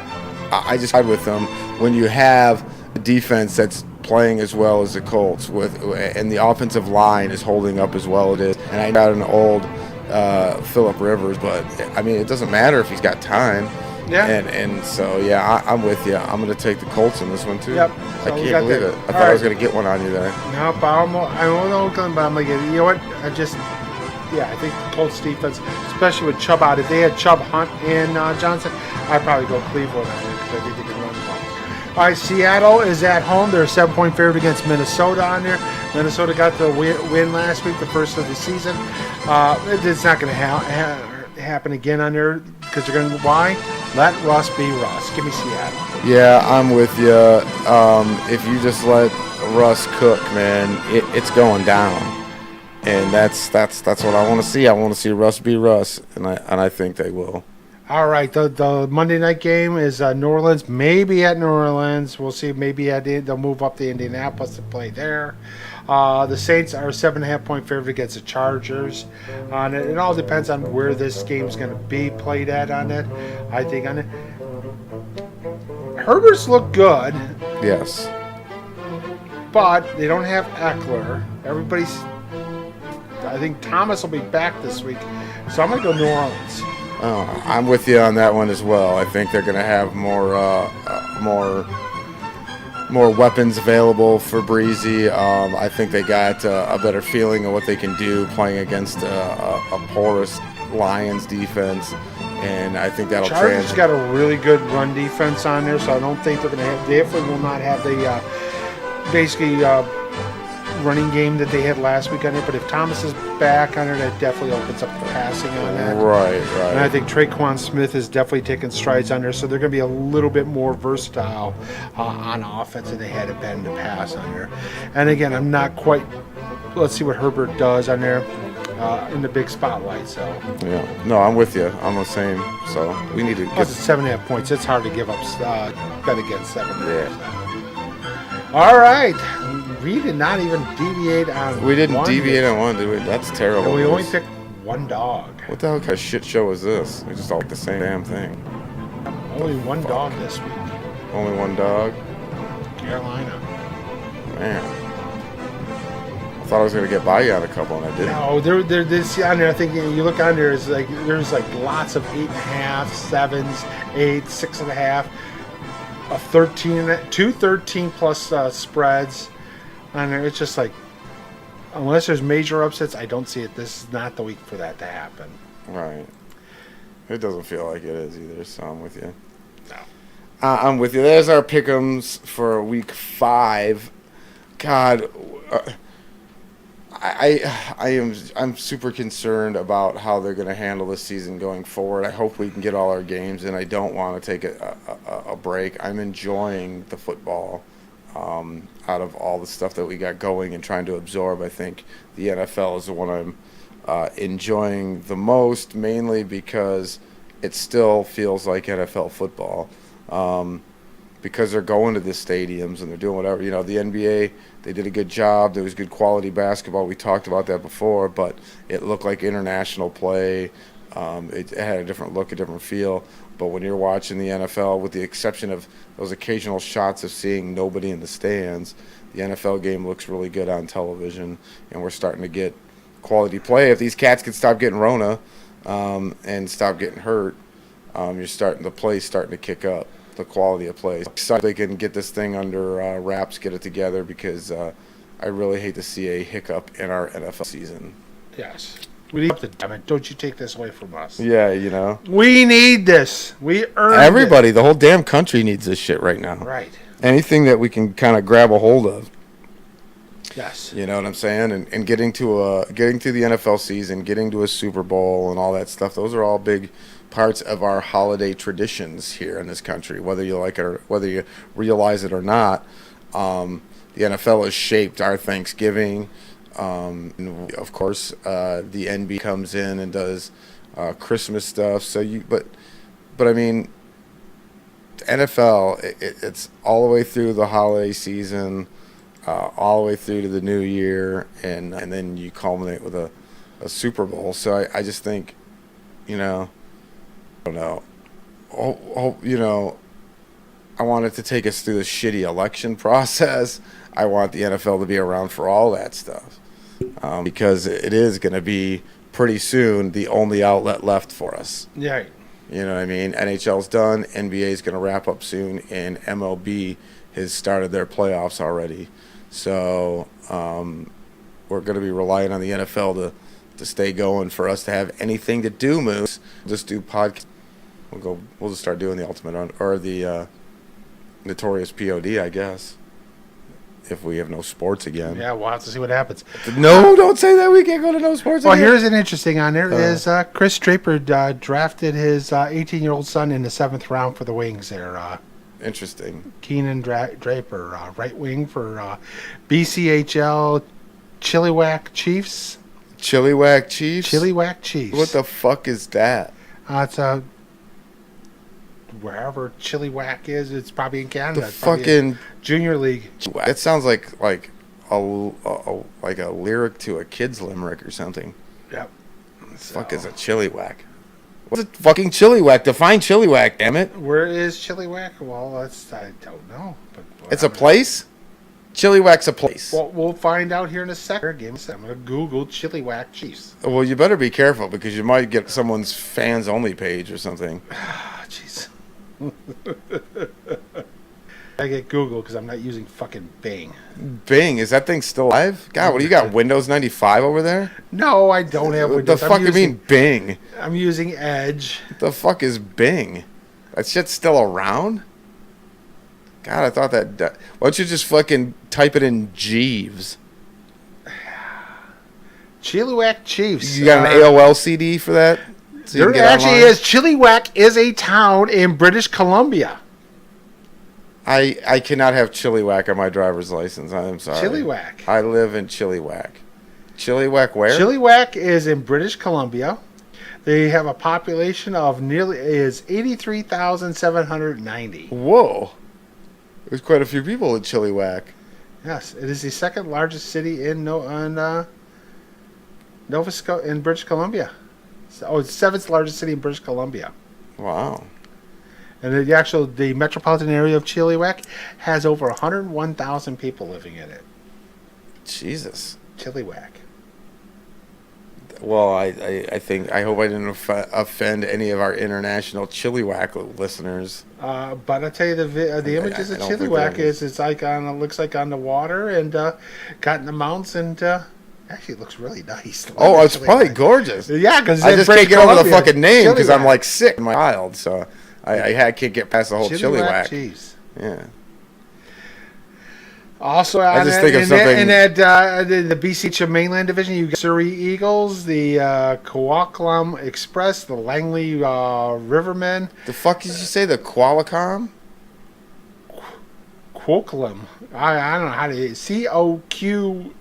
[SPEAKER 2] I just side with them. When you have a defense that's playing as well as the Colts, and the offensive line is holding up as well as it is. And I got an old Phillip Rivers, but I mean, it doesn't matter if he's got time.
[SPEAKER 3] Yeah.
[SPEAKER 2] And so, yeah, I'm with you. I'm going to take the Colts in this one, too.
[SPEAKER 3] Yep.
[SPEAKER 2] I can't believe it. I thought I was going to get one on you there.
[SPEAKER 3] No, but I won't know, but I'm going to get it. You know what? I think the Colts defense, especially with Chubb out, if they had Chubb, Hunt, and Johnson, I'd probably go Cleveland on it because I think they can run the ball. All right, Seattle is at home. They're a 7-point favorite against Minnesota on there. Minnesota got the win last week, the first of the season. It's not going to happen again on there because they're going to, why? Let Russ be Russ. Give me Seattle.
[SPEAKER 2] Yeah, I'm with you. If you just let Russ cook, man, it's going down. And that's what I want to see. I want to see Russ be Russ, and I think they will.
[SPEAKER 3] All right, the Monday night game is New Orleans, maybe at New Orleans. We'll see. Maybe they'll move up to Indianapolis to play there. The Saints are a 7.5-point favorite against the Chargers. It all depends on where this game's going to be played at on it. I think on it. Herbert's look good.
[SPEAKER 2] Yes.
[SPEAKER 3] But they don't have Eckler. I think Thomas will be back this week. So I'm going to go New Orleans.
[SPEAKER 2] I'm with you on that one as well. I think they're going to have more weapons available for Breezy. I think they got a better feeling of what they can do playing against a porous Lions defense, and I think that'll
[SPEAKER 3] Chargers got a really good run defense on there, so I don't think they're going to have. They definitely will not have the basically running game that they had last week on there. But if Thomas is back on there, that definitely opens up the passing on that.
[SPEAKER 2] Right.
[SPEAKER 3] And I think Traquan Smith is definitely taking strides on there, so they're going to be a little bit more versatile on offense than they had been in the past on there. And again, I'm not quite. Let's see what Herbert does on there in the big spotlight. So
[SPEAKER 2] Yeah. No, I'm with you. I'm the same. So we need to
[SPEAKER 3] plus
[SPEAKER 2] get.
[SPEAKER 3] it's 7.5 points. It's hard to give up bet against 7.
[SPEAKER 2] Yeah.
[SPEAKER 3] All right. We did not even deviate on.
[SPEAKER 2] We didn't
[SPEAKER 3] one
[SPEAKER 2] deviate on one, did we? That's terrible.
[SPEAKER 3] And we only picked one dog.
[SPEAKER 2] What the hell kind of shit show is this? We just all like the same damn thing.
[SPEAKER 3] Only one dog this week.
[SPEAKER 2] Only one dog?
[SPEAKER 3] Carolina.
[SPEAKER 2] Man. I thought I was going to get by you on a couple, and I didn't.
[SPEAKER 3] No, there's on there. I think you look on there. Is like there's like lots of 8.5, 7s, 8, 6.5, a 13, 2 13 plus spreads on there. It's just like unless there's major upsets, I don't see it. This is not the week for that to happen.
[SPEAKER 2] Right. It doesn't feel like it is either, so I'm with you.
[SPEAKER 3] No.
[SPEAKER 2] I'm with you. There's our pick'ems for week 5. God, I'm super concerned about how they're going to handle this season going forward. I hope we can get all our games, and I don't want to take a break. I'm enjoying the football out of all the stuff that we got going and trying to absorb. I think the NFL is the one I'm enjoying the most, mainly because it still feels like NFL football. Because they're going to the stadiums and they're doing whatever. You know, the NBA, they did a good job. There was good quality basketball. We talked about that before, but it looked like international play. It had a different look, a different feel. But when you're watching the NFL, with the exception of those occasional shots of seeing nobody in the stands, the NFL game looks really good on television, and we're starting to get quality play. If these cats can stop getting Rona and stop getting hurt, you're starting to kick up. The quality of play. So they can get this thing under wraps, get it together, because I really hate to see a hiccup in our NFL season.
[SPEAKER 3] Yes. We need to, damn it. Don't you take this away from us.
[SPEAKER 2] Yeah, you know.
[SPEAKER 3] We need this. We earned
[SPEAKER 2] Everybody,
[SPEAKER 3] it.
[SPEAKER 2] the whole damn country needs this shit right now.
[SPEAKER 3] Right.
[SPEAKER 2] Anything that we can kind of grab a hold of.
[SPEAKER 3] Yes.
[SPEAKER 2] You know what I'm saying? And getting to the NFL season, getting to a Super Bowl and all that stuff, those are all big parts of our holiday traditions here in this country, whether you like it or whether you realize it or not. The NFL has shaped our Thanksgiving. And of course, the NBA comes in and does Christmas stuff. But I mean, the NFL, it's all the way through the holiday season, all the way through to the new year, and then you culminate with a Super Bowl. So I just think, you know, I don't know. You know, I want it to take us through the shitty election process. I want the NFL to be around for all that stuff, because it is going to be pretty soon the only outlet left for us.
[SPEAKER 3] Yeah.
[SPEAKER 2] You know what I mean? NHL's done. NBA is going to wrap up soon, and MLB has started their playoffs already. So we're going to be relying on the NFL to stay going for us to have anything to do, Moose. Just do podcasts. We'll just start doing the Ultimate or the Notorious POD, I guess, if we have no sports again.
[SPEAKER 3] Yeah, we'll have to see what happens.
[SPEAKER 2] No, don't say that. We can't go to no sports
[SPEAKER 3] Well,
[SPEAKER 2] again.
[SPEAKER 3] here's an interesting on there is Chris Draper drafted his 18-year-old son in the 7th round for the Wings there.
[SPEAKER 2] Interesting.
[SPEAKER 3] Keenan Draper, right wing for BCHL Chilliwack Chiefs.
[SPEAKER 2] Chilliwack Chiefs?
[SPEAKER 3] Chilliwack Chiefs.
[SPEAKER 2] What the fuck is that?
[SPEAKER 3] It's wherever Chilliwack is. It's probably in Canada.
[SPEAKER 2] The
[SPEAKER 3] It's probably
[SPEAKER 2] fucking
[SPEAKER 3] Junior League.
[SPEAKER 2] It sounds like a lyric to a kid's limerick or something.
[SPEAKER 3] Yep.
[SPEAKER 2] The fuck is a Chilliwack? What's a fucking Chilliwack? Define Chilliwack, damn it.
[SPEAKER 3] Where is Chilliwack? Well, I don't know. But
[SPEAKER 2] It's a place? Chilliwack's a place.
[SPEAKER 3] Well, we'll find out here in a second. I'm going to Google Chilliwack Chiefs.
[SPEAKER 2] Well, you better be careful because you might get someone's fans only page or something.
[SPEAKER 3] Ah, jeez. I get Google because I'm not using fucking Bing.
[SPEAKER 2] Bing, is that thing still live? God, what do you got? Windows 95 over there?
[SPEAKER 3] No, I don't have
[SPEAKER 2] What
[SPEAKER 3] Windows.
[SPEAKER 2] the fuck you mean Bing?
[SPEAKER 3] I'm using Edge.
[SPEAKER 2] What the fuck is Bing? That shit's still around? God, I thought that. Why don't you just fucking type it in Jeeves?
[SPEAKER 3] Chilliwack Chiefs.
[SPEAKER 2] You got an AOL CD for that? So you
[SPEAKER 3] There
[SPEAKER 2] can get
[SPEAKER 3] actually
[SPEAKER 2] online?
[SPEAKER 3] is. Chilliwack is a town in British Columbia.
[SPEAKER 2] I cannot have Chilliwack on my driver's license. I'm sorry.
[SPEAKER 3] Chilliwack.
[SPEAKER 2] I live in Chilliwack. Chilliwack where?
[SPEAKER 3] Chilliwack is in British Columbia. They have a population of nearly 83,790.
[SPEAKER 2] Whoa. There's quite a few people in Chilliwack.
[SPEAKER 3] Yes, it is the second largest city in in British Columbia. So, it's the seventh largest city in British Columbia.
[SPEAKER 2] Wow.
[SPEAKER 3] And the metropolitan area of Chilliwack has over 101,000 people living in it.
[SPEAKER 2] Jesus.
[SPEAKER 3] Chilliwack.
[SPEAKER 2] Well, I hope I didn't offend any of our international Chilliwack listeners.
[SPEAKER 3] But I tell you, the images of
[SPEAKER 2] I don't think
[SPEAKER 3] Chilliwack
[SPEAKER 2] there
[SPEAKER 3] is it's like it looks like on the water and got in the mountains and actually it looks really nice.
[SPEAKER 2] Oh, it's probably gorgeous.
[SPEAKER 3] Yeah, because
[SPEAKER 2] I just can't get over the fucking name because I'm like sick in my child, so I can't get past the whole Chilliwack.
[SPEAKER 3] Jeez.
[SPEAKER 2] Yeah.
[SPEAKER 3] Also,
[SPEAKER 2] I just think of something.
[SPEAKER 3] in the BC mainland division, you got Surrey Eagles, the Coquitlam Express, the Langley Rivermen.
[SPEAKER 2] The fuck did you say? The Qualicom?
[SPEAKER 3] Coquitlam. I don't know how to Coquitlam.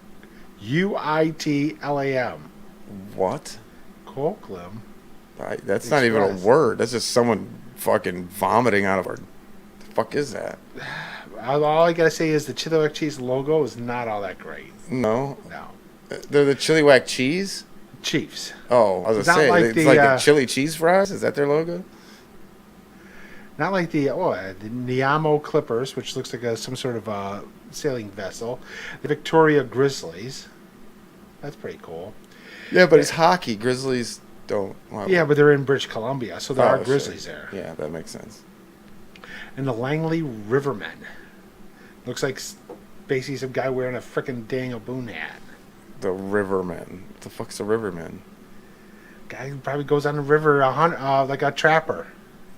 [SPEAKER 2] What?
[SPEAKER 3] Coquitlam.
[SPEAKER 2] That's not even a word. That's just someone fucking vomiting out of our. The fuck is that?
[SPEAKER 3] All I gotta say is the Chilliwack Cheese logo is not all that great.
[SPEAKER 2] No.
[SPEAKER 3] No.
[SPEAKER 2] They're the Chilliwack Cheese?
[SPEAKER 3] Chiefs.
[SPEAKER 2] Oh, I was going to say,
[SPEAKER 3] like
[SPEAKER 2] it's
[SPEAKER 3] the,
[SPEAKER 2] like the chili cheese fries? Is that their logo?
[SPEAKER 3] Not like the Niamo Clippers, which looks like some sort of sailing vessel. The Victoria Grizzlies. That's pretty cool.
[SPEAKER 2] Yeah, but it's hockey. Grizzlies don't. Well,
[SPEAKER 3] Yeah, but they're in British Columbia, so there are Grizzlies there.
[SPEAKER 2] Yeah, that makes sense.
[SPEAKER 3] And the Langley Rivermen. Looks like basically some guy wearing a frickin' Daniel Boone hat.
[SPEAKER 2] The Rivermen. What the fuck's a Riverman?
[SPEAKER 3] Guy who probably goes on the river like a trapper.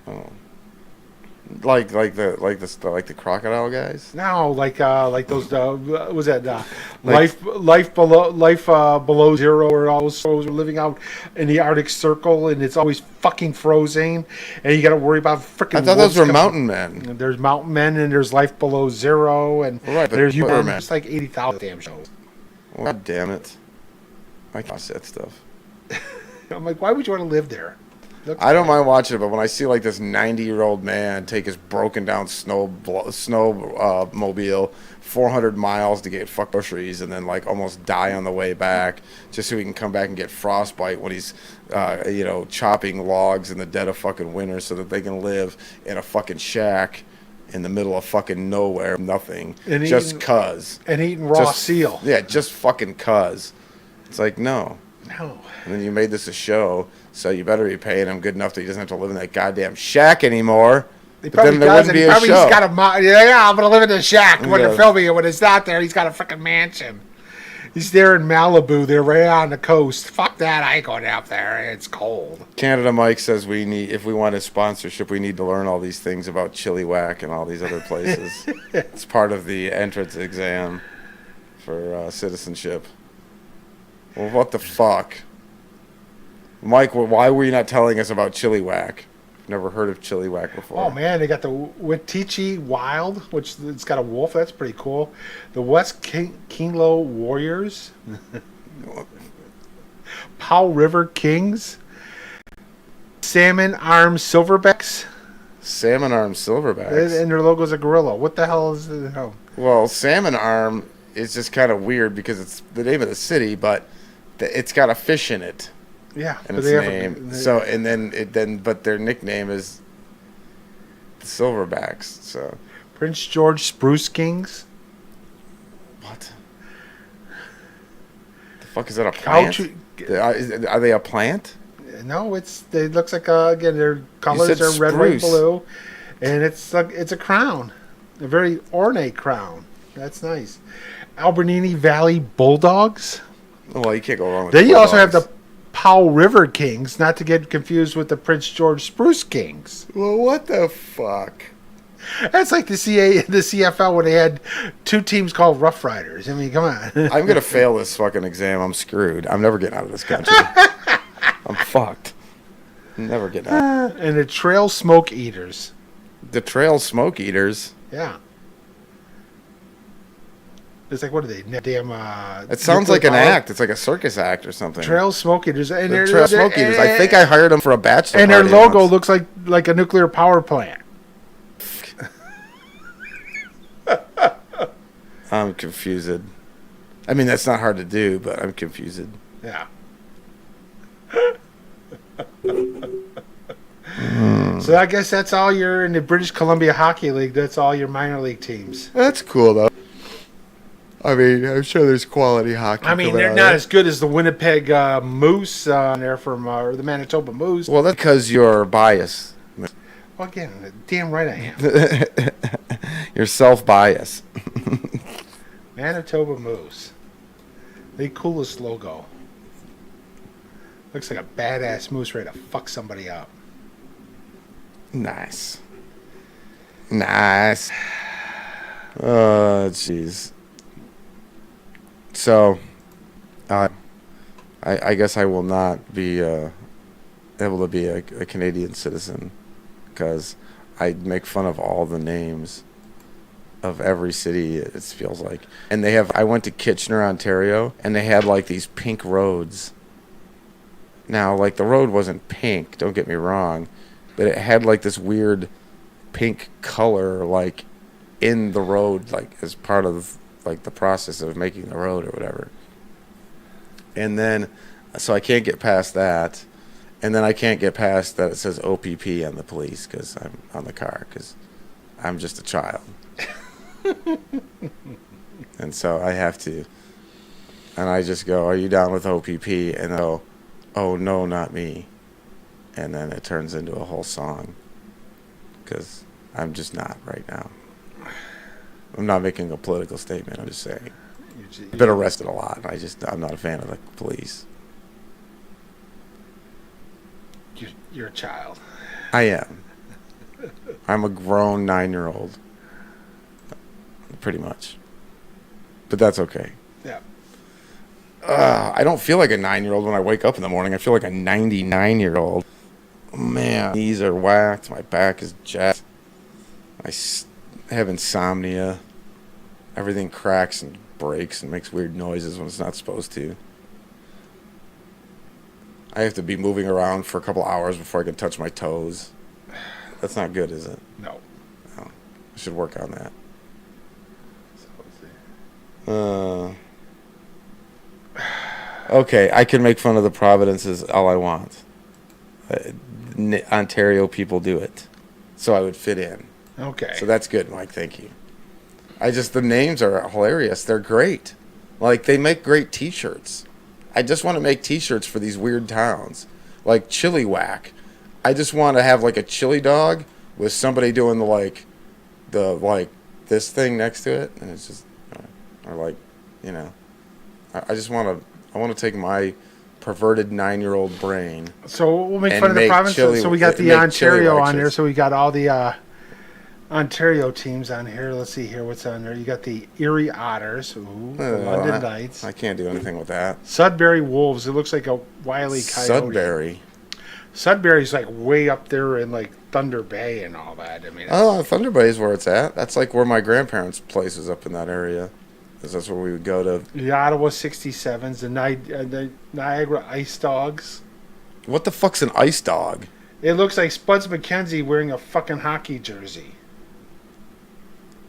[SPEAKER 2] Oh. Like the crocodile guys?
[SPEAKER 3] No, like those was that life below zero, where all those souls are living out in the Arctic Circle, and it's always fucking frozen, and you got to worry about freaking.
[SPEAKER 2] I thought those were mountain men.
[SPEAKER 3] And there's mountain men, and there's life below zero, and
[SPEAKER 2] right,
[SPEAKER 3] there's you.
[SPEAKER 2] Men.
[SPEAKER 3] It's like 80,000 damn shows.
[SPEAKER 2] God damn it! I can't watch that stuff.
[SPEAKER 3] I'm like, why would you want to live there?
[SPEAKER 2] I don't mind watching it, but when I see like this 90-year-old man take his broken down snowmobile 400 miles to get fuck groceries and then like almost die on the way back just so he can come back and get frostbite when he's chopping logs in the dead of fucking winter so that they can live in a fucking shack in the middle of fucking nowhere, nothing,
[SPEAKER 3] and
[SPEAKER 2] just cuz.
[SPEAKER 3] And eating raw seal.
[SPEAKER 2] Yeah, just fucking cuz. It's like, no.
[SPEAKER 3] No.
[SPEAKER 2] And then you made this a show, so you better be paying him good enough that he doesn't have to live in that goddamn shack anymore.
[SPEAKER 3] He
[SPEAKER 2] but then there wouldn't be a show.
[SPEAKER 3] He's got I'm gonna live in the shack when they're filming it. When it's not there, he's got a freaking mansion. He's there in Malibu. They're right on the coast. Fuck that! I ain't going out there. It's cold.
[SPEAKER 2] Canada Mike says if we want a sponsorship, we need to learn all these things about Chilliwack and all these other places. It's part of the entrance exam for citizenship. Well, what the fuck? Mike, why were you not telling us about Chilliwack? Never heard of Chilliwack before.
[SPEAKER 3] Oh, man, they got the Witichi Wild, which it's got a wolf. That's pretty cool. The West Kinglow Warriors. Powell River Kings. Salmon Arm Silverbacks.
[SPEAKER 2] Salmon Arm Silverbacks?
[SPEAKER 3] And their logo's a gorilla. What the hell is it? Oh.
[SPEAKER 2] Well, Salmon Arm is just kind of weird because it's the name of the city, but it's got a fish in it.
[SPEAKER 3] Yeah,
[SPEAKER 2] and its name. But their nickname is the Silverbacks. So
[SPEAKER 3] Prince George Spruce Kings.
[SPEAKER 2] What? The fuck is that? A plant? Are they a plant?
[SPEAKER 3] No, it looks like again their colors are red, white, blue, and it's a crown, a very ornate crown. That's nice. Albertini Valley Bulldogs.
[SPEAKER 2] Well, you can't go wrong with
[SPEAKER 3] Then you
[SPEAKER 2] Bulldogs.
[SPEAKER 3] also have the Powell River Kings, not to get confused with the Prince George Spruce Kings.
[SPEAKER 2] Well, what the fuck?
[SPEAKER 3] That's like the CFL when they had two teams called Rough Riders. I mean, come on.
[SPEAKER 2] I'm gonna fail this fucking exam. I'm screwed. I'm never getting out of this country. I'm fucked. Never getting out.
[SPEAKER 3] And the Trail Smoke Eaters.
[SPEAKER 2] The Trail Smoke Eaters.
[SPEAKER 3] Yeah. It's like, what are they? Damn.
[SPEAKER 2] It sounds like an act. It's like a circus act or something.
[SPEAKER 3] Trail Smoke Eaters. And
[SPEAKER 2] The Trail Smoke Eaters. I think I hired them for a bachelor
[SPEAKER 3] and their
[SPEAKER 2] party
[SPEAKER 3] logo
[SPEAKER 2] once.
[SPEAKER 3] looks like a nuclear power plant.
[SPEAKER 2] I'm confused. I mean, that's not hard to do, but I'm confused.
[SPEAKER 3] Yeah. So I guess that's all you're in the British Columbia Hockey League. That's all your minor league teams.
[SPEAKER 2] That's cool, though. I mean, I'm sure there's quality hockey.
[SPEAKER 3] I mean,
[SPEAKER 2] coming
[SPEAKER 3] they're
[SPEAKER 2] out
[SPEAKER 3] not
[SPEAKER 2] of
[SPEAKER 3] as good as the Winnipeg Moose there from or the Manitoba Moose.
[SPEAKER 2] Well, that's because you're biased.
[SPEAKER 3] Well, again, damn right I am.
[SPEAKER 2] You're self-biased.
[SPEAKER 3] Manitoba Moose. The coolest logo. Looks like a badass moose ready to fuck somebody up.
[SPEAKER 2] Nice. Nice. Oh, jeez. So, I guess I will not be able to be a Canadian citizen because I make fun of all the names of every city, it feels like. And I went to Kitchener, Ontario, and they had like these pink roads. Now, like, the road wasn't pink, don't get me wrong, but it had like this weird pink color like in the road, like as part of like the process of making the road or whatever. And then so I can't get past that, and then I can't get past that it says OPP on the police because I'm on the car because I'm just a child. And so I have to, and I just go, are you down with OPP? And I go, oh no, not me. And then it turns into a whole song because I'm just not right now. I'm not making a political statement. I'm just saying. I've been arrested a lot. And I'm not a fan of the police.
[SPEAKER 3] You're a child.
[SPEAKER 2] I am. I'm a grown 9-year-old. Pretty much. But that's okay.
[SPEAKER 3] Yeah.
[SPEAKER 2] I don't feel like a 9-year-old when I wake up in the morning. I feel like a 99-year-old. Man, knees are whacked. My back is jacked. I have insomnia. Everything cracks and breaks and makes weird noises when it's not supposed to. I have to be moving around for a couple hours before I can touch my toes. That's not good, is it?
[SPEAKER 3] No.
[SPEAKER 2] I should work on that. Okay, I can make fun of the Providences all I want. Ontario people do it. So I would fit in.
[SPEAKER 3] Okay.
[SPEAKER 2] So that's good, Mike. Thank you. The names are hilarious. They're great. Like, they make great T-shirts. I just want to make T-shirts for these weird towns. Like Chili Whack. I just want to have, like, a chili dog with somebody doing this thing next to it. And it's just, or like, you know. I just want to take my perverted 9-year-old brain.
[SPEAKER 3] So we'll make fun of the provinces. So we got the Ontario on there. So we got all the Ontario teams on here. Let's see here. What's on there? You got the Erie Otters. Ooh, the London Knights.
[SPEAKER 2] I can't do anything with that.
[SPEAKER 3] Sudbury Wolves. It looks like a Wile E. Coyote.
[SPEAKER 2] Sudbury.
[SPEAKER 3] Sudbury's like way up there in like Thunder Bay and all that. I mean.
[SPEAKER 2] Thunder Bay is where it's at. That's like where my grandparents' place is up in that area. That's where we would go to.
[SPEAKER 3] The Ottawa 67s, the Niagara Ice Dogs.
[SPEAKER 2] What the fuck's an ice dog?
[SPEAKER 3] It looks like Spuds McKenzie wearing a fucking hockey jersey.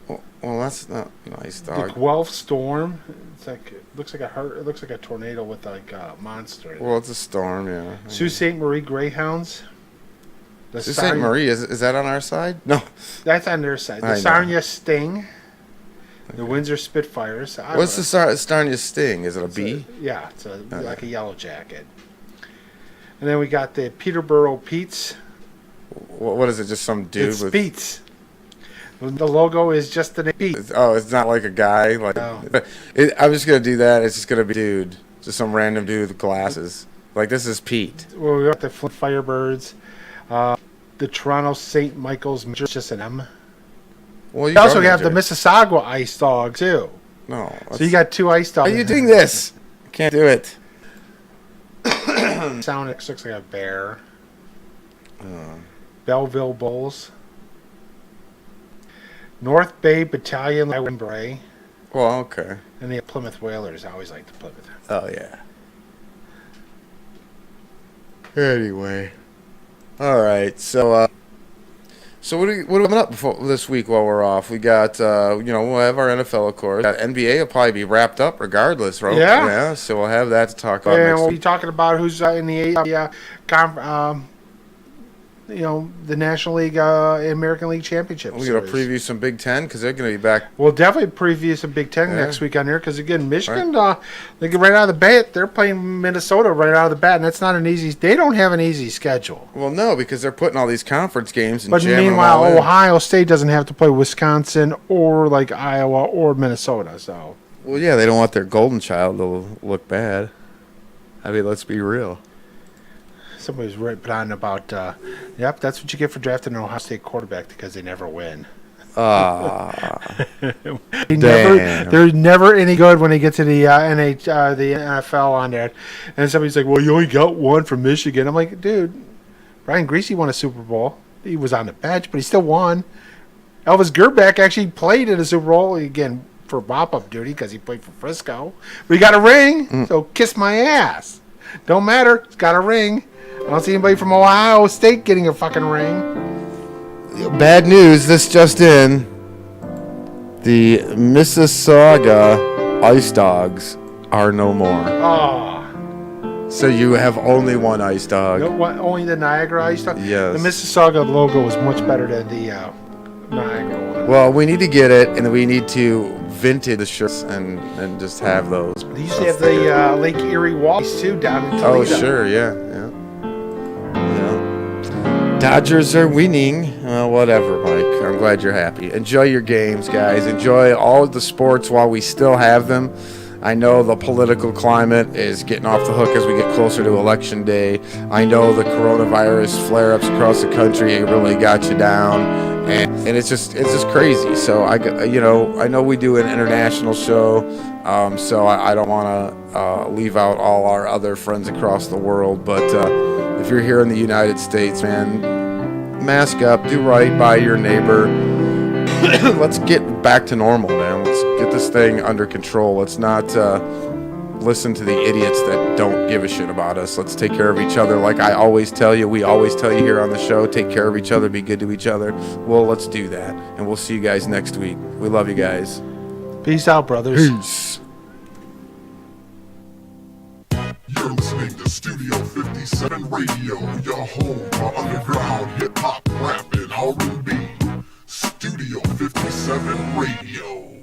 [SPEAKER 2] Well, that's not an ice dog.
[SPEAKER 3] The Guelph Storm. It looks like a tornado with like a monster.
[SPEAKER 2] Well, it's a storm, yeah.
[SPEAKER 3] Sault Ste. Marie Greyhounds.
[SPEAKER 2] Sault Ste. Marie, is that on our side? No.
[SPEAKER 3] That's on their side. The
[SPEAKER 2] I know.
[SPEAKER 3] Sarnia Sting. The Windsor Spitfires.
[SPEAKER 2] What's the starting to sting? Is it a bee?
[SPEAKER 3] Yeah, it's like a yellow jacket. And then we got the Peterborough Pete's.
[SPEAKER 2] What is it? Just some dude
[SPEAKER 3] It's
[SPEAKER 2] with
[SPEAKER 3] Pete's. The logo is just the name Pete.
[SPEAKER 2] Oh, it's not like a guy. Like
[SPEAKER 3] No.
[SPEAKER 2] I'm just gonna do that. It's just gonna be dude, just some random dude with glasses. Like this is Pete.
[SPEAKER 3] Well, we got the Flint Firebirds, the Toronto St. Michael's, just an M.
[SPEAKER 2] Well,
[SPEAKER 3] You also have the Mississauga Ice Dog too.
[SPEAKER 2] No.
[SPEAKER 3] So you got 2 ice dogs.
[SPEAKER 2] Are you doing this? I can't do it.
[SPEAKER 3] Sound looks like a bear. Belleville Bulls. North Bay Battalion Wembley.
[SPEAKER 2] Well, okay.
[SPEAKER 3] And the Plymouth Whalers. I always like the Plymouth.
[SPEAKER 2] Oh yeah. Anyway, all right. So what are we coming up before this week while we're off? We got we'll have our NFL, of course. NBA will probably be wrapped up regardless, right?
[SPEAKER 3] Yeah.
[SPEAKER 2] Yeah. So we'll have that to talk about
[SPEAKER 3] And
[SPEAKER 2] next
[SPEAKER 3] we'll
[SPEAKER 2] week.
[SPEAKER 3] be talking about who's in the the National League, American League Championship.
[SPEAKER 2] We're gonna preview some Big Ten because they're gonna be back.
[SPEAKER 3] We'll definitely preview some Big Ten next week on here because again, Michigan, they get right out of the bat. They're playing Minnesota right out of the bat, and that's not an easy. They don't have an easy schedule.
[SPEAKER 2] Well, no, because they're putting all these conference games and
[SPEAKER 3] But
[SPEAKER 2] jamming
[SPEAKER 3] meanwhile,
[SPEAKER 2] them all in.
[SPEAKER 3] Ohio State doesn't have to play Wisconsin or like Iowa or Minnesota. So
[SPEAKER 2] Well, yeah, they don't want their golden child to look bad. I mean, let's be real.
[SPEAKER 3] somebody's right on about. Yep, that's what you get for drafting an Ohio State quarterback because they never win. They're never any good when they get to the the NFL on there. And somebody's like, "Well, you only got one from Michigan." I'm like, "Dude, Brian Greasy won a Super Bowl. He was on the bench, but he still won." Elvis Gerback actually played in a Super Bowl again for mop-up duty because he played for Frisco. But he got a ring, so kiss my ass. Don't matter. He's got a ring. I don't see anybody from Ohio State getting a fucking ring.
[SPEAKER 2] Bad news, this just in. The Mississauga Ice Dogs are no more.
[SPEAKER 3] Oh.
[SPEAKER 2] So you have only one Ice Dog.
[SPEAKER 3] Only the Niagara Ice Dog?
[SPEAKER 2] Yes.
[SPEAKER 3] The Mississauga logo is much better than the Niagara one.
[SPEAKER 2] Well, we need to get it, and we need to vintage the shirts and just have those.
[SPEAKER 3] They used to have the Lake Erie Walls, too, down in Toledo.
[SPEAKER 2] Oh, sure, yeah. Dodgers are winning. Well, whatever, Mike. I'm glad you're happy. Enjoy your games, guys. Enjoy all the sports while we still have them. I know the political climate is getting off the hook as we get closer to Election Day. I know the coronavirus flare-ups across the country really got you down, and it's just crazy. So I know we do an international show, so I don't want to leave out all our other friends across the world, but if you're here in the United States, man, mask up, do right by your neighbor. Let's get back to normal, man. Let's get this thing under control. Let's not listen to the idiots that don't give a shit about us. Let's take care of each other. Like I always tell you, we always tell you here on the show, take care of each other, be good to each other. Well, let's do that. And we'll see you guys next week. We love you guys.
[SPEAKER 3] Peace out, brothers.
[SPEAKER 2] Peace.
[SPEAKER 1] You're listening to Studio 57 Radio, your home for underground hip-hop, rap, and R&B. Studio 57 Radio.